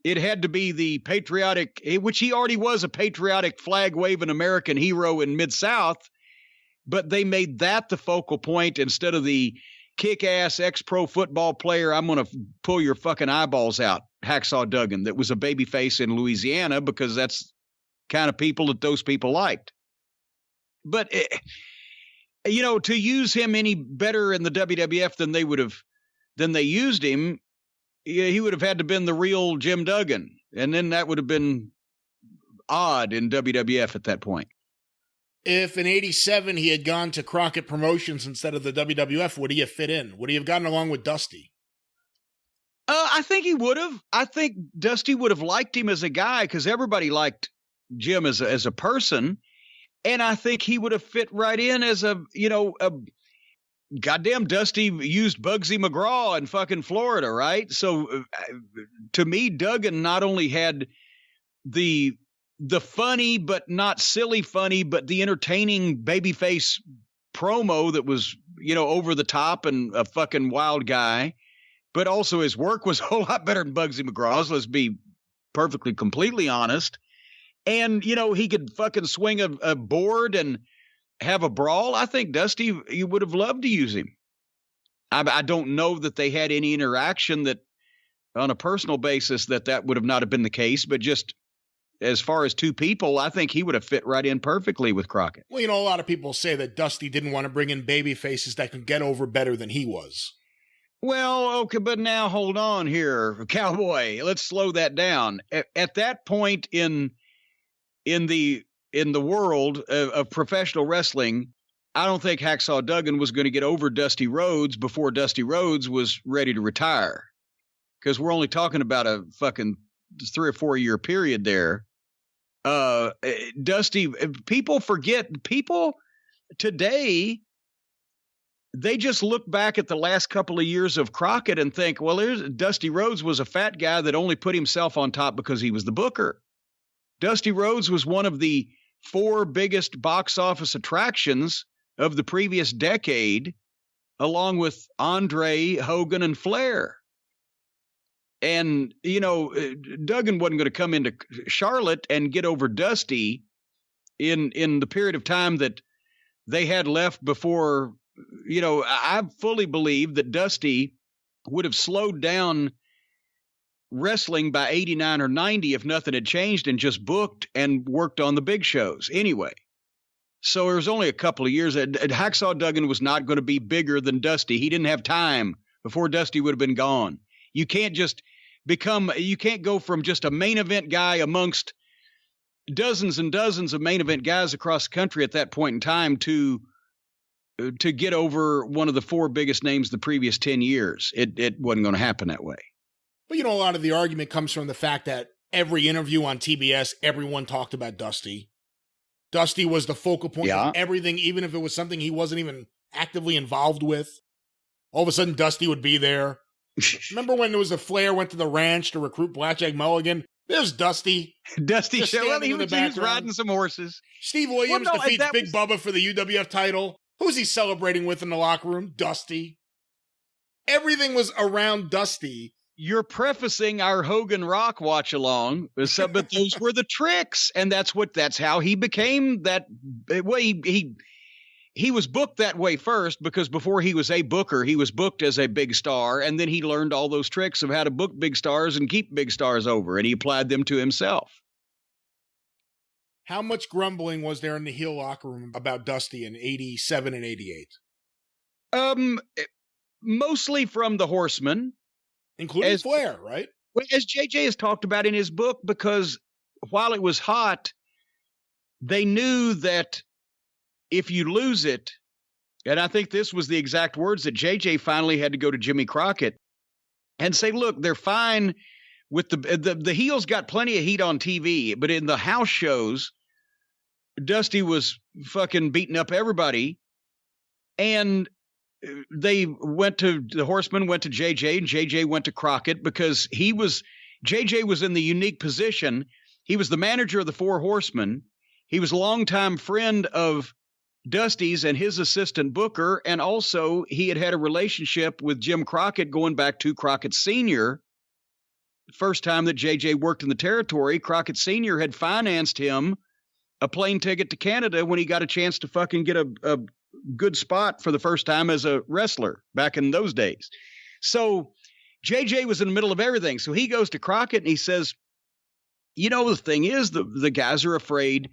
it had to be the patriotic, which he already was a patriotic flag-waving American hero in Mid-South, but they made that the focal point instead of the kick-ass ex-pro football player, I'm going to pull your fucking eyeballs out, Hacksaw Duggan, that was a babyface in Louisiana, because that's kind of people that those people liked. But, to use him any better in the WWF than they used him, he would have had to been the real Jim Duggan. And then that would have been odd in WWF at that point. If in 87 he had gone to Crockett Promotions instead of the WWF, would he have fit in? Would he have gotten along with Dusty? I think he would have. I think Dusty would have liked him as a guy, because everybody liked Jim as a person. And I think he would have fit right in as a goddamn Dusty used Bugsy McGraw in fucking Florida, right? So to me, Duggan not only had the funny, but not silly funny, but the entertaining babyface promo that was, over the top and a fucking wild guy, but also his work was a whole lot better than Bugsy McGraw's. Let's be perfectly, completely honest. And, he could fucking swing a board and have a brawl. I think Dusty, you would have loved to use him. I don't know that they had any interaction that on a personal basis that would have not have been the case, but just as far as two people, I think he would have fit right in perfectly with Crockett. Well, a lot of people say that Dusty didn't want to bring in baby faces that could get over better than he was. Well, okay, but now hold on here, Cowboy. Let's slow that down. At that point in the world of professional wrestling, I don't think Hacksaw Duggan was going to get over Dusty Rhodes before Dusty Rhodes was ready to retire, because we're only talking about a fucking 3 or 4 year period there. Dusty, people forget, people today, they just look back at the last couple of years of Crockett and think, well, Dusty Rhodes was a fat guy that only put himself on top because he was the booker. Dusty Rhodes was one of the 4 biggest box office attractions of the previous decade, along with Andre, Hogan, and Flair. And, Duggan wasn't going to come into Charlotte and get over Dusty in the period of time that they had left before, I fully believe that Dusty would have slowed down wrestling by 89 or 90 if nothing had changed, and just booked and worked on the big shows anyway. So there was only a couple of years. Hacksaw Duggan was not going to be bigger than Dusty. He didn't have time before Dusty would have been gone. You can't go from just a main event guy amongst dozens and dozens of main event guys across the country at that point in time to get over one of the four biggest names the previous 10 years. It wasn't going to happen that way. But, a lot of the argument comes from the fact that every interview on TBS, everyone talked about Dusty. Dusty was the focal point of everything, even if it was something he wasn't even actively involved with. All of a sudden, Dusty would be there. Remember when there was a Flair went to the ranch to recruit Blackjack Mulligan? There's Dusty. Dusty showed up. He was riding some horses. Steve Williams defeats Big Bubba for the UWF title. Who's he celebrating with in the locker room? Dusty. Everything was around Dusty. You're prefacing our Hogan Rock watch along, but those were the tricks, and that's how he became that way. He was booked that way first because before he was a booker, he was booked as a big star, and then he learned all those tricks of how to book big stars and keep big stars over, and he applied them to himself. How much grumbling was there in the heel locker room about Dusty in 87 and 88? Mostly from the Horsemen. Including Flair, right? As JJ has talked about in his book, because while it was hot, they knew that if you lose it, and I think this was the exact words that JJ finally had to go to Jimmy Crockett and say, look, they're fine with the heels got plenty of heat on TV, but in the house shows, Dusty was fucking beating up everybody. And the Horsemen went to JJ, and JJ went to Crockett because JJ was in the unique position. He was the manager of the Four Horsemen. He was a longtime friend of Dusty's and his assistant Booker. And also he had a relationship with Jim Crockett going back to Crockett Sr. First time that JJ worked in the territory, Crockett Sr. had financed him a plane ticket to Canada when he got a chance to fucking get a good spot for the first time as a wrestler back in those days. So JJ was in the middle of everything. So he goes to Crockett and he says, the thing is the guys are afraid,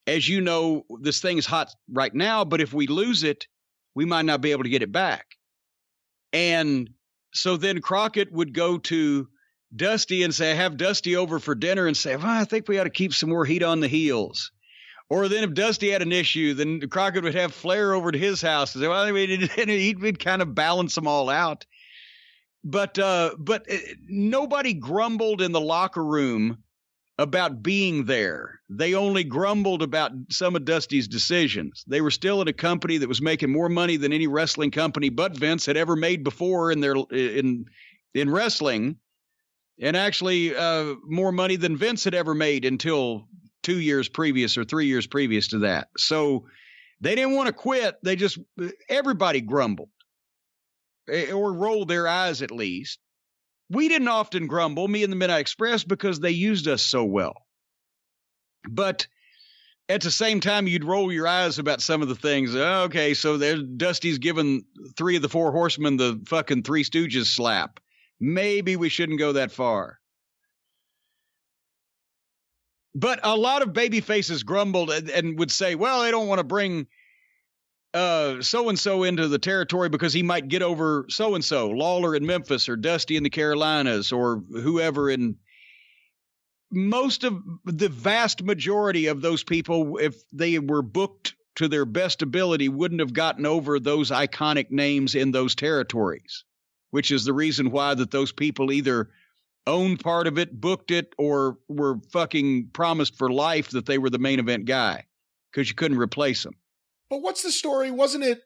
as you know, this thing is hot right now, but if we lose it, we might not be able to get it back. And so then Crockett would go to Dusty and say, have Dusty over for dinner and say, well, I think we ought to keep some more heat on the heels. Or then if Dusty had an issue, then Crockett would have Flair over to his house and say, well, he'd kind of balance them all out. But nobody grumbled in the locker room about being there. They only grumbled about some of Dusty's decisions. They were still in a company that was making more money than any wrestling company but Vince had ever made before in wrestling, and actually more money than Vince had ever made until 2 years previous or 3 years previous to that. So they didn't want to quit. Everybody grumbled or rolled their eyes at least. We didn't often grumble, me and the Midnight Express, because they used us so well. But at the same time, you'd roll your eyes about some of the things. Okay, so there's Dusty's giving 3 of the 4 Horsemen the fucking Three Stooges slap. Maybe we shouldn't go that far. But a lot of baby faces grumbled and would say, well, they don't want to bring so-and-so into the territory because he might get over so-and-so, Lawler in Memphis or Dusty in the Carolinas or whoever. And most of the vast majority of those people, if they were booked to their best ability, wouldn't have gotten over those iconic names in those territories, which is the reason why that those people either owned part of it, booked it, or were fucking promised for life that they were the main event guy because you couldn't replace them. But what's the story? Wasn't it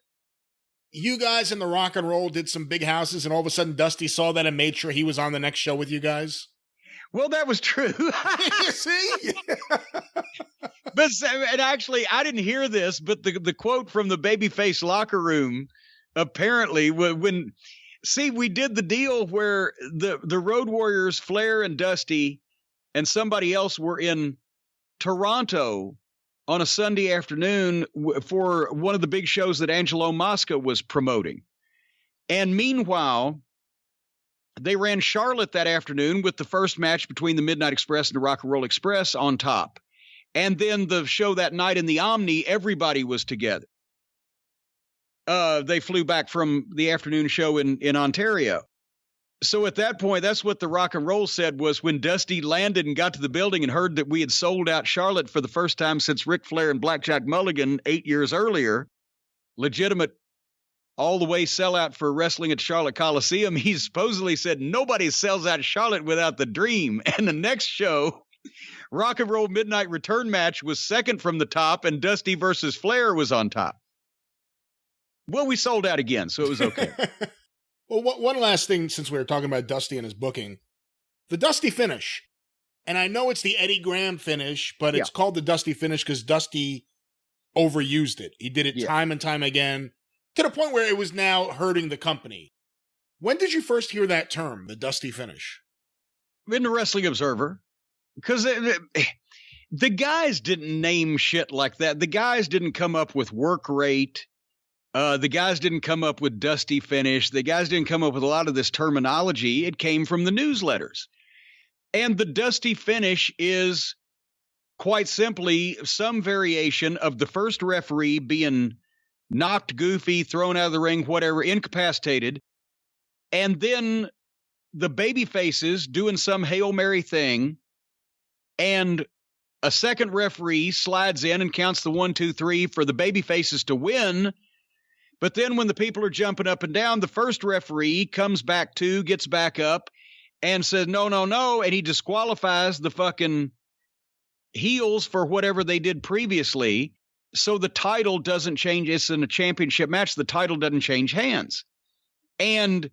you guys in the Rock and Roll did some big houses and all of a sudden Dusty saw that and made sure he was on the next show with you guys? Well, that was true. See? And actually, I didn't hear this, but the quote from the babyface locker room, apparently, we did the deal where the Road Warriors, Flair and Dusty, and somebody else were in Toronto on a Sunday afternoon for one of the big shows that Angelo Mosca was promoting. And meanwhile, they ran Charlotte that afternoon with the first match between the Midnight Express and the Rock and Roll Express on top. And then the show that night in the Omni, everybody was together. They flew back from the afternoon show in Ontario. So at that point, that's what the Rock and Roll said was when Dusty landed and got to the building and heard that we had sold out Charlotte for the first time since Ric Flair and Blackjack Mulligan 8 years earlier, legitimate all the way sellout for wrestling at Charlotte Coliseum. He supposedly said nobody sells out Charlotte without the Dream. And the next show, Rock and Roll Midnight Return match, was second from the top, and Dusty versus Flair was on top. Well, we sold out again, so it was okay. Well, one last thing, since we were talking about Dusty and his booking. The Dusty finish. And I know it's the Eddie Graham finish, but it's called the Dusty finish because Dusty overused it. He did it time and time again, to the point where it was now hurting the company. When did you first hear that term, the Dusty finish? In the Wrestling Observer. Because the guys didn't name shit like that. The guys didn't come up with work rate. The guys didn't come up with Dusty finish. The guys didn't come up with a lot of this terminology. It came from the newsletters. And the Dusty finish is quite simply some variation of the first referee being knocked goofy, thrown out of the ring, whatever, incapacitated. And then the baby faces doing some Hail Mary thing. And a second referee slides in and counts the 1, 2, 3 for the baby faces to win. But then when the people are jumping up and down, the first referee comes back to, gets back up, and says, no, no, no, and he disqualifies the fucking heels for whatever they did previously, so the title doesn't change. It's in a championship match. The title doesn't change hands. And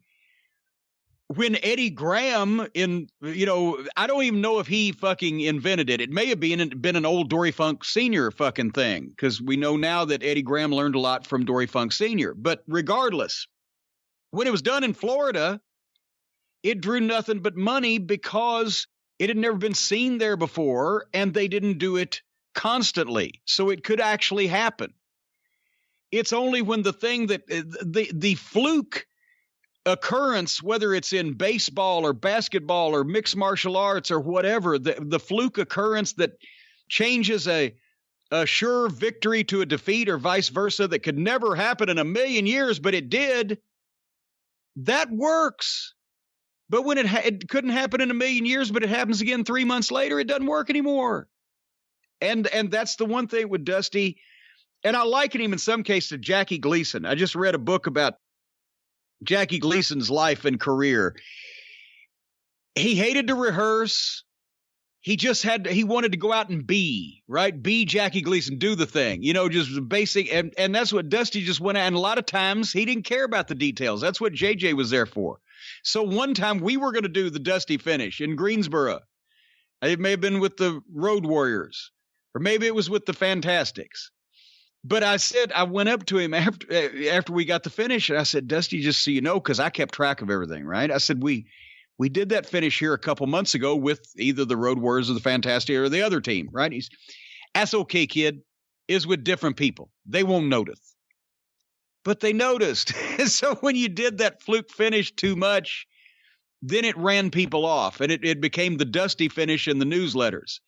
when Eddie Graham, I don't even know if he fucking invented it. It may have been an old Dory Funk Sr. fucking thing, because we know now that Eddie Graham learned a lot from Dory Funk Sr. But regardless, when it was done in Florida, it drew nothing but money because it had never been seen there before, and they didn't do it constantly. So it could actually happen. It's only when the thing that the fluke occurrence, whether it's in baseball or basketball or mixed martial arts or whatever, the fluke occurrence that changes a sure victory to a defeat or vice versa that could never happen in a million years, but it did, that works. But when it couldn't happen in a million years, but it happens again 3 months later, it doesn't work anymore. And that's the one thing with Dusty. And I liken him in some cases to Jackie Gleason. I just read a book about Jackie Gleason's life and career. He hated to rehearse. He wanted to go out and be Jackie Gleason, do the thing, just basic. And that's what Dusty just went out. And a lot of times he didn't care about the details. That's what JJ was there for. So one time we were going to do the Dusty finish in Greensboro. It may have been with the Road Warriors, or maybe it was with the Fantastics. But I went up to him after we got the finish, and I said, Dusty, just so you know, because I kept track of everything, right? I said, we did that finish here a couple months ago with either the Road Warriors or the Fantastic or the other team, right? That's okay, kid. Is with different people. They won't notice. But they noticed. So when you did that fluke finish too much, then it ran people off, and it became the Dusty finish in the newsletters.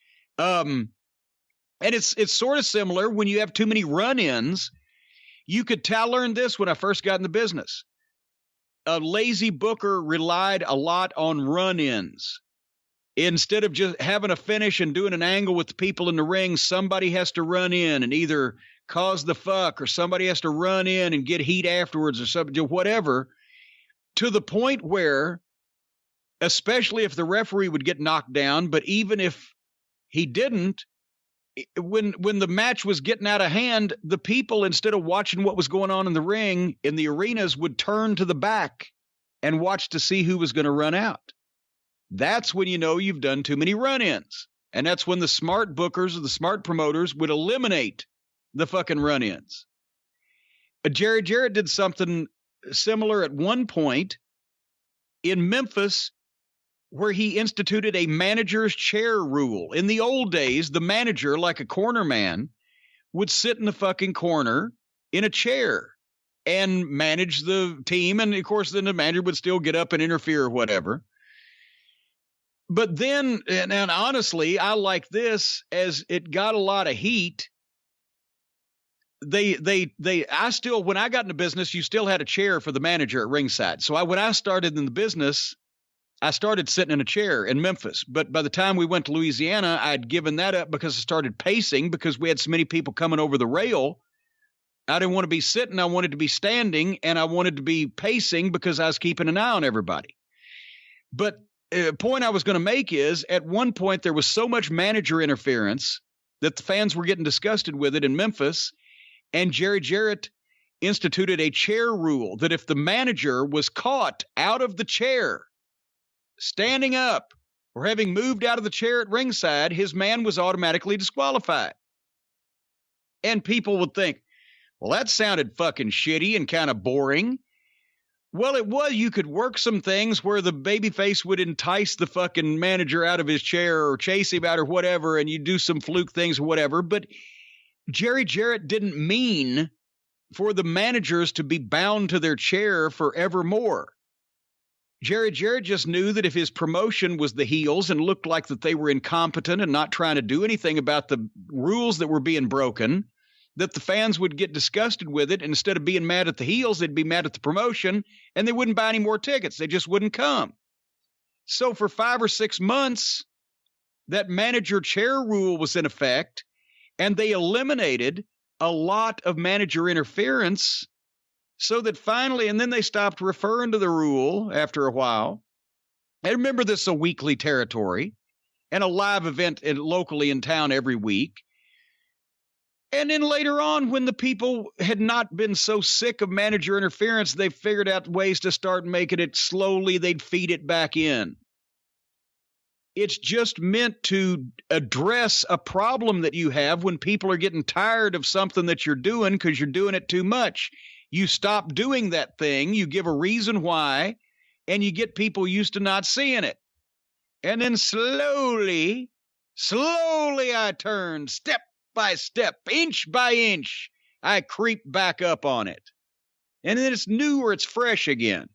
And it's sort of similar when you have too many run-ins. You could learn this when I first got in the business. A lazy booker relied a lot on run-ins. Instead of just having a finish and doing an angle with the people in the ring, somebody has to run in and either cause the fuck, or somebody has to run in and get heat afterwards, or something, whatever, to the point where, especially if the referee would get knocked down, but even if he didn't, when the match was getting out of hand, the people, instead of watching what was going on in the ring, in the arenas, would turn to the back and watch to see who was going to run out. That's when you know you've done too many run-ins. And that's when the smart bookers or the smart promoters would eliminate the fucking run-ins. Jerry Jarrett did something similar at one point in Memphis, where he instituted a manager's chair rule. In the old days, the manager, like a corner man, would sit in the fucking corner in a chair and manage the team. And of course, then the manager would still get up and interfere or whatever. But then, and honestly, I like this, as it got a lot of heat. I still, when I got into business, you still had a chair for the manager at ringside. So when I started in the business, I started sitting in a chair in Memphis. But by the time we went to Louisiana, I'd given that up because I started pacing, because we had so many people coming over the rail. I didn't want to be sitting. I wanted to be standing, and I wanted to be pacing because I was keeping an eye on everybody. But the point I was going to make is, at one point, there was so much manager interference that the fans were getting disgusted with it in Memphis. And Jerry Jarrett instituted a chair rule that if the manager was caught out of the chair, standing up, or having moved out of the chair at ringside, his man was automatically disqualified. And people would think, well, that sounded fucking shitty and kind of boring. Well, it was. You could work some things where the babyface would entice the fucking manager out of his chair or chase him out or whatever, and you do some fluke things or whatever. But Jerry Jarrett didn't mean for the managers to be bound to their chair forevermore. Jerry Jarrett just knew that if his promotion was the heels and looked like that they were incompetent and not trying to do anything about the rules that were being broken, that the fans would get disgusted with it. And instead of being mad at the heels, they'd be mad at the promotion, and they wouldn't buy any more tickets. They just wouldn't come. So for 5 or 6 months, that manager chair rule was in effect, and they eliminated a lot of manager interference, so that finally, and then they stopped referring to the rule after a while. I remember this is a weekly territory and a live event locally in town every week. And then later on, when the people had not been so sick of manager interference, they figured out ways to start making it slowly. They'd feed it back in. It's just meant to address a problem that you have when people are getting tired of something that you're doing because you're doing it too much. You stop doing that thing, you give a reason why, and you get people used to not seeing it. And then slowly I turn, step by step, inch by inch, I creep back up on it. And then it's new or it's fresh again.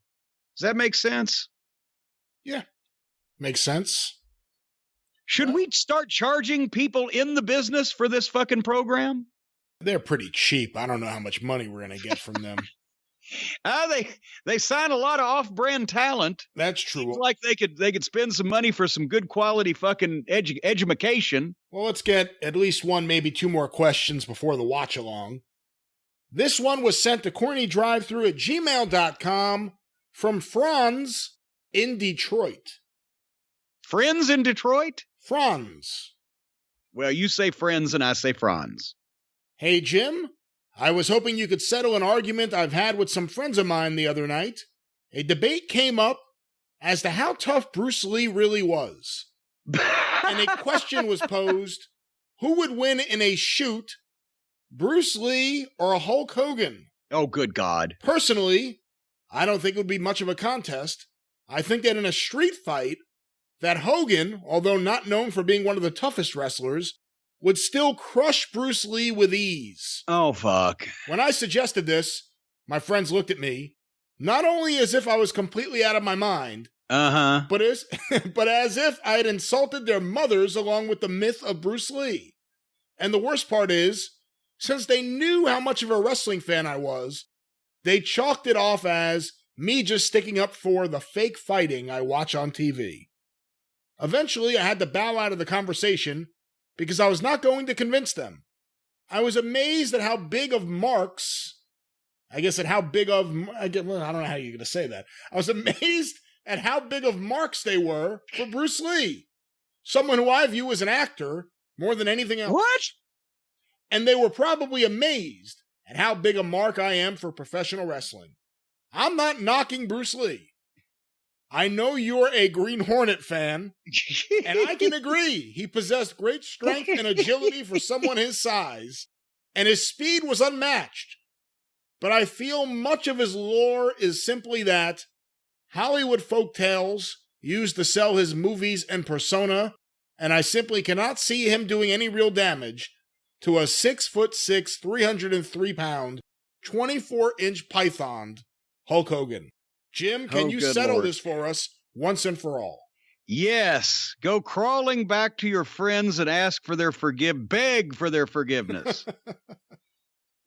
Does that make sense? Yeah, makes sense. Should we start charging people in the business for this fucking program? They're pretty cheap. I don't know how much money we're going to get from them. They sign a lot of off-brand talent. That's true. Seems like they could spend some money for some good quality fucking education. Well, let's get at least one, maybe two more questions before the watch-along. This one was sent to CornyDriveThru@gmail.com from Franz in Detroit. Friends in Detroit? Franz. Well, you say friends and I say Franz. Hey, Jim. I was hoping you could settle an argument I've had with some friends of mine the other night. A debate came up as to how tough Bruce Lee really was. And a question was posed, who would win in a shoot, Bruce Lee or Hulk Hogan? Oh, good God. Personally, I don't think it would be much of a contest. I think that in a street fight, that Hogan, although not known for being one of the toughest wrestlers, would still crush Bruce Lee with ease. Oh, fuck. When I suggested this, my friends looked at me, not only as if I was completely out of my mind, but as if I had insulted their mothers along with the myth of Bruce Lee. And the worst part is, since they knew how much of a wrestling fan I was, they chalked it off as me just sticking up for the fake fighting I watch on TV. Eventually, I had to bow out of the conversation because I was not going to convince them. I was amazed at how big of marks, I don't know how you're going to say that. I was amazed at how big of marks they were for Bruce Lee, someone who I view as an actor more than anything else. What? And they were probably amazed at how big a mark I am for professional wrestling. I'm not knocking Bruce Lee. I know you're a Green Hornet fan, and I can agree. He possessed great strength and agility for someone his size, and his speed was unmatched. But I feel much of his lore is simply that Hollywood folktales used to sell his movies and persona, and I simply cannot see him doing any real damage to a 6'6", 303-pound, 24-inch python, Hulk Hogan. Jim, can you settle this for us once and for all? Yes, go crawling back to your friends and ask for their beg for their forgiveness.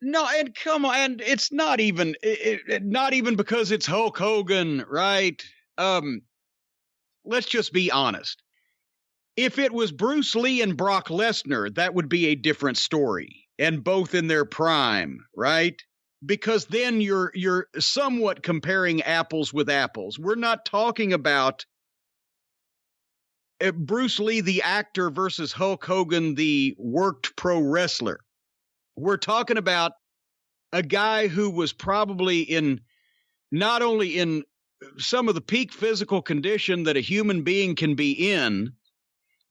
No, and come on, and it's not even not even because it's Hulk Hogan, right? Let's just be honest. If it was Bruce Lee and Brock Lesnar, that would be a different story, and both in their prime, right? Because then you're somewhat comparing apples with apples. We're not talking about Bruce Lee, the actor, versus Hulk Hogan, the worked pro wrestler. We're talking about a guy who was probably not only in some of the peak physical condition that a human being can be in,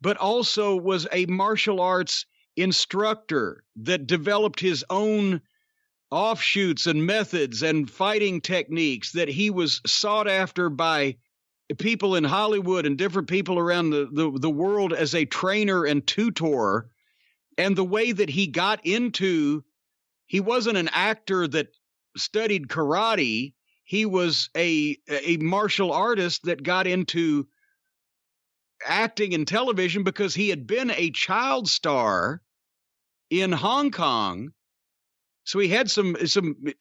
but also was a martial arts instructor that developed his own offshoots and methods and fighting techniques that he was sought after by people in Hollywood and different people around the world as a trainer and tutor. And the way that he got into, he wasn't an actor that studied karate. He was a martial artist that got into acting in television because he had been a child star in Hong Kong. So he had some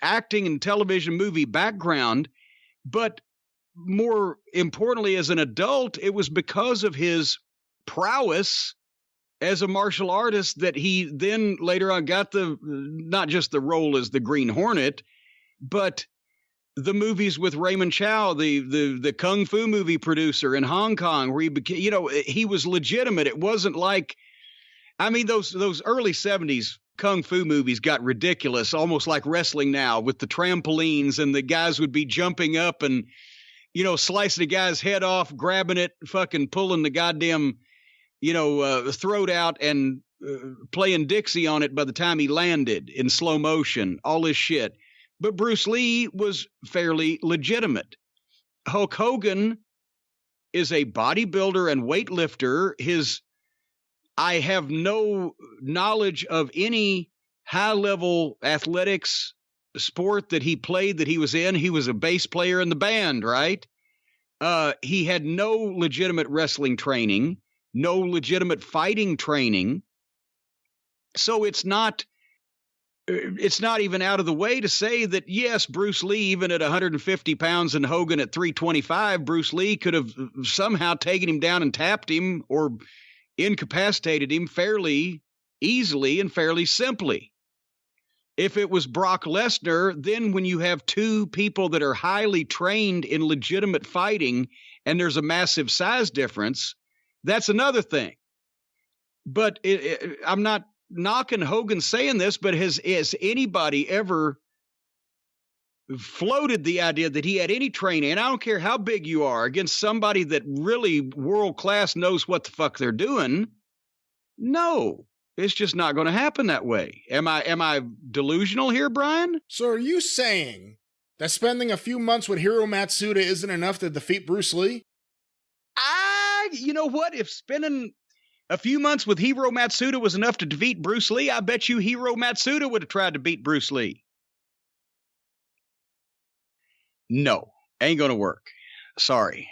acting and television movie background, but more importantly, as an adult, it was because of his prowess as a martial artist that he then later on got not just the role as the Green Hornet, but the movies with Raymond Chow, the Kung Fu movie producer in Hong Kong, where he became, he was legitimate. It wasn't like, I mean, those early 70s Kung Fu movies got ridiculous, almost like wrestling now with the trampolines, and the guys would be jumping up and, slicing a guy's head off, grabbing it, fucking pulling the goddamn, throat out and playing Dixie on it by the time he landed in slow motion, all this shit. But Bruce Lee was fairly legitimate. Hulk Hogan is a bodybuilder and weightlifter. I have no knowledge of any high-level athletics sport that he played, that he was in. He was a bass player in the band, right? He had no legitimate wrestling training, no legitimate fighting training. So it's not even out of the way to say that, yes, Bruce Lee, even at 150 pounds and Hogan at 325, Bruce Lee could have somehow taken him down and tapped him or incapacitated him fairly easily and fairly simply. If it was Brock Lesnar, then when you have two people that are highly trained in legitimate fighting and there's a massive size difference, that's another thing. But I'm not knocking Hogan saying this, but has anybody ever floated the idea that he had any training, and I don't care how big you are, against somebody that really world-class knows what the fuck they're doing? No, it's just not going to happen that way. Am I delusional here, Brian? So are you saying that spending a few months with Hiro Matsuda isn't enough to defeat Bruce Lee? You know what? If spending a few months with Hiro Matsuda was enough to defeat Bruce Lee, I bet you Hiro Matsuda would have tried to beat Bruce Lee. No, ain't going to work. Sorry,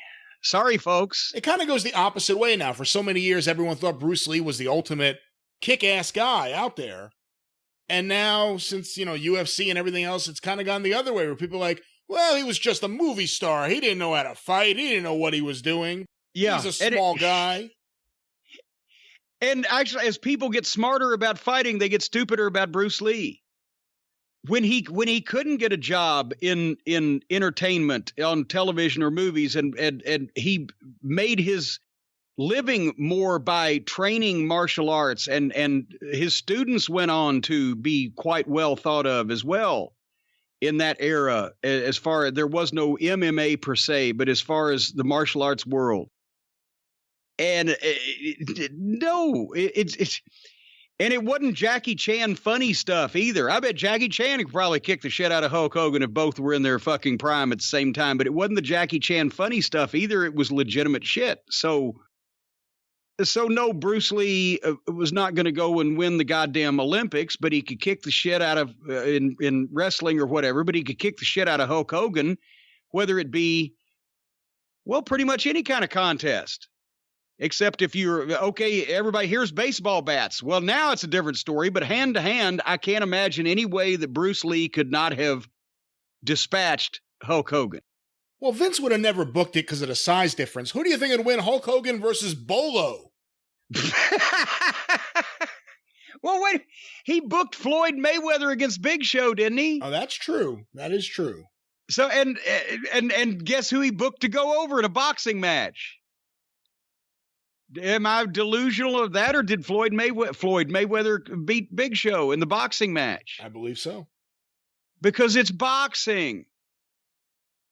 folks. It kind of goes the opposite way now. For so many years, everyone thought Bruce Lee was the ultimate kick-ass guy out there. And now, since, UFC and everything else, it's kind of gone the other way, where people are like, well, he was just a movie star. He didn't know how to fight. He didn't know what he was doing. Yeah. He's a small guy. And actually, as people get smarter about fighting, they get stupider about Bruce Lee. When he couldn't get a job in entertainment on television or movies, and he made his living more by training martial arts, and his students went on to be quite well thought of as well in that era. As far as there was no MMA per se, but as far as the martial arts world. And and it wasn't Jackie Chan funny stuff either. I bet Jackie Chan could probably kick the shit out of Hulk Hogan if both were in their fucking prime at the same time. But it wasn't the Jackie Chan funny stuff either. It was legitimate shit. So no, Bruce Lee was not going to go and win the goddamn Olympics, but he could kick the shit out of in wrestling or whatever. But he could kick the shit out of Hulk Hogan, whether it be, well, pretty much any kind of contest. Except if you're, okay, everybody, here's baseball bats. Well, now it's a different story, but hand to hand, I can't imagine any way that Bruce Lee could not have dispatched Hulk Hogan. Well, Vince would have never booked it because of the size difference. Who do you think would win, Hulk Hogan versus Bolo? Well, wait, he booked Floyd Mayweather against Big Show, didn't he? Oh, that's true. That is true. So, and guess who he booked to go over in a boxing match? Am I delusional of that, or did Floyd Mayweather beat Big Show in the boxing match? I believe so. Because it's boxing.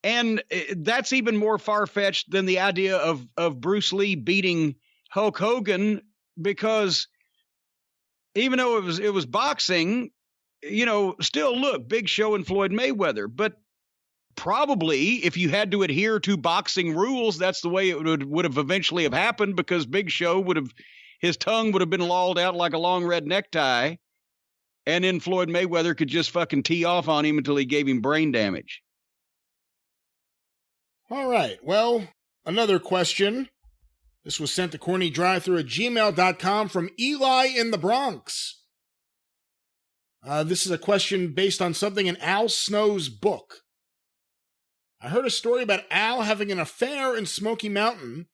And that's even more far-fetched than the idea of Bruce Lee beating Hulk Hogan, because even though it was boxing, still look, Big Show and Floyd Mayweather, but probably if you had to adhere to boxing rules, that's the way it would have eventually have happened, because Big Show his tongue would have been lolled out like a long red necktie, and then Floyd Mayweather could just fucking tee off on him until he gave him brain damage. All right. Well, another question. This was sent to CornyDriveThru@gmail.com from Eli in the Bronx. This is a question based on something in Al Snow's book. I heard a story about Al having an affair in Smoky Mountain.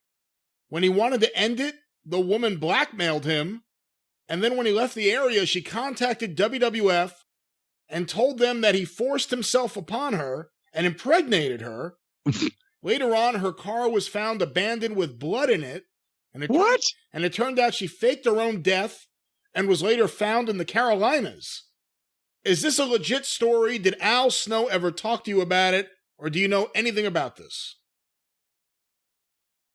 When he wanted to end it, the woman blackmailed him, and then when he left the area, she contacted WWF and told them that he forced himself upon her and impregnated her. Later on, her car was found abandoned with blood in it. What? And it turned out she faked her own death and was later found in the Carolinas. Is this a legit story? Did Al Snow ever talk to you about it? Or do you know anything about this?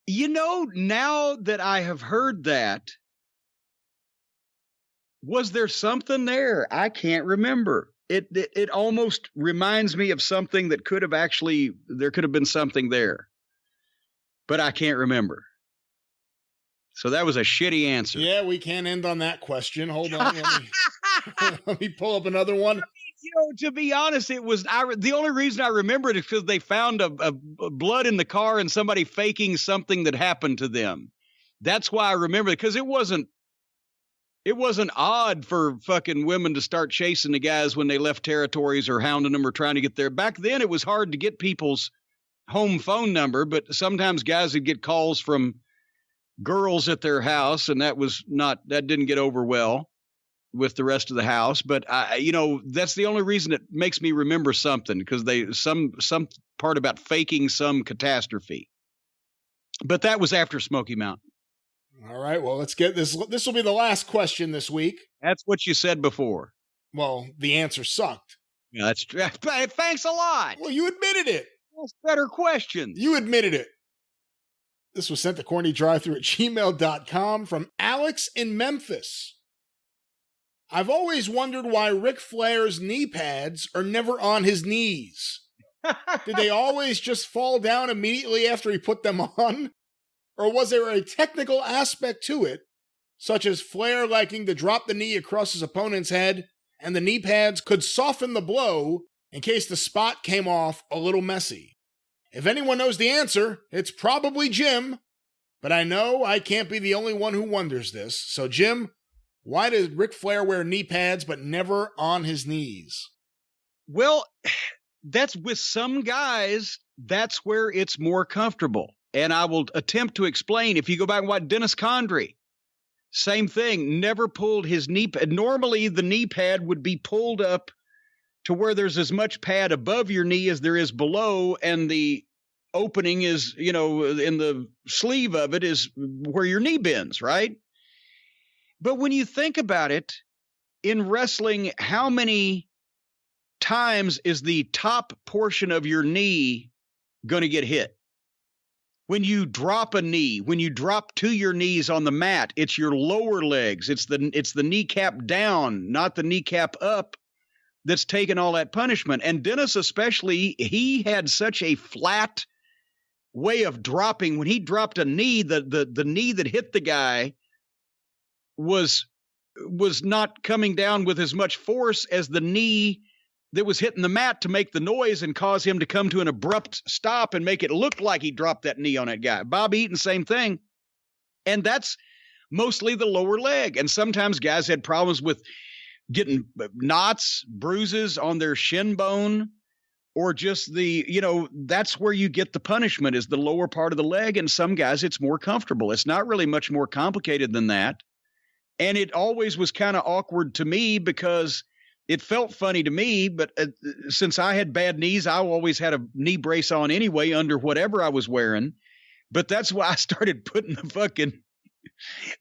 Now that I have heard that, was there something there? I can't remember. It almost reminds me of something that there could have been something there, but I can't remember. So that was a shitty answer. Yeah, we can't end on that question. Hold on. Let me pull up another one. To be honest, the only reason I remember it is because they found a blood in the car and somebody faking something that happened to them. That's why I remember it, because it wasn't odd for fucking women to start chasing the guys when they left territories or hounding them or trying to get there. Back then, it was hard to get people's home phone number, but sometimes guys would get calls from girls at their house, and that didn't get over well with the rest of the house. But that's the only reason it makes me remember something, because some part about faking some catastrophe. But that was after Smoky Mountain. All right, well, let's get this. This will be the last question this week. That's what you said before. Well, the answer sucked. Yeah, that's true. Thanks a lot. Well, you admitted it. That's better questions. You admitted it. This was sent to CornyDriveThru@gmail.com from Alex in Memphis. I've always wondered why Ric Flair's knee pads are never on his knees. Did they always just fall down immediately after he put them on? Or was there a technical aspect to it, such as Flair liking to drop the knee across his opponent's head, and the knee pads could soften the blow in case the spot came off a little messy? If anyone knows the answer, it's probably Jim, but I know I can't be the only one who wonders this. So Jim, why does Ric Flair wear knee pads but never on his knees? Well, that's with some guys, that's where it's more comfortable. And I will attempt to explain. If you go back and watch Dennis Condrey, same thing, never pulled his knee pad. Normally, the knee pad would be pulled up to where there's as much pad above your knee as there is below, and the opening is, in the sleeve of it is where your knee bends, right? But when you think about it, in wrestling, how many times is the top portion of your knee going to get hit? When you drop a knee, when you drop to your knees on the mat, it's your lower legs. It's the kneecap down, not the kneecap up, that's taking all that punishment. And Dennis especially, he had such a flat way of dropping. When he dropped a knee, the knee that hit the guy was not coming down with as much force as the knee that was hitting the mat to make the noise and cause him to come to an abrupt stop and make it look like he dropped that knee on that guy. Bob Eaton, same thing. And that's mostly the lower leg. And sometimes guys had problems with getting knots, bruises on their shin bone, or just that's where you get the punishment, is the lower part of the leg. And some guys, it's more comfortable. It's not really much more complicated than that. And it always was kind of awkward to me because it felt funny to me. But since I had bad knees, I always had a knee brace on anyway under whatever I was wearing. But that's why I started putting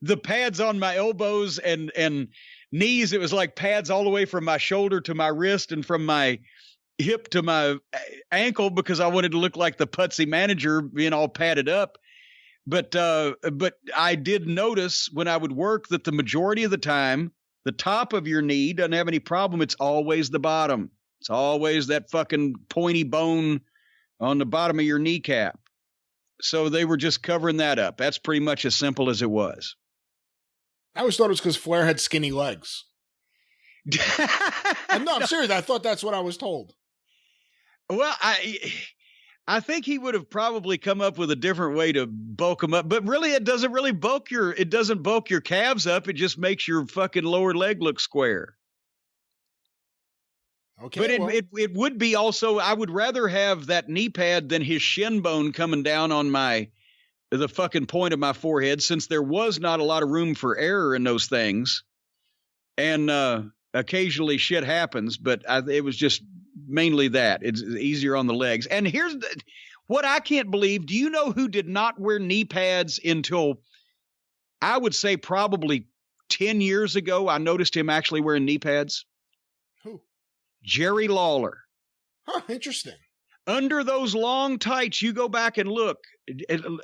the pads on my elbows and knees. It was like pads all the way from my shoulder to my wrist and from my hip to my ankle, because I wanted to look like the putsy manager being all padded up. But I did notice when I would work that the majority of the time, the top of your knee doesn't have any problem. It's always the bottom. It's always that fucking pointy bone on the bottom of your kneecap. So they were just covering that up. That's pretty much as simple as it was. I always thought it was because Flair had skinny legs. No, I'm serious. I thought that's what I was told. Well, I think he would have probably come up with a different way to bulk them up, but really it doesn't bulk your calves up. It just makes your fucking lower leg look square. Okay. But it would be also, I would rather have that knee pad than his shin bone coming down on the fucking point of my forehead, since there was not a lot of room for error in those things. And occasionally shit happens, but it was just mainly that. It's easier on the legs. And here's what I can't believe. Do you know who did not wear knee pads until, I would say, probably 10 years ago? I noticed him actually wearing knee pads. Who? Jerry Lawler. Huh, interesting. Under those long tights, you go back and look.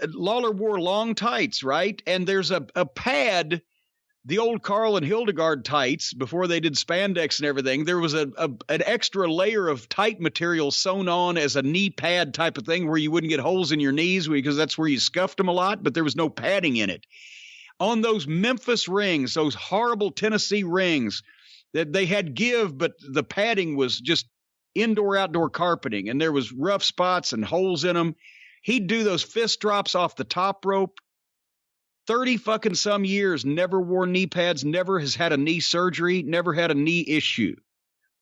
Lawler wore long tights, right? And there's a pad, the old Carl and Hildegard tights, before they did spandex and everything. There was an extra layer of tight material sewn on as a knee pad type of thing, where you wouldn't get holes in your knees, because that's where you scuffed them a lot, but there was no padding in it. On those Memphis rings, those horrible Tennessee rings, that they had give, but the padding was just indoor-outdoor carpeting, and there was rough spots and holes in them. He'd do those fist drops off the top rope. 30 fucking some years, never wore knee pads, never has had a knee surgery, never had a knee issue.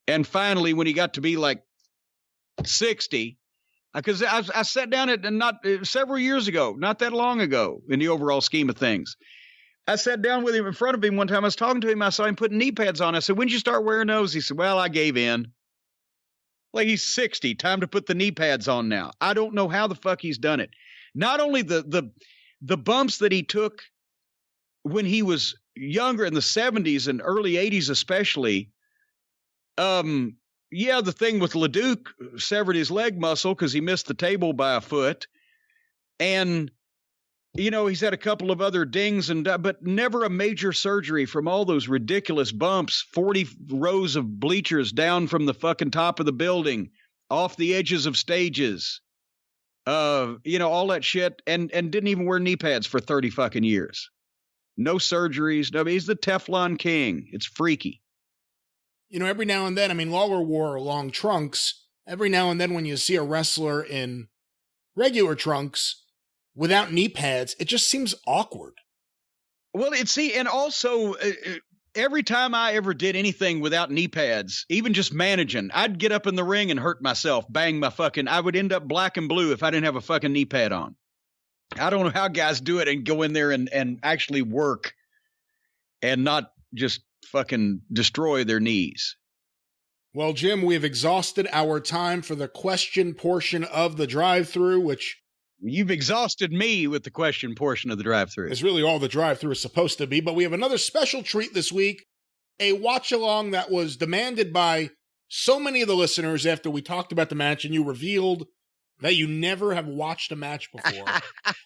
And finally, when he got to be like 60, because I sat down several years ago, not that long ago in the overall scheme of things. I sat down with him in front of him one time. I was talking to him. I saw him putting knee pads on. I said, "When'd you start wearing those?" He said, "Well, I gave in." Like, he's 60, time to put the knee pads on now. I don't know how the fuck he's done it. Not only the bumps that he took when he was younger in the 70s and early 80s especially. The thing with LeDuc severed his leg muscle because he missed the table by a foot. And, he's had a couple of other dings, but never a major surgery from all those ridiculous bumps, 40 rows of bleachers down from the fucking top of the building, off the edges of stages, all that shit, and didn't even wear knee pads for 30 fucking years. No surgeries. No, he's the Teflon king. It's freaky. Every now and then, Lawler wore long trunks. Every now and then when you see a wrestler in regular trunks without knee pads, it just seems awkward. Well, and also every time I ever did anything without knee pads, even just managing, I'd get up in the ring and hurt myself, I would end up black and blue if I didn't have a fucking knee pad on. I don't know how guys do it and go in there and actually work and not just fucking destroy their knees. Well, Jim, we've exhausted our time for the question portion of the drive-thru, which... You've exhausted me with the question portion of the drive-thru. It's really all the drive-thru is supposed to be, but we have another special treat this week, a watch-along that was demanded by so many of the listeners after we talked about the match and you revealed that you never have watched a match before.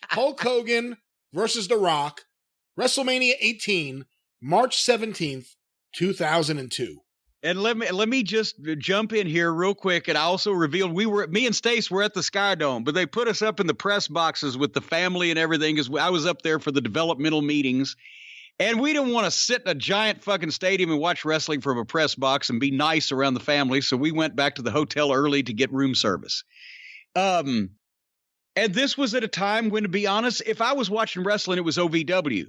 Hulk Hogan versus The Rock, WrestleMania 18, March 17th, 2002. And let me just jump in here real quick. And I also revealed me and Stace were at the Sky Dome, but they put us up in the press boxes with the family and everything, because I was up there for the developmental meetings. And we didn't want to sit in a giant fucking stadium and watch wrestling from a press box and be nice around the family. So we went back to the hotel early to get room service. And And this was at a time when, to be honest, if I was watching wrestling, it was OVW.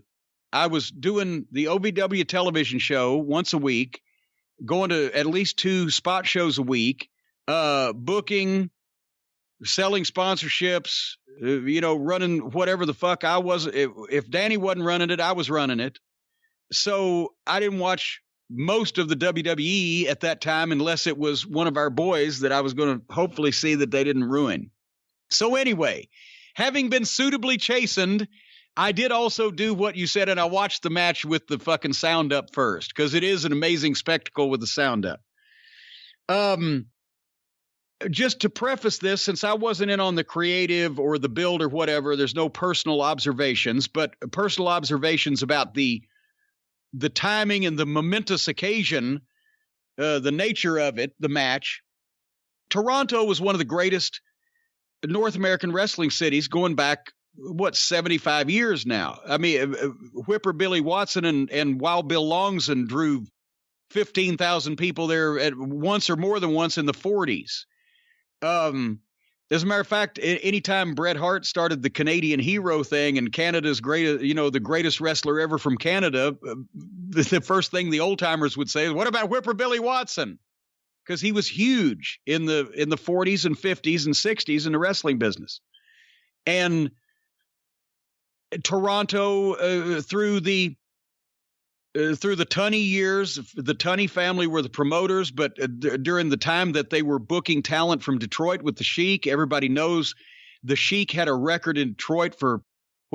I was doing the OVW television show once a week, going to at least 2 spot shows a week, booking, selling sponsorships, running whatever the fuck I was. If Danny wasn't running it, I was running it. So I didn't watch most of the WWE at that time unless it was one of our boys that I was going to hopefully see that they didn't ruin. So anyway, having been suitably chastened, I did also do what you said, and I watched the match with the fucking sound up first, because it is an amazing spectacle with the sound up. Just to preface this, since I wasn't in on the creative or the build or whatever, there's no personal observations, but personal observations about the timing and the momentous occasion, the nature of it, the match. Toronto was one of the greatest North American wrestling cities going back, 75 years now. I mean, Whipper Billy Watson and Wild Bill Longson drew 15,000 people there at once or more than once in the 40s. As a matter of fact, anytime Bret Hart started the Canadian hero thing and Canada's greatest, the greatest wrestler ever from Canada, the first thing the old timers would say is, "What about Whipper Billy Watson?" Because he was huge in the 40s and 50s and 60s in the wrestling business. And Toronto, through the Tunney years, the Tunney family were the promoters, but during the time that they were booking talent from Detroit with the Sheik, everybody knows the Sheik had a record in Detroit for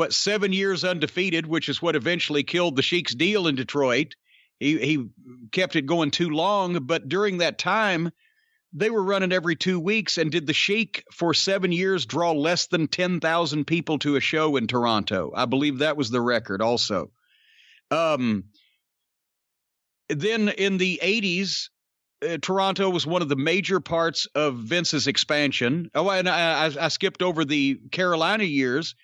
7 years undefeated, which is what eventually killed the Sheik's deal in Detroit. He kept it going too long, but during that time, they were running every 2 weeks. And did the Sheik for 7 years draw less than 10,000 people to a show in Toronto? I believe that was the record also. Then in the 80s, Toronto was one of the major parts of Vince's expansion. Oh, and I skipped over the Carolina years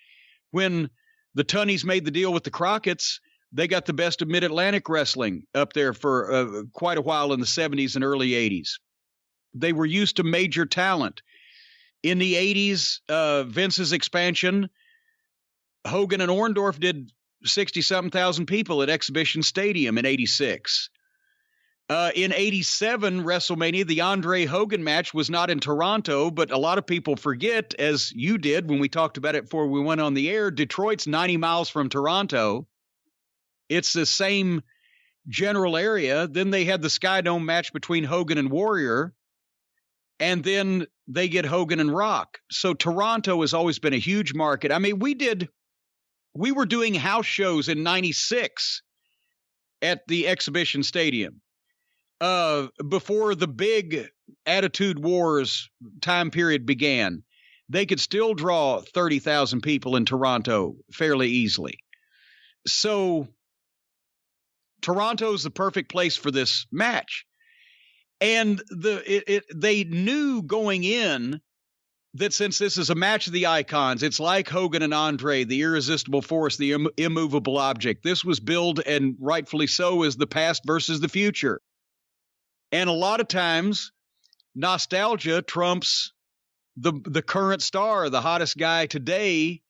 when the Tunneys made the deal with the Crockett's. They got the best of Mid-Atlantic wrestling up there for quite a while in the 70s and early 80s. They were used to major talent. In the 80s, Vince's expansion, Hogan and Orndorff did 60-something thousand people at Exhibition Stadium in 86. In 87, WrestleMania, the Andre Hogan match was not in Toronto, but a lot of people forget, as you did when we talked about it before we went on the air, Detroit's 90 miles from Toronto. It's the same general area. Then they had the Sky Dome match between Hogan and Warrior, and then they get Hogan and Rock. So Toronto has always been a huge market. I mean, we were doing house shows in 96 at the Exhibition Stadium. Before the big Attitude Wars time period began, they could still draw 30,000 people in Toronto fairly easily. So Toronto's the perfect place for this match. And they knew going in that since this is a match of the icons, it's like Hogan and Andre, the irresistible force, the immovable object. This was billed, and rightfully so, as the past versus the future. And a lot of times, nostalgia trumps the current star. The hottest guy today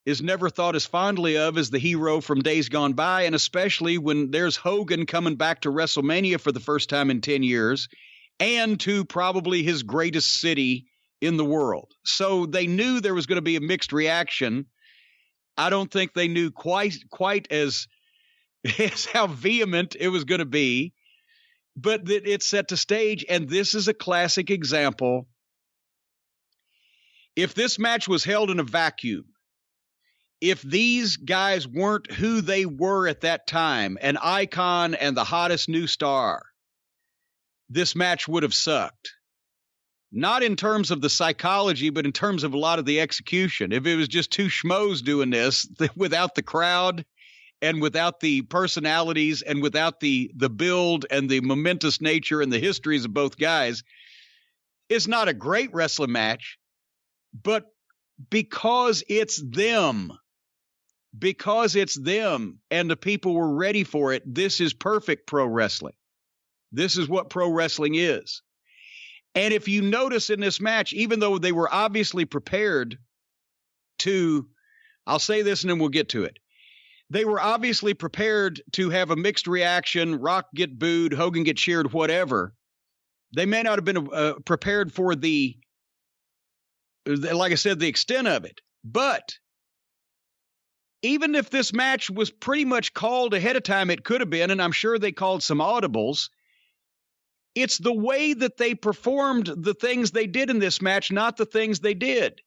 is never thought as fondly of as the hero from days gone by, and especially when there's Hogan coming back to WrestleMania for the first time in 10 years, and to probably his greatest city in the world. So they knew there was going to be a mixed reaction. I don't think they knew quite as how vehement it was going to be, but that it set the stage, and this is a classic example. If this match was held in a vacuum, if these guys weren't who they were at that time, an icon and the hottest new star, this match would have sucked. Not in terms of the psychology, but in terms of a lot of the execution. If it was just two schmoes doing this without the crowd and without the personalities and without the build and the momentous nature and the histories of both guys, it's not a great wrestling match, but because it's them and the people were ready for it, this is perfect pro wrestling. This is what pro wrestling is. And if you notice in this match, even though they were obviously prepared to, I'll say this and then we'll get to it. They were obviously prepared to have a mixed reaction, Rock get booed, Hogan get cheered, whatever. They may not have been prepared for like I said, the extent of it. But even if this match was pretty much called ahead of time, it could have been, and I'm sure they called some audibles. It's the way that they performed the things they did in this match, not the things they did.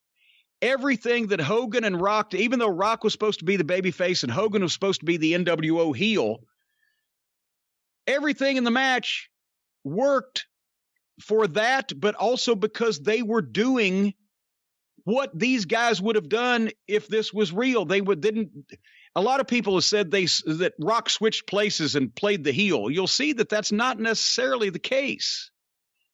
Everything that Hogan and Rock, even though Rock was supposed to be the babyface and Hogan was supposed to be the NWO heel, everything in the match worked for that, but also because they were doing what these guys would have done if this was real. A lot of people have said that Rock switched places and played the heel. You'll see that that's not necessarily the case.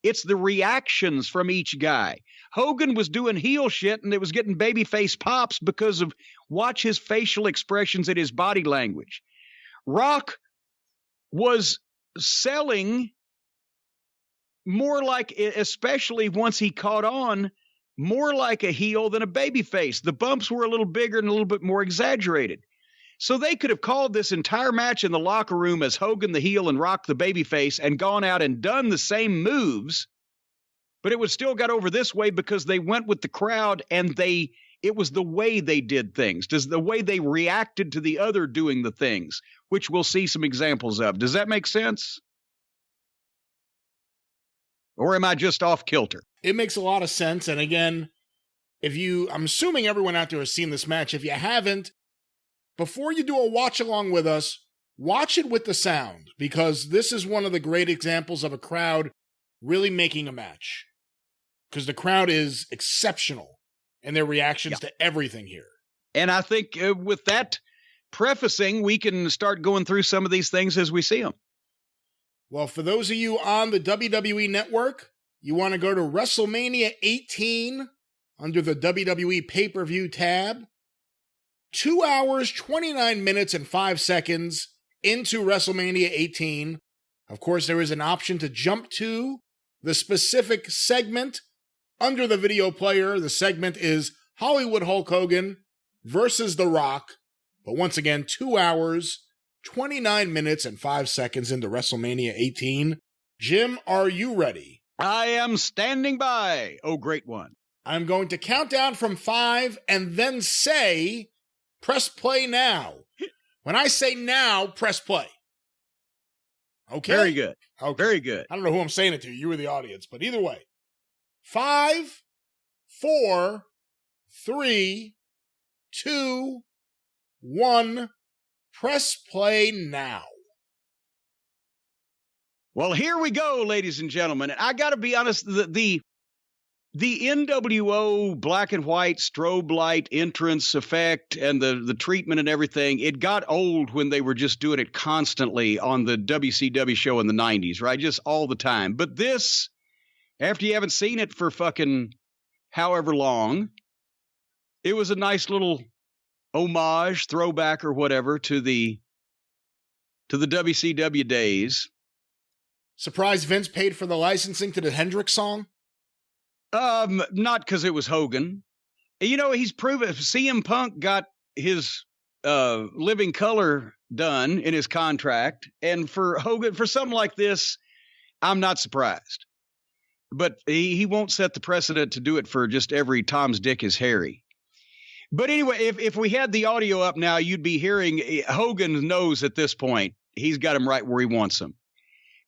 It's the reactions from each guy. Hogan was doing heel shit and it was getting babyface pops because of watch his facial expressions and his body language. Rock was selling more like, especially once he caught on, more like a heel than a babyface. The bumps were a little bigger and a little bit more exaggerated. So they could have called this entire match in the locker room as Hogan the heel and Rock the babyface and gone out and done the same moves, but it would still got over this way because they went with the crowd and it was the way they did things, the way they reacted to the other doing the things, which we'll see some examples of. Does that make sense? Or am I just off kilter? It makes a lot of sense. And again, I'm assuming everyone out there has seen this match. If you haven't, before you do a watch along with us, watch it with the sound, because this is one of the great examples of a crowd really making a match. Because the crowd is exceptional in their reactions to everything here. And I think with that prefacing, we can start going through some of these things as we see them. Well, for those of you on the WWE Network, you want to go to Wrestlemania 18 under the WWE Pay-Per-View tab. 2 hours, 29 minutes, and 5 seconds into Wrestlemania 18. Of course, there is an option to jump to the specific segment under the video player. The segment is Hollywood Hulk Hogan versus The Rock. But once again, 2 hours, 29 minutes, and 5 seconds into Wrestlemania 18. Jim, are you ready? I am standing by. Oh, great one. I'm going to count down from 5 and then say, press play now. When I say now, press play. Okay? Very good. Okay. Very good. I don't know who I'm saying it to. You were the audience, but either way. 5, 4, 3, 2, 1. Press play now. Well, here we go, ladies and gentlemen. I got to be honest, the NWO black and white strobe light entrance effect and the treatment and everything, it got old when they were just doing it constantly on the WCW show in the 90s, right? Just all the time. But this, after you haven't seen it for fucking however long, it was a nice little homage, throwback or whatever to the WCW days. Surprised Vince paid for the licensing to the Hendrix song? Not because it was Hogan. You know, he's proven CM Punk got his living color done in his contract, and for Hogan, for something like this, I'm not surprised. But he won't set the precedent to do it for just every Tom's dick is hairy. But anyway, if we had the audio up now, you'd be hearing Hogan knows at this point he's got him right where he wants him.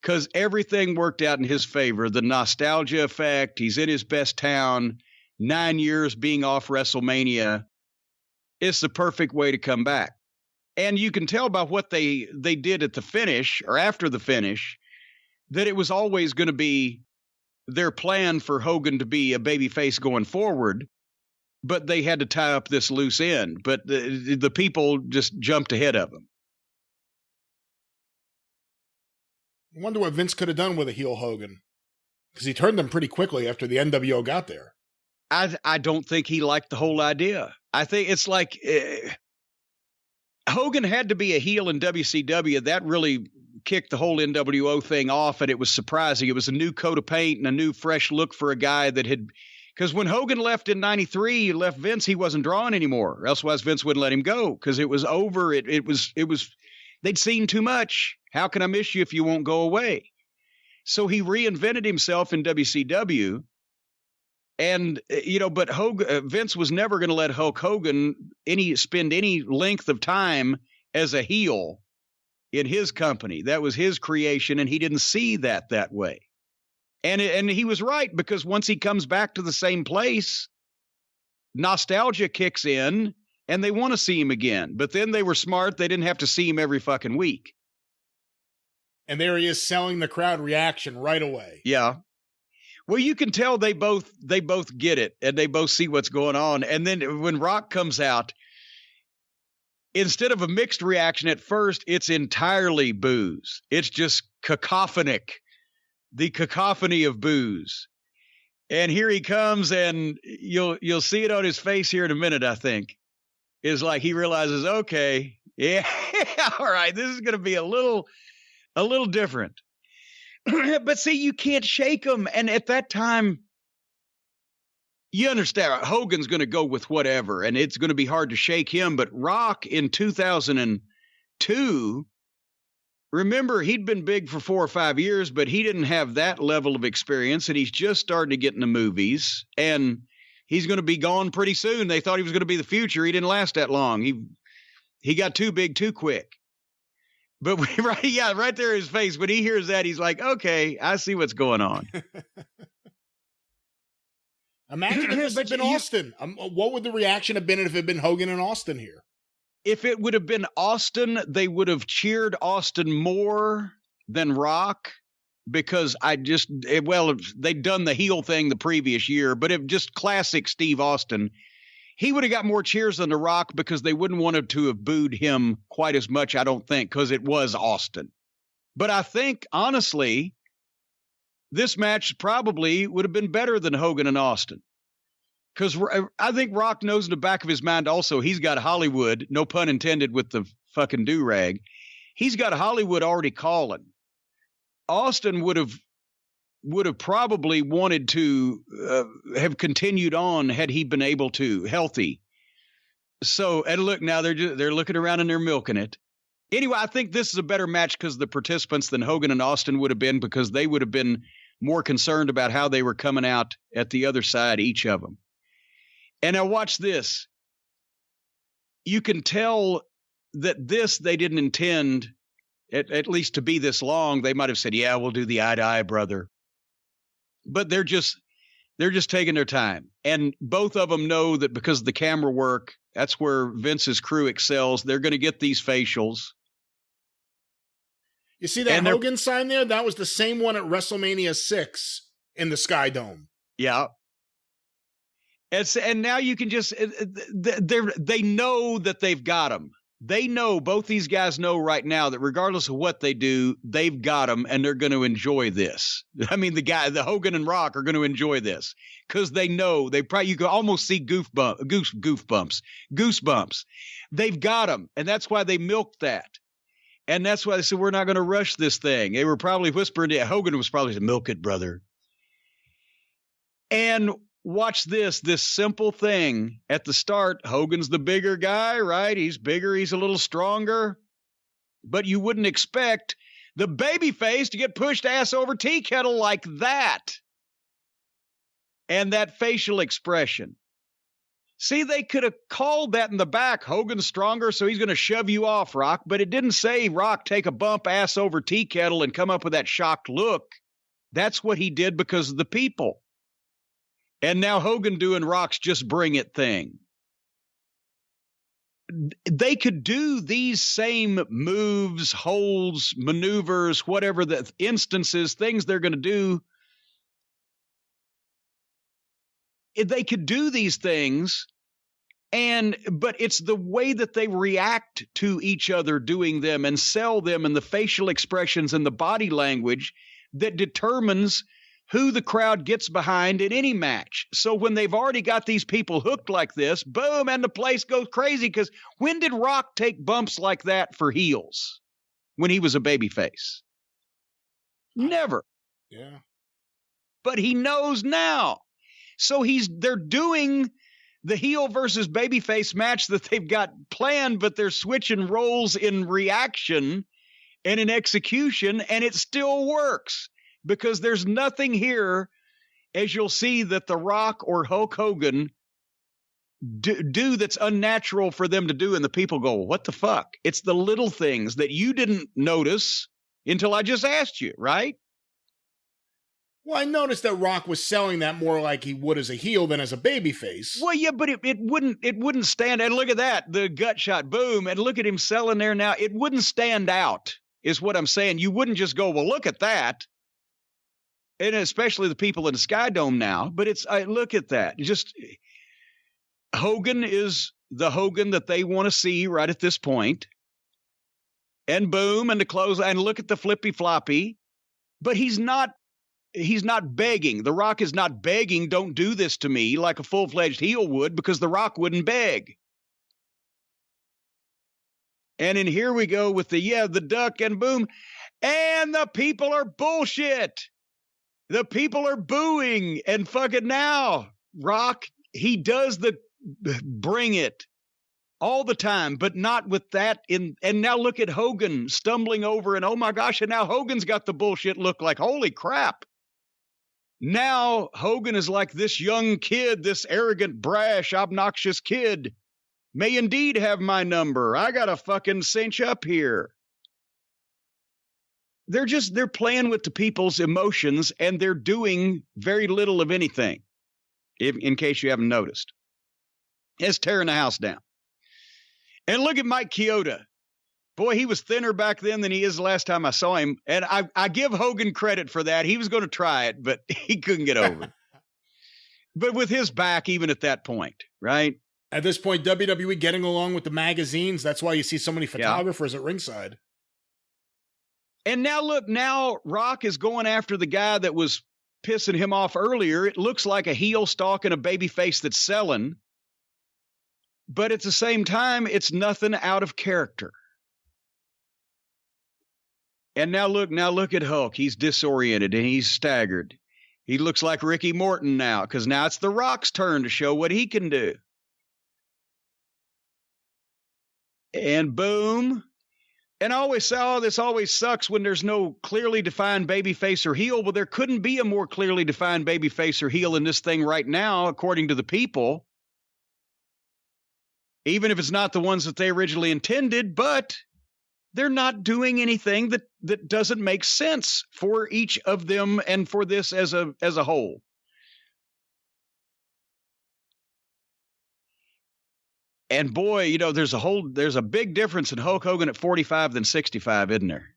Because everything worked out in his favor. The nostalgia effect, he's in his best town, 9 years being off WrestleMania. It's the perfect way to come back. And you can tell by what they did at the finish, or after the finish, that it was always going to be their plan for Hogan to be a babyface going forward. But they had to tie up this loose end. But the people just jumped ahead of him. I wonder what Vince could have done with a heel Hogan. Because he turned them pretty quickly after the NWO got there. I don't think he liked the whole idea. I think it's like Hogan had to be a heel in WCW. That really kicked the whole NWO thing off, and it was surprising. It was a new coat of paint and a new fresh look for a guy that had Because when Hogan left in 93, he left Vince, he wasn't drawing anymore. Elsewise, Vince wouldn't let him go because it was over. It was, they'd seen too much. How can I miss you if you won't go away? So he reinvented himself in WCW. And, but Vince was never going to let Hulk Hogan spend any length of time as a heel in his company. That was his creation, and he didn't see that way. And he was right, because once he comes back to the same place, nostalgia kicks in, and they want to see him again. But then they were smart. They didn't have to see him every fucking week. And there he is selling the crowd reaction right away. Yeah. Well, you can tell they both get it, and they both see what's going on. And then when Rock comes out, instead of a mixed reaction at first, it's entirely boos. It's just cacophonic. The cacophony of boos. And here he comes, and you'll see it on his face here in a minute, I think. Is like he realizes, okay, yeah, all right, this is going to be a little different. But see, you can't shake him. And at that time, you understand, Hogan's going to go with whatever, and it's going to be hard to shake him. But Rock in 2002, remember, he'd been big for 4 or 5 years, but he didn't have that level of experience, and he's just starting to get in the movies, and he's going to be gone pretty soon. They thought he was going to be the future. He didn't last that long. He got too big too quick. But right there in his face, when he hears that, he's like, okay, I see what's going on. Imagine if this had been Austin. What would the reaction have been if it had been Hogan and Austin here? If it would have been Austin, they would have cheered Austin more than Rock, because they'd done the heel thing the previous year, but if just classic Steve Austin, he would have got more cheers than The Rock, because they wouldn't want to have booed him quite as much, I don't think, because it was Austin. But I think, honestly, this match probably would have been better than Hogan and Austin. Because I think Rock knows in the back of his mind also, he's got Hollywood, no pun intended with the fucking do-rag. He's got Hollywood already calling. Austin would have probably wanted to have continued on had he been able to, healthy. So, and look, now they're looking around and they're milking it. Anyway, I think this is a better match because of the participants than Hogan and Austin would have been, because they would have been more concerned about how they were coming out at the other side, each of them. And now watch this. You can tell that they didn't intend, at least to be this long. They might have said, yeah, we'll do the eye to eye, brother. But they're just taking their time. And both of them know that because of the camera work, that's where Vince's crew excels. They're going to get these facials. You see that Hogan sign there? That was the same one at WrestleMania 6 in the Sky Dome. Yeah. And now you can just, they know that they've got them. They know, both these guys know right now that regardless of what they do, they've got them, and they're going to enjoy this. I mean, the Hogan and Rock are going to enjoy this because they know you can almost see goosebumps. They've got them, and that's why they milked that. And that's why they said, we're not going to rush this thing. They were probably whispering to Hogan was probably saying, milk it, brother. And watch this simple thing at the start. Hogan's the bigger guy, right? He's bigger. He's a little stronger, but you wouldn't expect the babyface to get pushed ass over tea kettle like that. And that facial expression. See, they could have called that in the back. Hogan's stronger, so he's going to shove you off, Rock. But it didn't say, Rock, take a bump ass over tea kettle and come up with that shocked look. That's what he did because of the people. And now Hogan doing Rock's just bring it thing. They could do these same moves, holds, maneuvers, whatever the instances, things they're going to do. They could do these things, but it's the way that they react to each other doing them and sell them, and the facial expressions and the body language that determines who the crowd gets behind in any match. So when they've already got these people hooked like this, boom, and the place goes crazy. Because when did Rock take bumps like that for heels? When he was a babyface? Never. Yeah. But he knows now. So they're doing the heel versus babyface match that they've got planned, but they're switching roles in reaction and in execution, and it still works because there's nothing here, as you'll see, that The Rock or Hulk Hogan do that's unnatural for them to do, and the people go, what the fuck? It's the little things that you didn't notice until I just asked you, right? Well, I noticed that Rock was selling that more like he would as a heel than as a babyface. Well, yeah, but it wouldn't stand. And look at that, the gut shot, boom, and look at him selling there now. It wouldn't stand out, is what I'm saying. You wouldn't just go, well, look at that. And especially the people in the Sky Dome now. But look at that. Just Hogan is the Hogan that they want to see right at this point. And boom, and the close, and look at the flippy floppy. But he's not begging. The Rock is not begging, don't do this to me, like a full-fledged heel would, because The Rock wouldn't beg. And then here we go with the duck and boom. And the people are bullshit. The people are booing and fucking now. Rock, he does the bring it all the time, but not with that in. And now look at Hogan stumbling over and oh my gosh. And now Hogan's got the bullshit look like, holy crap. Now Hogan is like this young kid, this arrogant, brash, obnoxious kid may indeed have my number. I got to fucking cinch up here. They're playing with the people's emotions and they're doing very little of anything. In case you haven't noticed. It's tearing the house down. And look at Mike Chioda. Boy, he was thinner back then than he is the last time I saw him. And I give Hogan credit for that. He was going to try it, but he couldn't get over it. But with his back, even at that point, right? At this point, WWE getting along with the magazines. That's why you see so many photographers at ringside. And now look, now Rock is going after the guy that was pissing him off earlier. It looks like a heel stalking a baby face that's selling. But at the same time, it's nothing out of character. And now look at Hulk. He's disoriented and he's staggered. He looks like Ricky Morton now, because now it's The Rock's turn to show what he can do. And boom. And I always say, oh, this always sucks when there's no clearly defined baby face or heel. Well, there couldn't be a more clearly defined baby face or heel in this thing right now, according to the people. Even if it's not the ones that they originally intended, but they're not doing anything that doesn't make sense for each of them and for this as a whole. And boy, you know, there's a big difference in Hulk Hogan at 45 than 65, isn't there?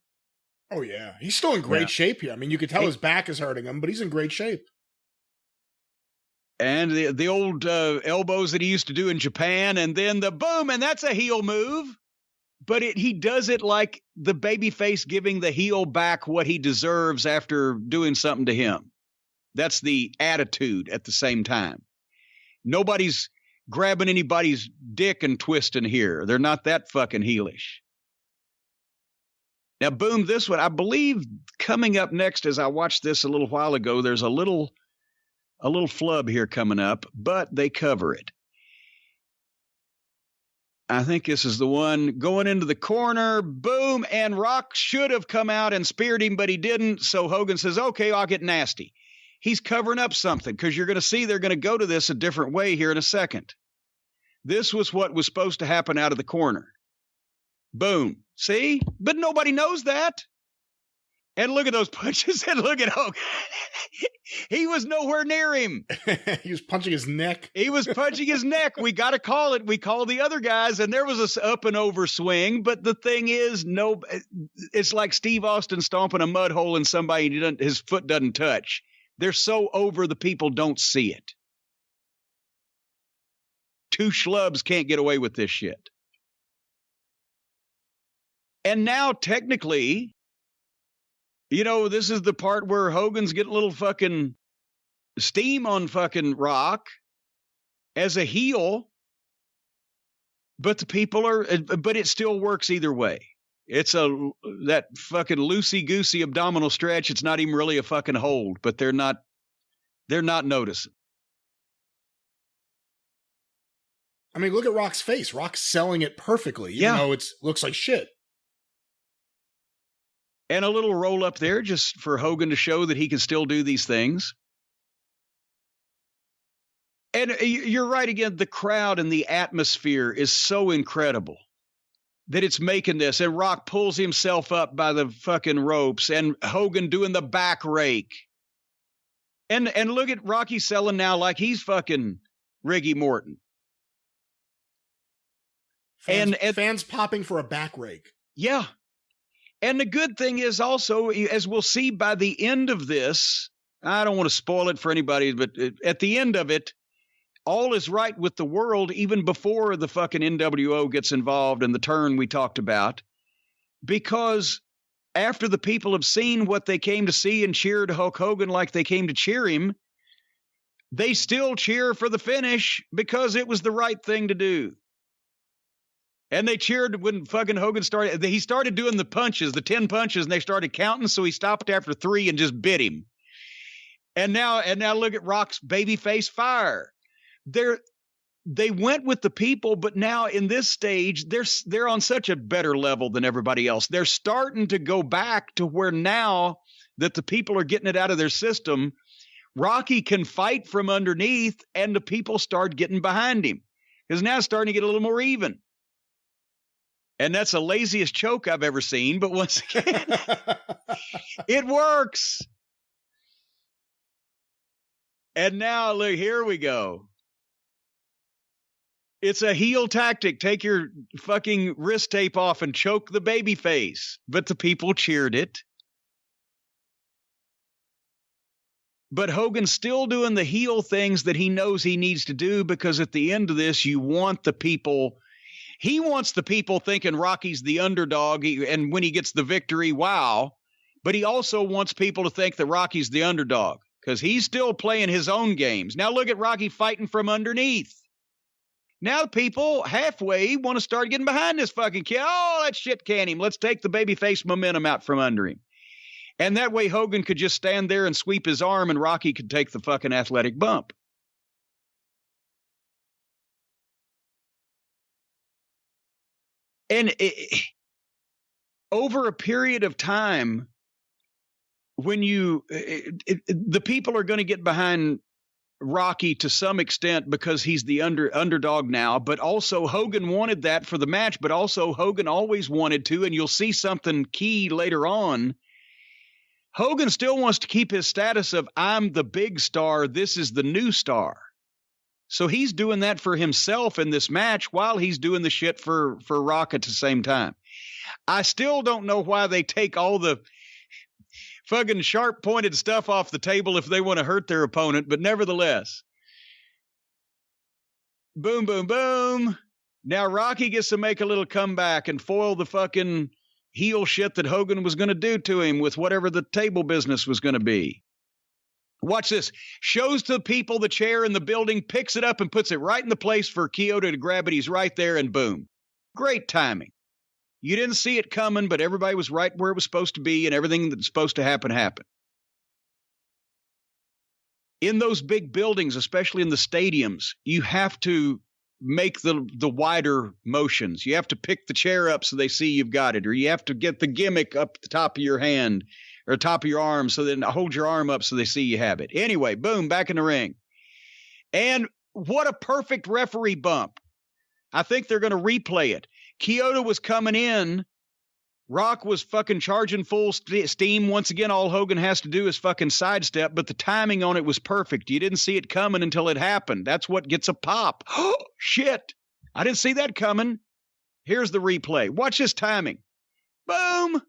Oh yeah, he's still in great shape here. I mean, you could tell his back is hurting him, but he's in great shape. And the old elbows that he used to do in Japan, and then the boom, and that's a heel move. But he does it like the babyface giving the heel back what he deserves after doing something to him. That's the attitude at the same time. Nobody's grabbing anybody's dick and twisting here. They're not that fucking heelish. Now, boom, this one, I believe coming up next, as I watched this a little while ago, there's a little flub here coming up, but they cover it. I think this is the one going into the corner, boom, and Rock should have come out and speared him, but he didn't. So Hogan says, okay, I'll get nasty. He's covering up something because you're going to see they're going to go to this a different way here in a second. This was what was supposed to happen out of the corner. Boom. See? But nobody knows that. And look at those punches and look at Hogan. He was nowhere near him. He was punching his neck. He was punching his neck. We got to call it. We call the other guys, and there was a up and over swing. But the thing is, it's like Steve Austin stomping a mud hole in somebody his foot doesn't touch. They're so over the people don't see it. Two schlubs can't get away with this shit. And now, technically, you know, this is the part where Hogan's getting a little fucking steam on fucking Rock as a heel, but the people but it still works either way. It's that fucking loosey-goosey abdominal stretch. It's not even really a fucking hold, but they're not noticing. I mean, look at Rock's face. Rock's selling it perfectly, even though it looks like shit. And a little roll up there just for Hogan to show that he can still do these things. And you're right again. The crowd and the atmosphere is so incredible that it's making this. And Rock pulls himself up by the fucking ropes, and Hogan doing the back rake. And look at Rocky selling now like he's fucking Ricky Morton. Fans popping for a back rake. Yeah. And the good thing is also, as we'll see by the end of this, I don't want to spoil it for anybody, but at the end of it, all is right with the world even before the fucking NWO gets involved in the turn we talked about. Because after the people have seen what they came to see and cheered Hulk Hogan like they came to cheer him, they still cheer for the finish because it was the right thing to do. And they cheered when fucking Hogan started. He started doing the punches, the 10 punches, and they started counting. So he stopped after 3 and just bit him. And now look at Rock's babyface fire. They went with the people, but now in this stage, they're on such a better level than everybody else. They're starting to go back to where now that the people are getting it out of their system, Rocky can fight from underneath, and the people start getting behind him. Because now it's starting to get a little more even. And that's the laziest choke I've ever seen. But once again, it works. And now, look, here we go. It's a heel tactic. Take your fucking wrist tape off and choke the baby face. But the people cheered it. But Hogan's still doing the heel things that he knows he needs to do, because at the end of this, you want the people. He wants the people thinking Rocky's the underdog, and when he gets the victory, wow. But he also wants people to think that Rocky's the underdog, because he's still playing his own games. Now look at Rocky fighting from underneath. Now people halfway want to start getting behind this fucking kid. Oh, that shit can him. Let's take the babyface momentum out from under him. And that way Hogan could just stand there and sweep his arm, and Rocky could take the fucking athletic bump. And over a period of time, when the people are going to get behind Rocky to some extent because he's the underdog now, but also Hogan wanted that for the match, but also Hogan always wanted to, and you'll see something key later on. Hogan still wants to keep his status of I'm the big star, this is the new star. So he's doing that for himself in this match while he's doing the shit for Rock at the same time. I still don't know why they take all the fucking sharp-pointed stuff off the table if they want to hurt their opponent, but nevertheless. Boom, boom, boom. Now Rocky gets to make a little comeback and foil the fucking heel shit that Hogan was going to do to him with whatever the table business was going to be. Watch this. Shows the people the chair in the building, picks it up and puts it right in the place for Kyoto to grab it. He's right there, and boom. Great timing. You didn't see it coming, but everybody was right where it was supposed to be, and everything that's supposed to happen happened. In those big buildings, especially in the stadiums, you have to make the wider motions. You have to pick the chair up so they see you've got it, or you have to get the gimmick up the top of your hand or top of your arm, so then hold your arm up so they see you have it. Anyway, boom, back in the ring. And what a perfect referee bump. I think they're going to replay it. Kyoto was coming in. Rock was fucking charging full steam. Once again, all Hogan has to do is fucking sidestep, but the timing on it was perfect. You didn't see it coming until it happened. That's what gets a pop. Oh, shit. I didn't see that coming. Here's the replay. Watch this timing. Boom.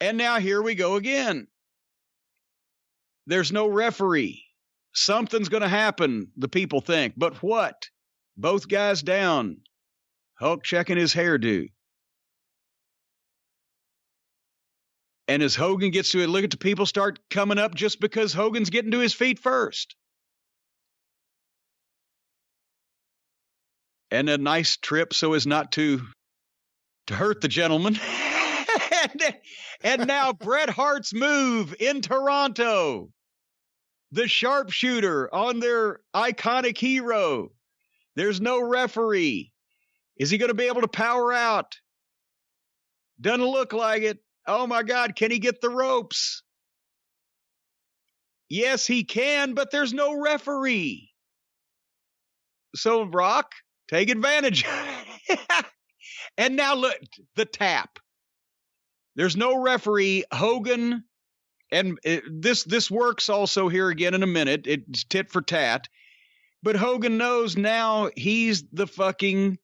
And now here we go again. There's no referee. Something's going to happen, the people think. But what? Both guys down. Hulk checking his hairdo. And as Hogan gets to it, look at the people start coming up just because Hogan's getting to his feet first. And a nice trip so as not to hurt the gentleman. And now Bret Hart's move in Toronto. the sharpshooter on their iconic hero. There's no referee. Is he going to be able to power out? Doesn't look like it. Oh my God, can he get the ropes? Yes, he can, but there's no referee. So, Rock, take advantage. And now look, the tap. There's no referee. Hogan, and this works also here again in a minute. It's tit for tat. But Hogan knows now he's the fucking,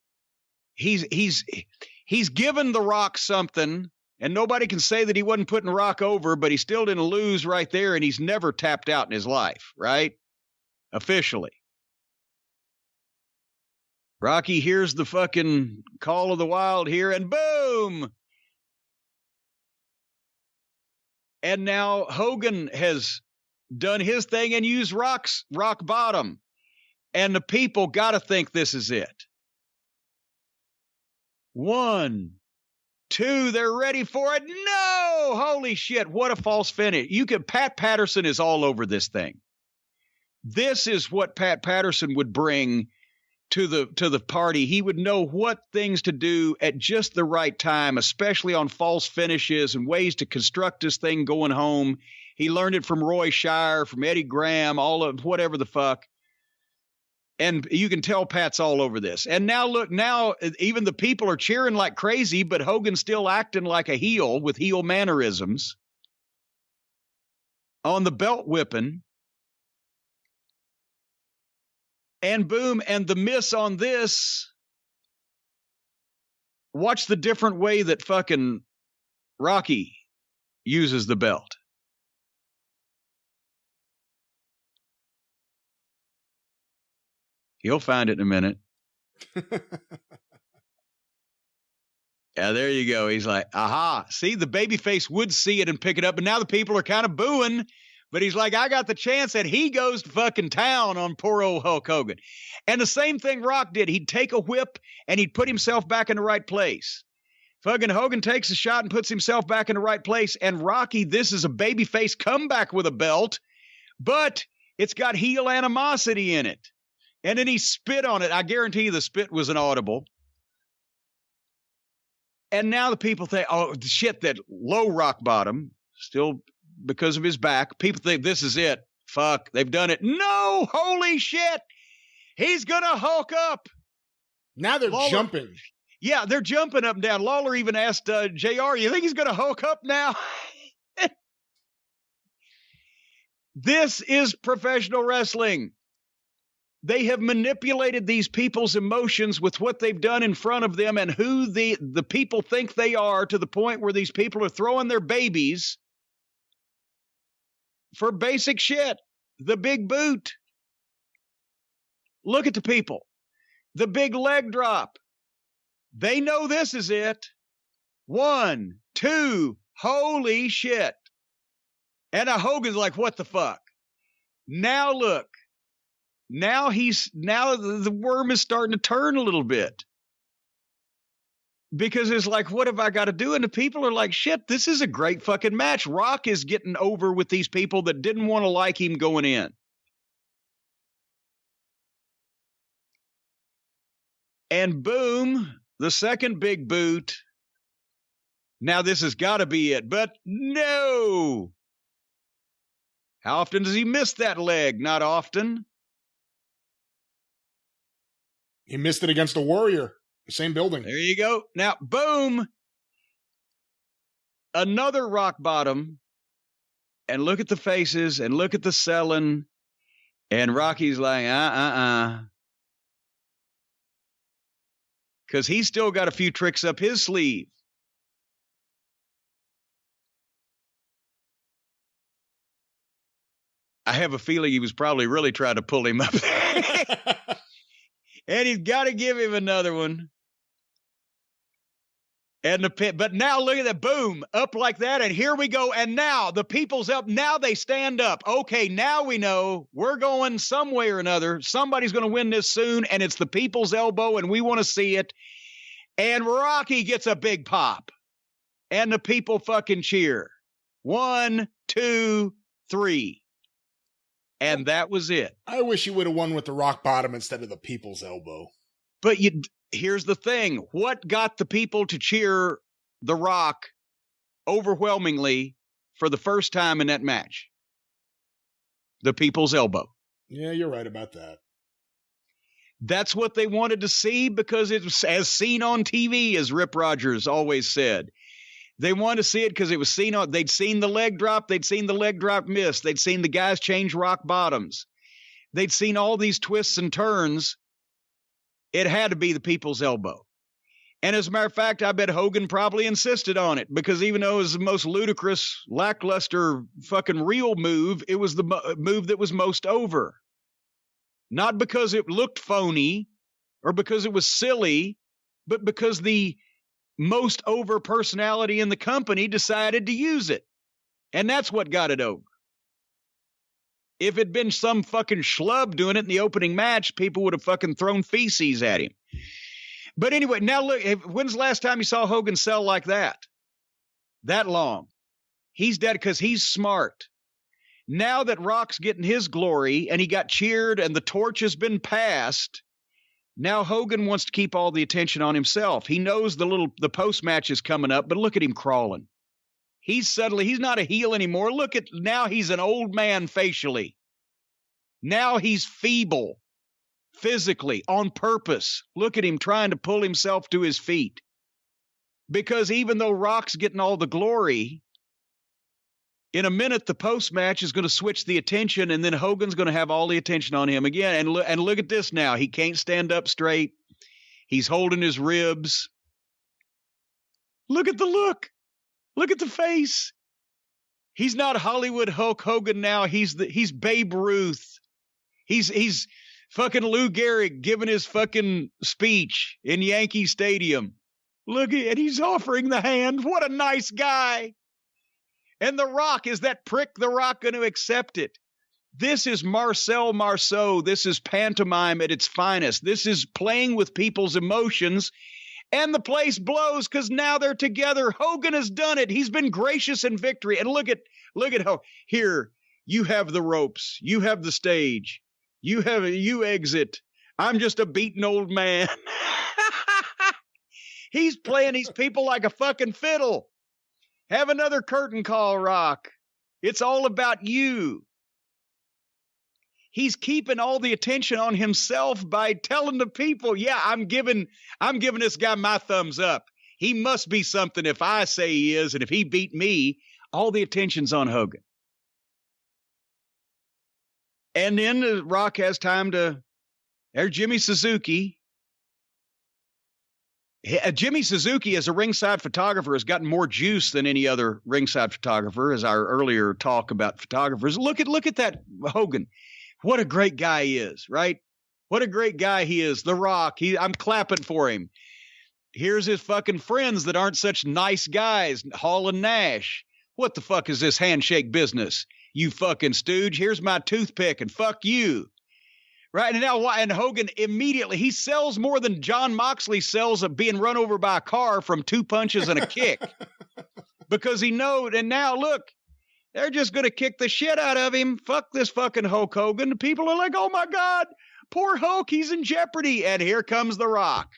he's given the Rock something, and nobody can say that he wasn't putting Rock over, but he still didn't lose right there, and he's never tapped out in his life, right? Officially. Rocky hears the fucking call of the wild here, and boom! And now Hogan has done his thing and used rock bottom. And the people got to think this is it. 1, 2, they're ready for it. No! Holy shit, what a false finish. Pat Patterson is all over this thing. This is what Pat Patterson would bring to the party. He would know what things to do at just the right time, especially on false finishes and ways to construct this thing going home. He learned it from Roy Shire, from Eddie Graham, all of whatever the fuck. And you can tell Pat's all over this. And now look, now even the people are cheering like crazy, but Hogan's still acting like a heel with heel mannerisms. On the belt whipping. And boom, and the miss on this. Watch the different way that fucking Rocky uses the belt. He'll find it in a minute. Yeah, there you go. He's like, aha. See, the babyface would see it and pick it up, but now the people are kind of booing. But he's like, I got the chance, and he goes to fucking town on poor old Hulk Hogan. And the same thing Rock did. He'd take a whip, and he'd put himself back in the right place. Fucking Hogan takes a shot and puts himself back in the right place. And Rocky, this is a babyface comeback with a belt, but it's got heel animosity in it. And then he spit on it. I guarantee you the spit was inaudible. And now the people think, oh, shit, that low rock bottom, still because of his back. People think this is it. Fuck, they've done it. No, holy shit. He's going to Hulk up. Now they're jumping. Yeah, they're jumping up and down. Lawler even asked JR, you think he's going to Hulk up now? This is professional wrestling. They have manipulated these people's emotions with what they've done in front of them and who the people think they are, to the point where these people are throwing their babies for basic shit. The big boot. Look at the people. The big leg drop. They know this is it. 1, 2, holy shit. And Hogan's like, what the fuck? Now look. Now the worm is starting to turn a little bit. Because it's like, what have I got to do? And the people are like, shit, this is a great fucking match. Rock is getting over with these people that didn't want to like him going in. And boom, the second big boot. Now this has got to be it, but no. How often does he miss that leg? Not often. He missed it against a Warrior. The same building. There you go. Now, boom. Another rock bottom. And look at the faces and look at the selling. And Rocky's like, because he's still got a few tricks up his sleeve. I have a feeling he was probably really trying to pull him up. And he's got to give him another one. And but now look at that, boom, up like that, and here we go. And now the people's up. Now they stand up. Okay, now we know we're going some way or another. Somebody's going to win this soon, and it's the people's elbow, and we want to see it. And Rocky gets a big pop, and the people fucking cheer. 1, 2, 3. And that was it. I wish he would have won with the rock bottom instead of the people's elbow. But here's the thing. What got the people to cheer The Rock overwhelmingly for the first time in that match? The people's elbow. Yeah, you're right about that. That's what they wanted to see because it was as seen on TV, as Rip Rogers always said. They wanted to see it because it was seen on, they'd seen the leg drop, they'd seen the leg drop miss, they'd seen the guys change rock bottoms. They'd seen all these twists and turns. It had to be the people's elbow. And as a matter of fact, I bet Hogan probably insisted on it because even though it was the most ludicrous, lackluster, fucking real move, it was the move that was most over. Not because it looked phony or because it was silly, but because the most over personality in the company decided to use it. And that's what got it over. If it'd been some fucking schlub doing it in the opening match, people would have fucking thrown feces at him. But anyway, now look, when's the last time you saw Hogan sell like that? That long. He's dead because he's smart. Now that Rock's getting his glory and he got cheered and the torch has been passed, now Hogan wants to keep all the attention on himself. He knows the post match is coming up, but look at him crawling. He's not a heel anymore. Now he's an old man facially. Now he's feeble physically on purpose. Look at him trying to pull himself to his feet. Because even though Rock's getting all the glory, in a minute, the post-match is going to switch the attention, and then Hogan's going to have all the attention on him again. And look at this now. He can't stand up straight. He's holding his ribs. Look at the look. Look at the face. He's not Hollywood Hulk Hogan now. He's Babe Ruth. He's fucking Lou Gehrig giving his fucking speech in Yankee Stadium. Look at it. He's offering the hand. What a nice guy. And The Rock, is that prick The Rock going to accept it? This is Marcel Marceau. This is pantomime at its finest. This is playing with people's emotions. And the place blows because now they're together. Hogan has done it. He's been gracious in victory. And look at how here you have the ropes. You have the stage. You exit. I'm just a beaten old man. He's playing these people like a fucking fiddle. Have another curtain call, Rock. It's all about you. He's keeping all the attention on himself by telling the people, yeah, I'm giving this guy my thumbs up. He must be something if I say he is, and if he beat me, all the attention's on Hogan. And then Rock has time to, there's Jimmy Suzuki. Jimmy Suzuki, as a ringside photographer, has gotten more juice than any other ringside photographer, as our earlier talk about photographers. Look at that Hogan. What a great guy he is, right? What a great guy he is. The Rock. I'm clapping for him. Here's his fucking friends that aren't such nice guys, Hall and Nash. What the fuck is this handshake business? You fucking stooge. Here's my toothpick and fuck you. Right, and Hogan immediately, he sells more than John Moxley sells of being run over by a car from 2 punches and a kick. Because he knows, and now look, they're just going to kick the shit out of him. Fuck this fucking Hulk Hogan. People are like, oh my God, poor Hulk, he's in jeopardy. And here comes The Rock.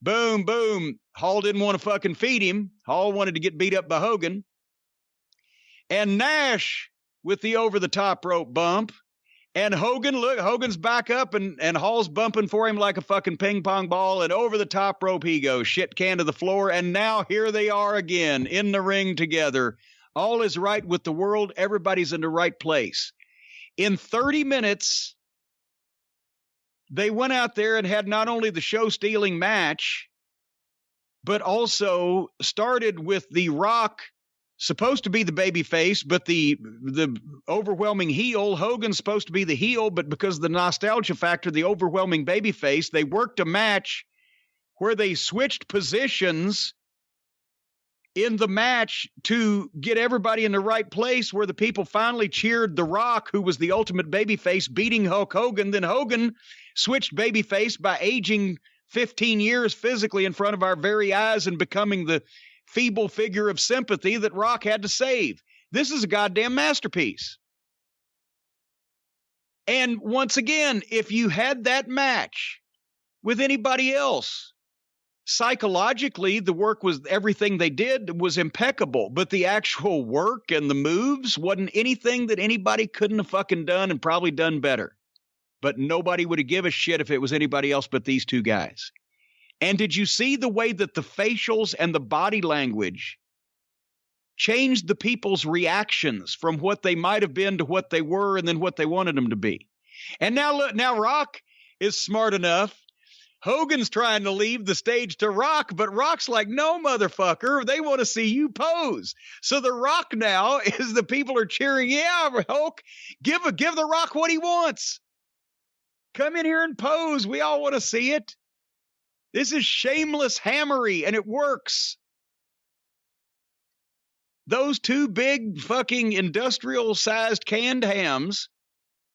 Boom, boom. Hall didn't want to fucking feed him. Hall wanted to get beat up by Hogan. And Nash with the over-the-top rope bump. And Hogan, look, Hogan's back up and Hall's bumping for him like a fucking ping pong ball. And over the top rope he goes, shit can to the floor. And now here they are again in the ring together. All is right with the world. Everybody's in the right place. In 30 minutes, they went out there and had not only the show-stealing match, but also started with The Rock supposed to be the baby face, but the overwhelming heel. Hogan's supposed to be the heel, but because of the nostalgia factor, the overwhelming baby face, they worked a match where they switched positions in the match to get everybody in the right place, where the people finally cheered The Rock, who was the ultimate babyface, beating Hulk Hogan. Then Hogan switched babyface by aging 15 years physically in front of our very eyes and becoming the feeble figure of sympathy that Rock had to save. This is a goddamn masterpiece. And once again, if you had that match with anybody else, psychologically, the work was, everything they did was impeccable, but the actual work and the moves wasn't anything that anybody couldn't have fucking done and probably done better. But nobody would have given a shit if it was anybody else but these two guys. And did you see the way that the facials and the body language changed the people's reactions from what they might have been to what they were and then what they wanted them to be? And now look, now Rock is smart enough. Hogan's trying to leave the stage to Rock, but Rock's like, no, motherfucker, they want to see you pose. So the Rock now is, the people are cheering, yeah, Hulk, give the Rock what he wants. Come in here and pose. We all want to see it. This is shameless hammery, and it works. Those two big fucking industrial-sized canned hams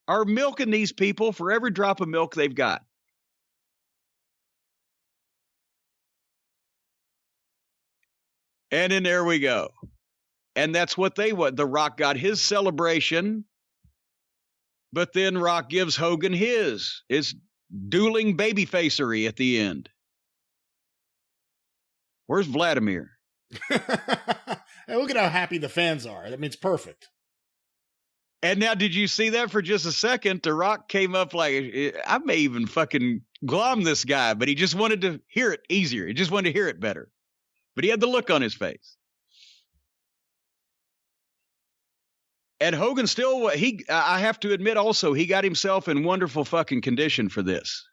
are milking these people for every drop of milk they've got. And then there we go. And that's what they want. The Rock got his celebration, but then Rock gives Hogan his. It's dueling babyfacery at the end. Where's Vladimir? Hey, look at how happy the fans are. That means perfect. And now, did you see that for just a second? The Rock came up like, I may even fucking glom this guy, but he just wanted to hear it easier. He just wanted to hear it better. But he had the look on his face. And Hogan still, I have to admit also, he got himself in wonderful fucking condition for this.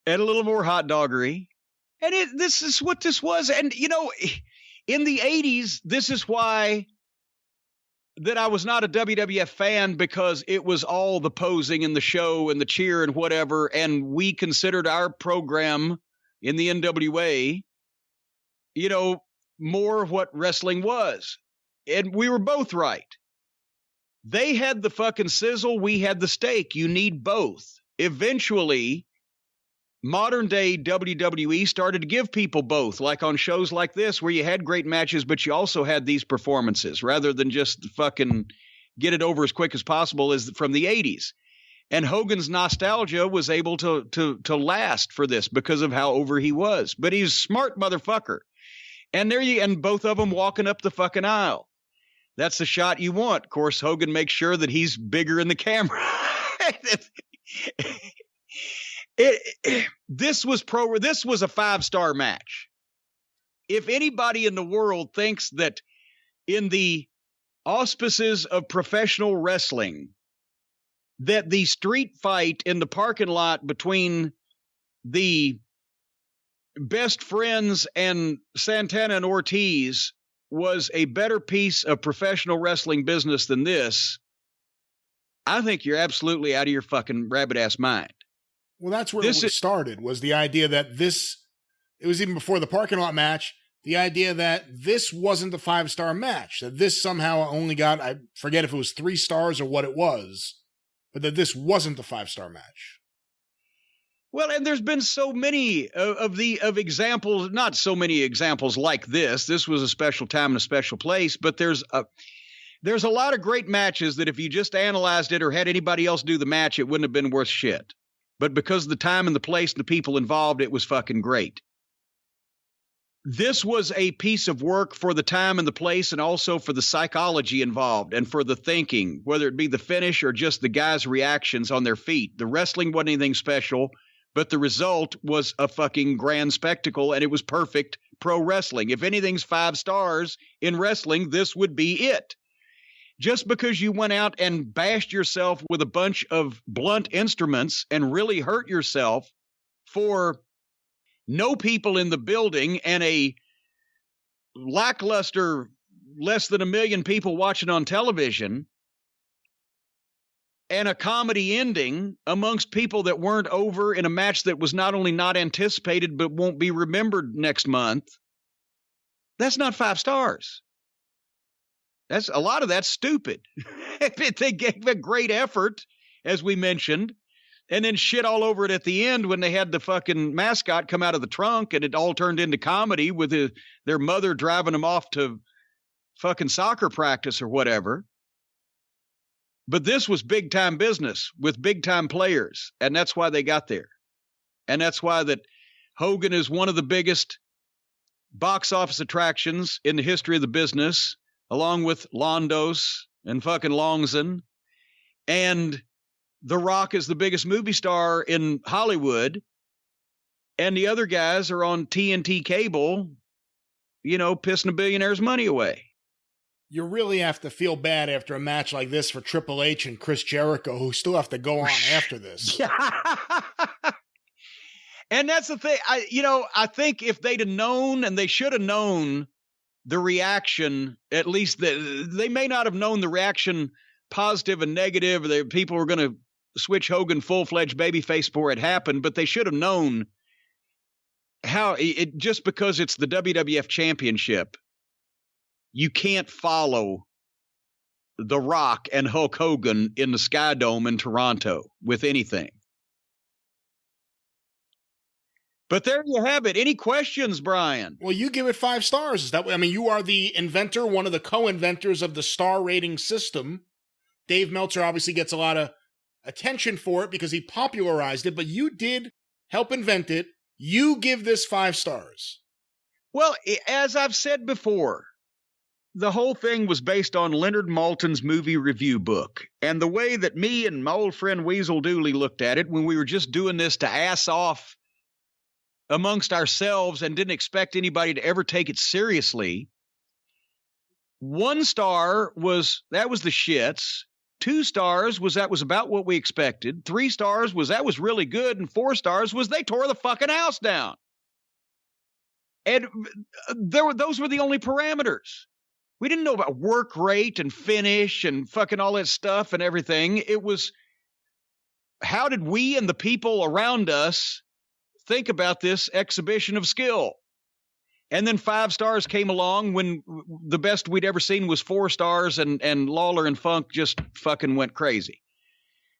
And a little more hot doggery. And this is what this was. And, you know, in the 80s, this is why that I was not a WWF fan, because it was all the posing and the show and the cheer and whatever. And we considered our program in the NWA, you know, more of what wrestling was. And we were both right. They had the fucking sizzle. We had the steak. You need both. Eventually, modern day WWE started to give people both, like on shows like this, where you had great matches, but you also had these performances, rather than just fucking get it over as quick as possible, as from the 80s. And Hogan's nostalgia was able to last for this because of how over he was. But he's a smart motherfucker. And and both of them walking up the fucking aisle. That's the shot you want. Of course, Hogan makes sure that he's bigger in the camera. This was a 5-star match. If anybody in the world thinks that in the auspices of professional wrestling, that the street fight in the parking lot between the Best Friends and Santana and Ortiz was a better piece of professional wrestling business than this, I think you're absolutely out of your fucking rabbit-ass mind. Well, that's where it started, was the idea that it was even before the parking lot match, the idea that this wasn't a 5-star match, that this somehow only got, I forget if it was 3 stars or what it was, but that this wasn't a 5-star match. Well, and there's been so many of examples, not so many examples like this. This was a special time and a special place, but there's a lot of great matches that if you just analyzed it or had anybody else do the match, it wouldn't have been worth shit. But because of the time and the place and the people involved, it was fucking great. This was a piece of work for the time and the place, and also for the psychology involved and for the thinking, whether it be the finish or just the guys' reactions on their feet. The wrestling wasn't anything special, but the result was a fucking grand spectacle, and it was perfect pro wrestling. If anything's 5 stars in wrestling, this would be it. Just because you went out and bashed yourself with a bunch of blunt instruments and really hurt yourself for no people in the building and a lackluster less than 1 million people watching on television and a comedy ending amongst people that weren't over in a match that was not only not anticipated but won't be remembered next month, that's not 5 stars. That's a lot of that's stupid. They gave a great effort, as we mentioned, and then shit all over it at the end when they had the fucking mascot come out of the trunk and it all turned into comedy with their mother driving them off to fucking soccer practice or whatever. But this was big time business with big time players, and that's why they got there. And that's why that Hogan is one of the biggest box office attractions in the history of the business, along with Londos and fucking Longson. And The Rock is the biggest movie star in Hollywood. And the other guys are on TNT cable, pissing a billionaire's money away. You really have to feel bad after a match like this for Triple H and Chris Jericho, who still have to go on after this. And that's the thing. I think if they'd have known, and they should have known the reaction, at least they may not have known the reaction, positive and negative. People were going to switch Hogan full-fledged babyface before it happened, but they should have known how just because it's the WWF Championship, you can't follow The Rock and Hulk Hogan in the Sky Dome in Toronto with anything. But there you have it. Any questions, Brian? Well, you give it 5 stars. Is that? I mean, you are the inventor, one of the co-inventors of the star rating system. Dave Meltzer obviously gets a lot of attention for it because he popularized it, but you did help invent it. You give this 5 stars. Well, as I've said before, the whole thing was based on Leonard Maltin's movie review book. And the way that me and my old friend Weasel Dooley looked at it when we were just doing this to ass off amongst ourselves and didn't expect anybody to ever take it seriously. 1 star was the shits. 2 stars was that was about what we expected. 3 stars was that was really good. And 4 stars was they tore the fucking house down. And those were the only parameters. We didn't know about work rate and finish and fucking all that stuff and everything. It was, how did we and the people around us think about this exhibition of skill? And then 5 stars came along when the best we'd ever seen was 4 stars and Lawler and Funk just fucking went crazy.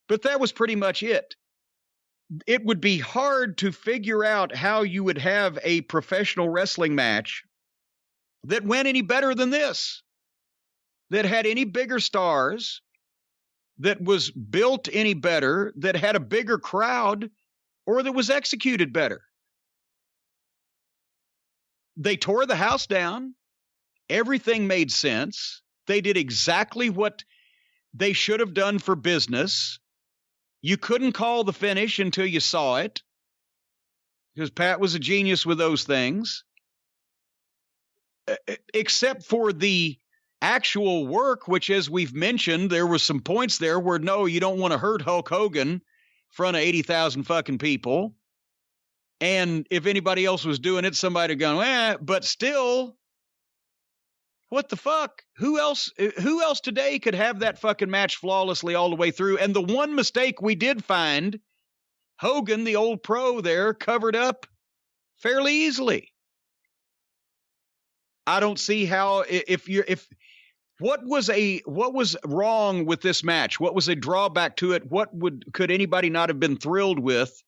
But that was pretty much it. It would be hard to figure out how you would have a professional wrestling match that went any better than this, that had any bigger stars, that was built any better, that had a bigger crowd, or that was executed better. They tore the house down. Everything made sense. They did exactly what they should have done for business. You couldn't call the finish until you saw it, because Pat was a genius with those things. Except for the actual work, which, as we've mentioned, there was some points there where, no, you don't want to hurt Hulk Hogan in front of 80,000 fucking people. And if anybody else was doing it, somebody would go, but still, what the fuck? Who else today could have that fucking match flawlessly all the way through? And the one mistake we did find, Hogan, the old pro there, covered up fairly easily. I don't see how, what was wrong with this match? What was a drawback to it? Could anybody not have been thrilled with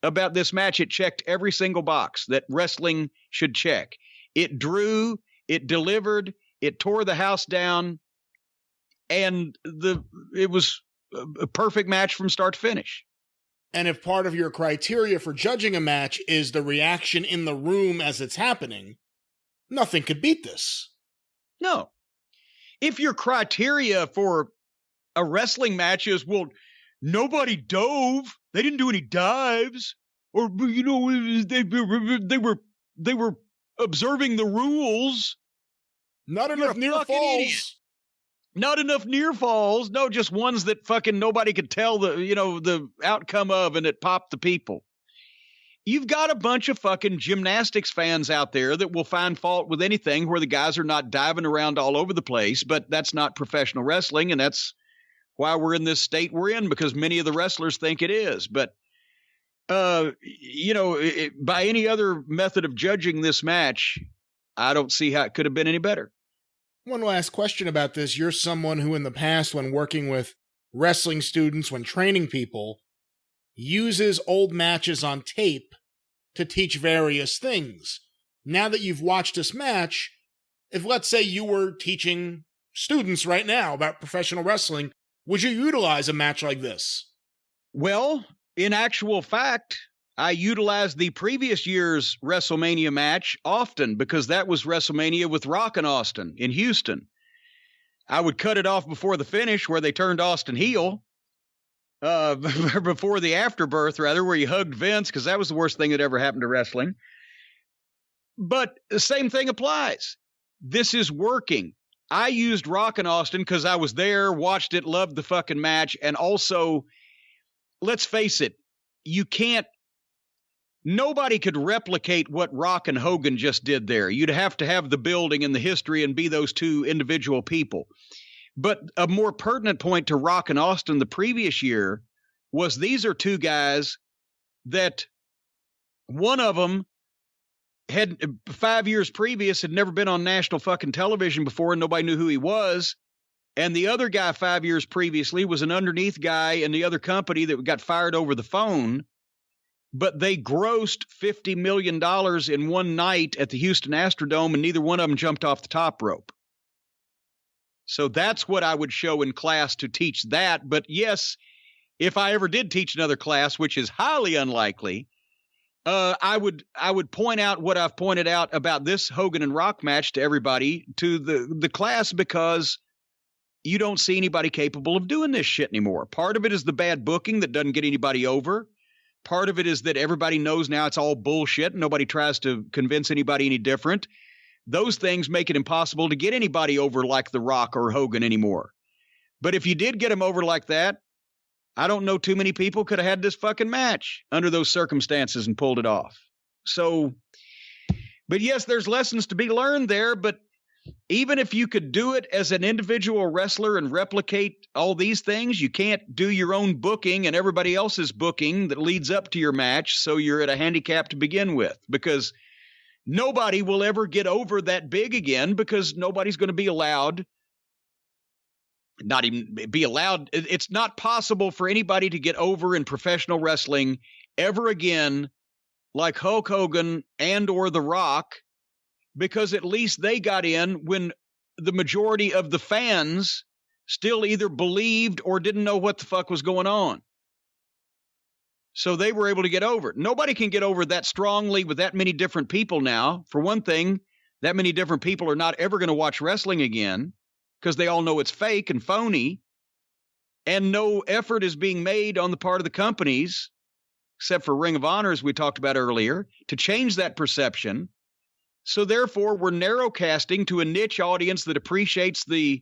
about this match? It checked every single box that wrestling should check. It drew, it delivered, it tore the house down, and it was a perfect match from start to finish. And if part of your criteria for judging a match is the reaction in the room as it's happening, nothing could beat this. No. If your criteria for a wrestling match is, well, nobody dove, they didn't do any dives, or, they were observing the rules. Not enough near falls. Idiot. Not enough near falls. No, just ones that fucking nobody could tell the outcome of, and it popped the people. You've got a bunch of fucking gymnastics fans out there that will find fault with anything where the guys are not diving around all over the place, but that's not professional wrestling, and that's why we're in this state we're in, because many of the wrestlers think it is. But, by any other method of judging this match, I don't see how it could have been any better. One last question about this. You're someone who in the past, when working with wrestling students, when training people, uses old matches on tape to teach various things. Now that you've watched this match, if let's say you were teaching students right now about professional wrestling, would you utilize a match like this? Well, in actual fact, I utilized the previous year's WrestleMania match often because that was WrestleMania with Rock and Austin in Houston. I would cut it off before the finish where they turned Austin heel, before the afterbirth, rather, where he hugged Vince, because that was the worst thing that ever happened to wrestling. But the same thing applies. This is working. I used Rock and Austin because I was there, watched it, loved the fucking match, and also, let's face it, nobody could replicate what Rock and Hogan just did there. You'd have to have the building and the history and be those two individual people. But a more pertinent point to Rock and Austin the previous year was these are two guys that one of them had 5 years previous had never been on national fucking television before and nobody knew who he was. And the other guy 5 years previously was an underneath guy in the other company that got fired over the phone. But they grossed $50 million in one night at the Houston Astrodome, and neither one of them jumped off the top rope. So that's what I would show in class to teach that. But yes, if I ever did teach another class, which is highly unlikely, I would point out what I've pointed out about this Hogan and Rock match to everybody, to the class, because you don't see anybody capable of doing this shit anymore. Part of it is the bad booking that doesn't get anybody over. Part of it is that everybody knows now it's all bullshit and nobody tries to convince anybody any different. Those things make it impossible to get anybody over like The Rock or Hogan anymore. But if you did get them over like that, I don't know too many people could have had this fucking match under those circumstances and pulled it off. So, but yes, there's lessons to be learned there, but even if you could do it as an individual wrestler and replicate all these things, you can't do your own booking and everybody else's booking that leads up to your match, so you're at a handicap to begin with, because nobody will ever get over that big again, because nobody's going to be allowed, not even be allowed. It's not possible for anybody to get over in professional wrestling ever again like Hulk Hogan and or The Rock, because at least they got in when the majority of the fans still either believed or didn't know what the fuck was going on. So they were able to get over it. Nobody can get over that strongly with that many different people now. For one thing, that many different people are not ever going to watch wrestling again because they all know it's fake and phony. And no effort is being made on the part of the companies, except for Ring of Honor, as we talked about earlier, to change that perception. So therefore, we're narrowcasting to a niche audience that appreciates the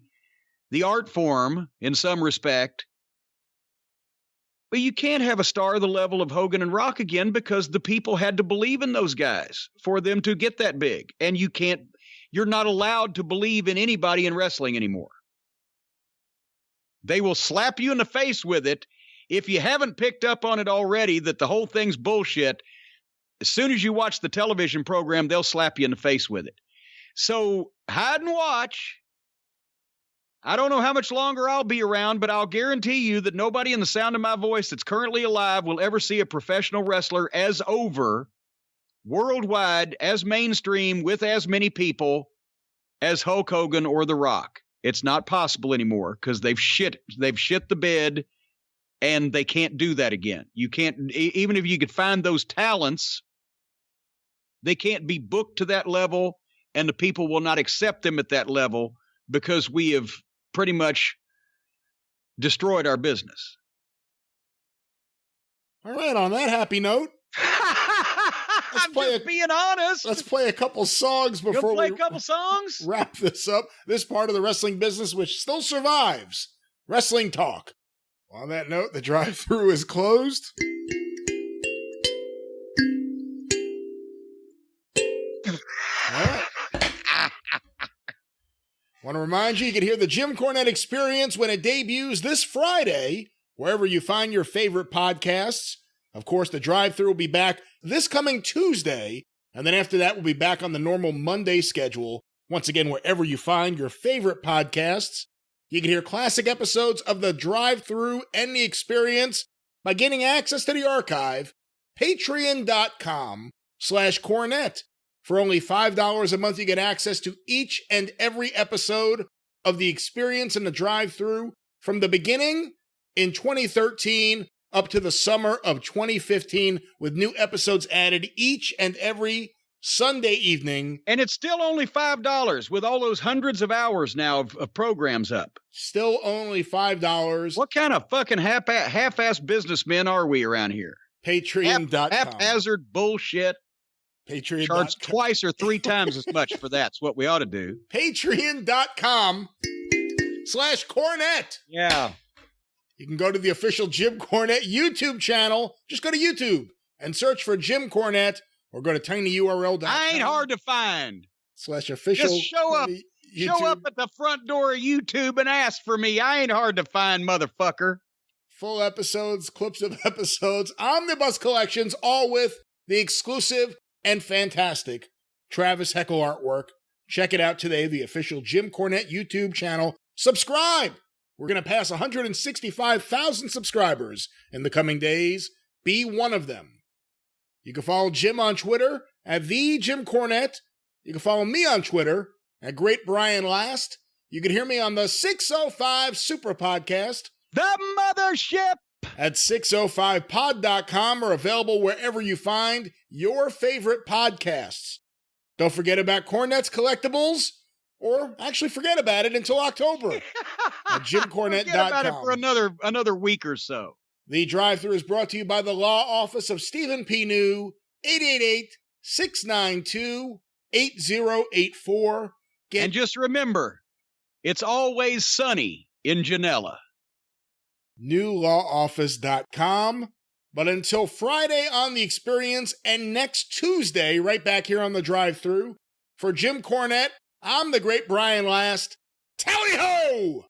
art form in some respect. But you can't have a star the level of Hogan and Rock again because the people had to believe in those guys for them to get that big. And you're not allowed to believe in anybody in wrestling anymore. They will slap you in the face with it. If you haven't picked up on it already, that the whole thing's bullshit, as soon as you watch the television program, they'll slap you in the face with it. So hide and watch. I don't know how much longer I'll be around, but I'll guarantee you that nobody in the sound of my voice that's currently alive will ever see a professional wrestler as over, worldwide, as mainstream, with as many people as Hulk Hogan or The Rock. It's not possible anymore because they've shit the bed, and they can't do that again. You can't, even if you could find those talents, they can't be booked to that level, and the people will not accept them at that level because we have pretty much destroyed our business. All right, on that happy note, I'm just being honest. Let's play a couple songs before we wrap this up. This part of the wrestling business, which still survives, wrestling talk. On that note, the drive-thru is closed. All right. Want to remind you can hear the Jim Cornette Experience when it debuts this Friday, wherever you find your favorite podcasts. Of course, the drive-thru will be back this coming Tuesday, and then after that, we'll be back on the normal Monday schedule. Once again, wherever you find your favorite podcasts, you can hear classic episodes of the drive-thru and the Experience by getting access to the archive, patreon.com/Cornette. For only $5 a month, you get access to each and every episode of The Experience and The Drive-Thru from the beginning in 2013 up to the summer of 2015, with new episodes added each and every Sunday evening. And it's still only $5 with all those hundreds of hours now of programs up. Still only $5. What kind of fucking half-ass businessmen are we around here? Patreon.com. Haphazard bullshit. Patreon.com. Charge twice or three times as much for that's what we ought to do. Patreon.com/Cornette. Yeah. You can go to the official Jim Cornette YouTube channel. Just go to YouTube and search for Jim Cornette, or go to tinyurl.com. I ain't hard to find. /official. Just show up. YouTube. Show up at the front door of YouTube and ask for me. I ain't hard to find, motherfucker. Full episodes, clips of episodes, omnibus collections, all with the exclusive and fantastic Travis Heckel artwork. Check it out today, the official Jim Cornette YouTube channel. Subscribe! We're going to pass 165,000 subscribers in the coming days. Be one of them. You can follow Jim on Twitter at @TheJimCornette. You can follow me on Twitter at @GreatBrianLast. You can hear me on the 605 Superpodcast. The mothership! At 605pod.com, or available wherever you find your favorite podcasts. Don't forget about Cornette's collectibles, or actually forget about it until October at JimCornette.com. Forget about it for another week or so. The drive-thru is brought to you by the law office of Stephen P. New, 888-692-8084. And just remember, it's always sunny in Janella. newlawoffice.com. But until Friday on The Experience, and next Tuesday right back here on the drive-thru, for Jim Cornette, I'm the great Brian Last. Tally-ho!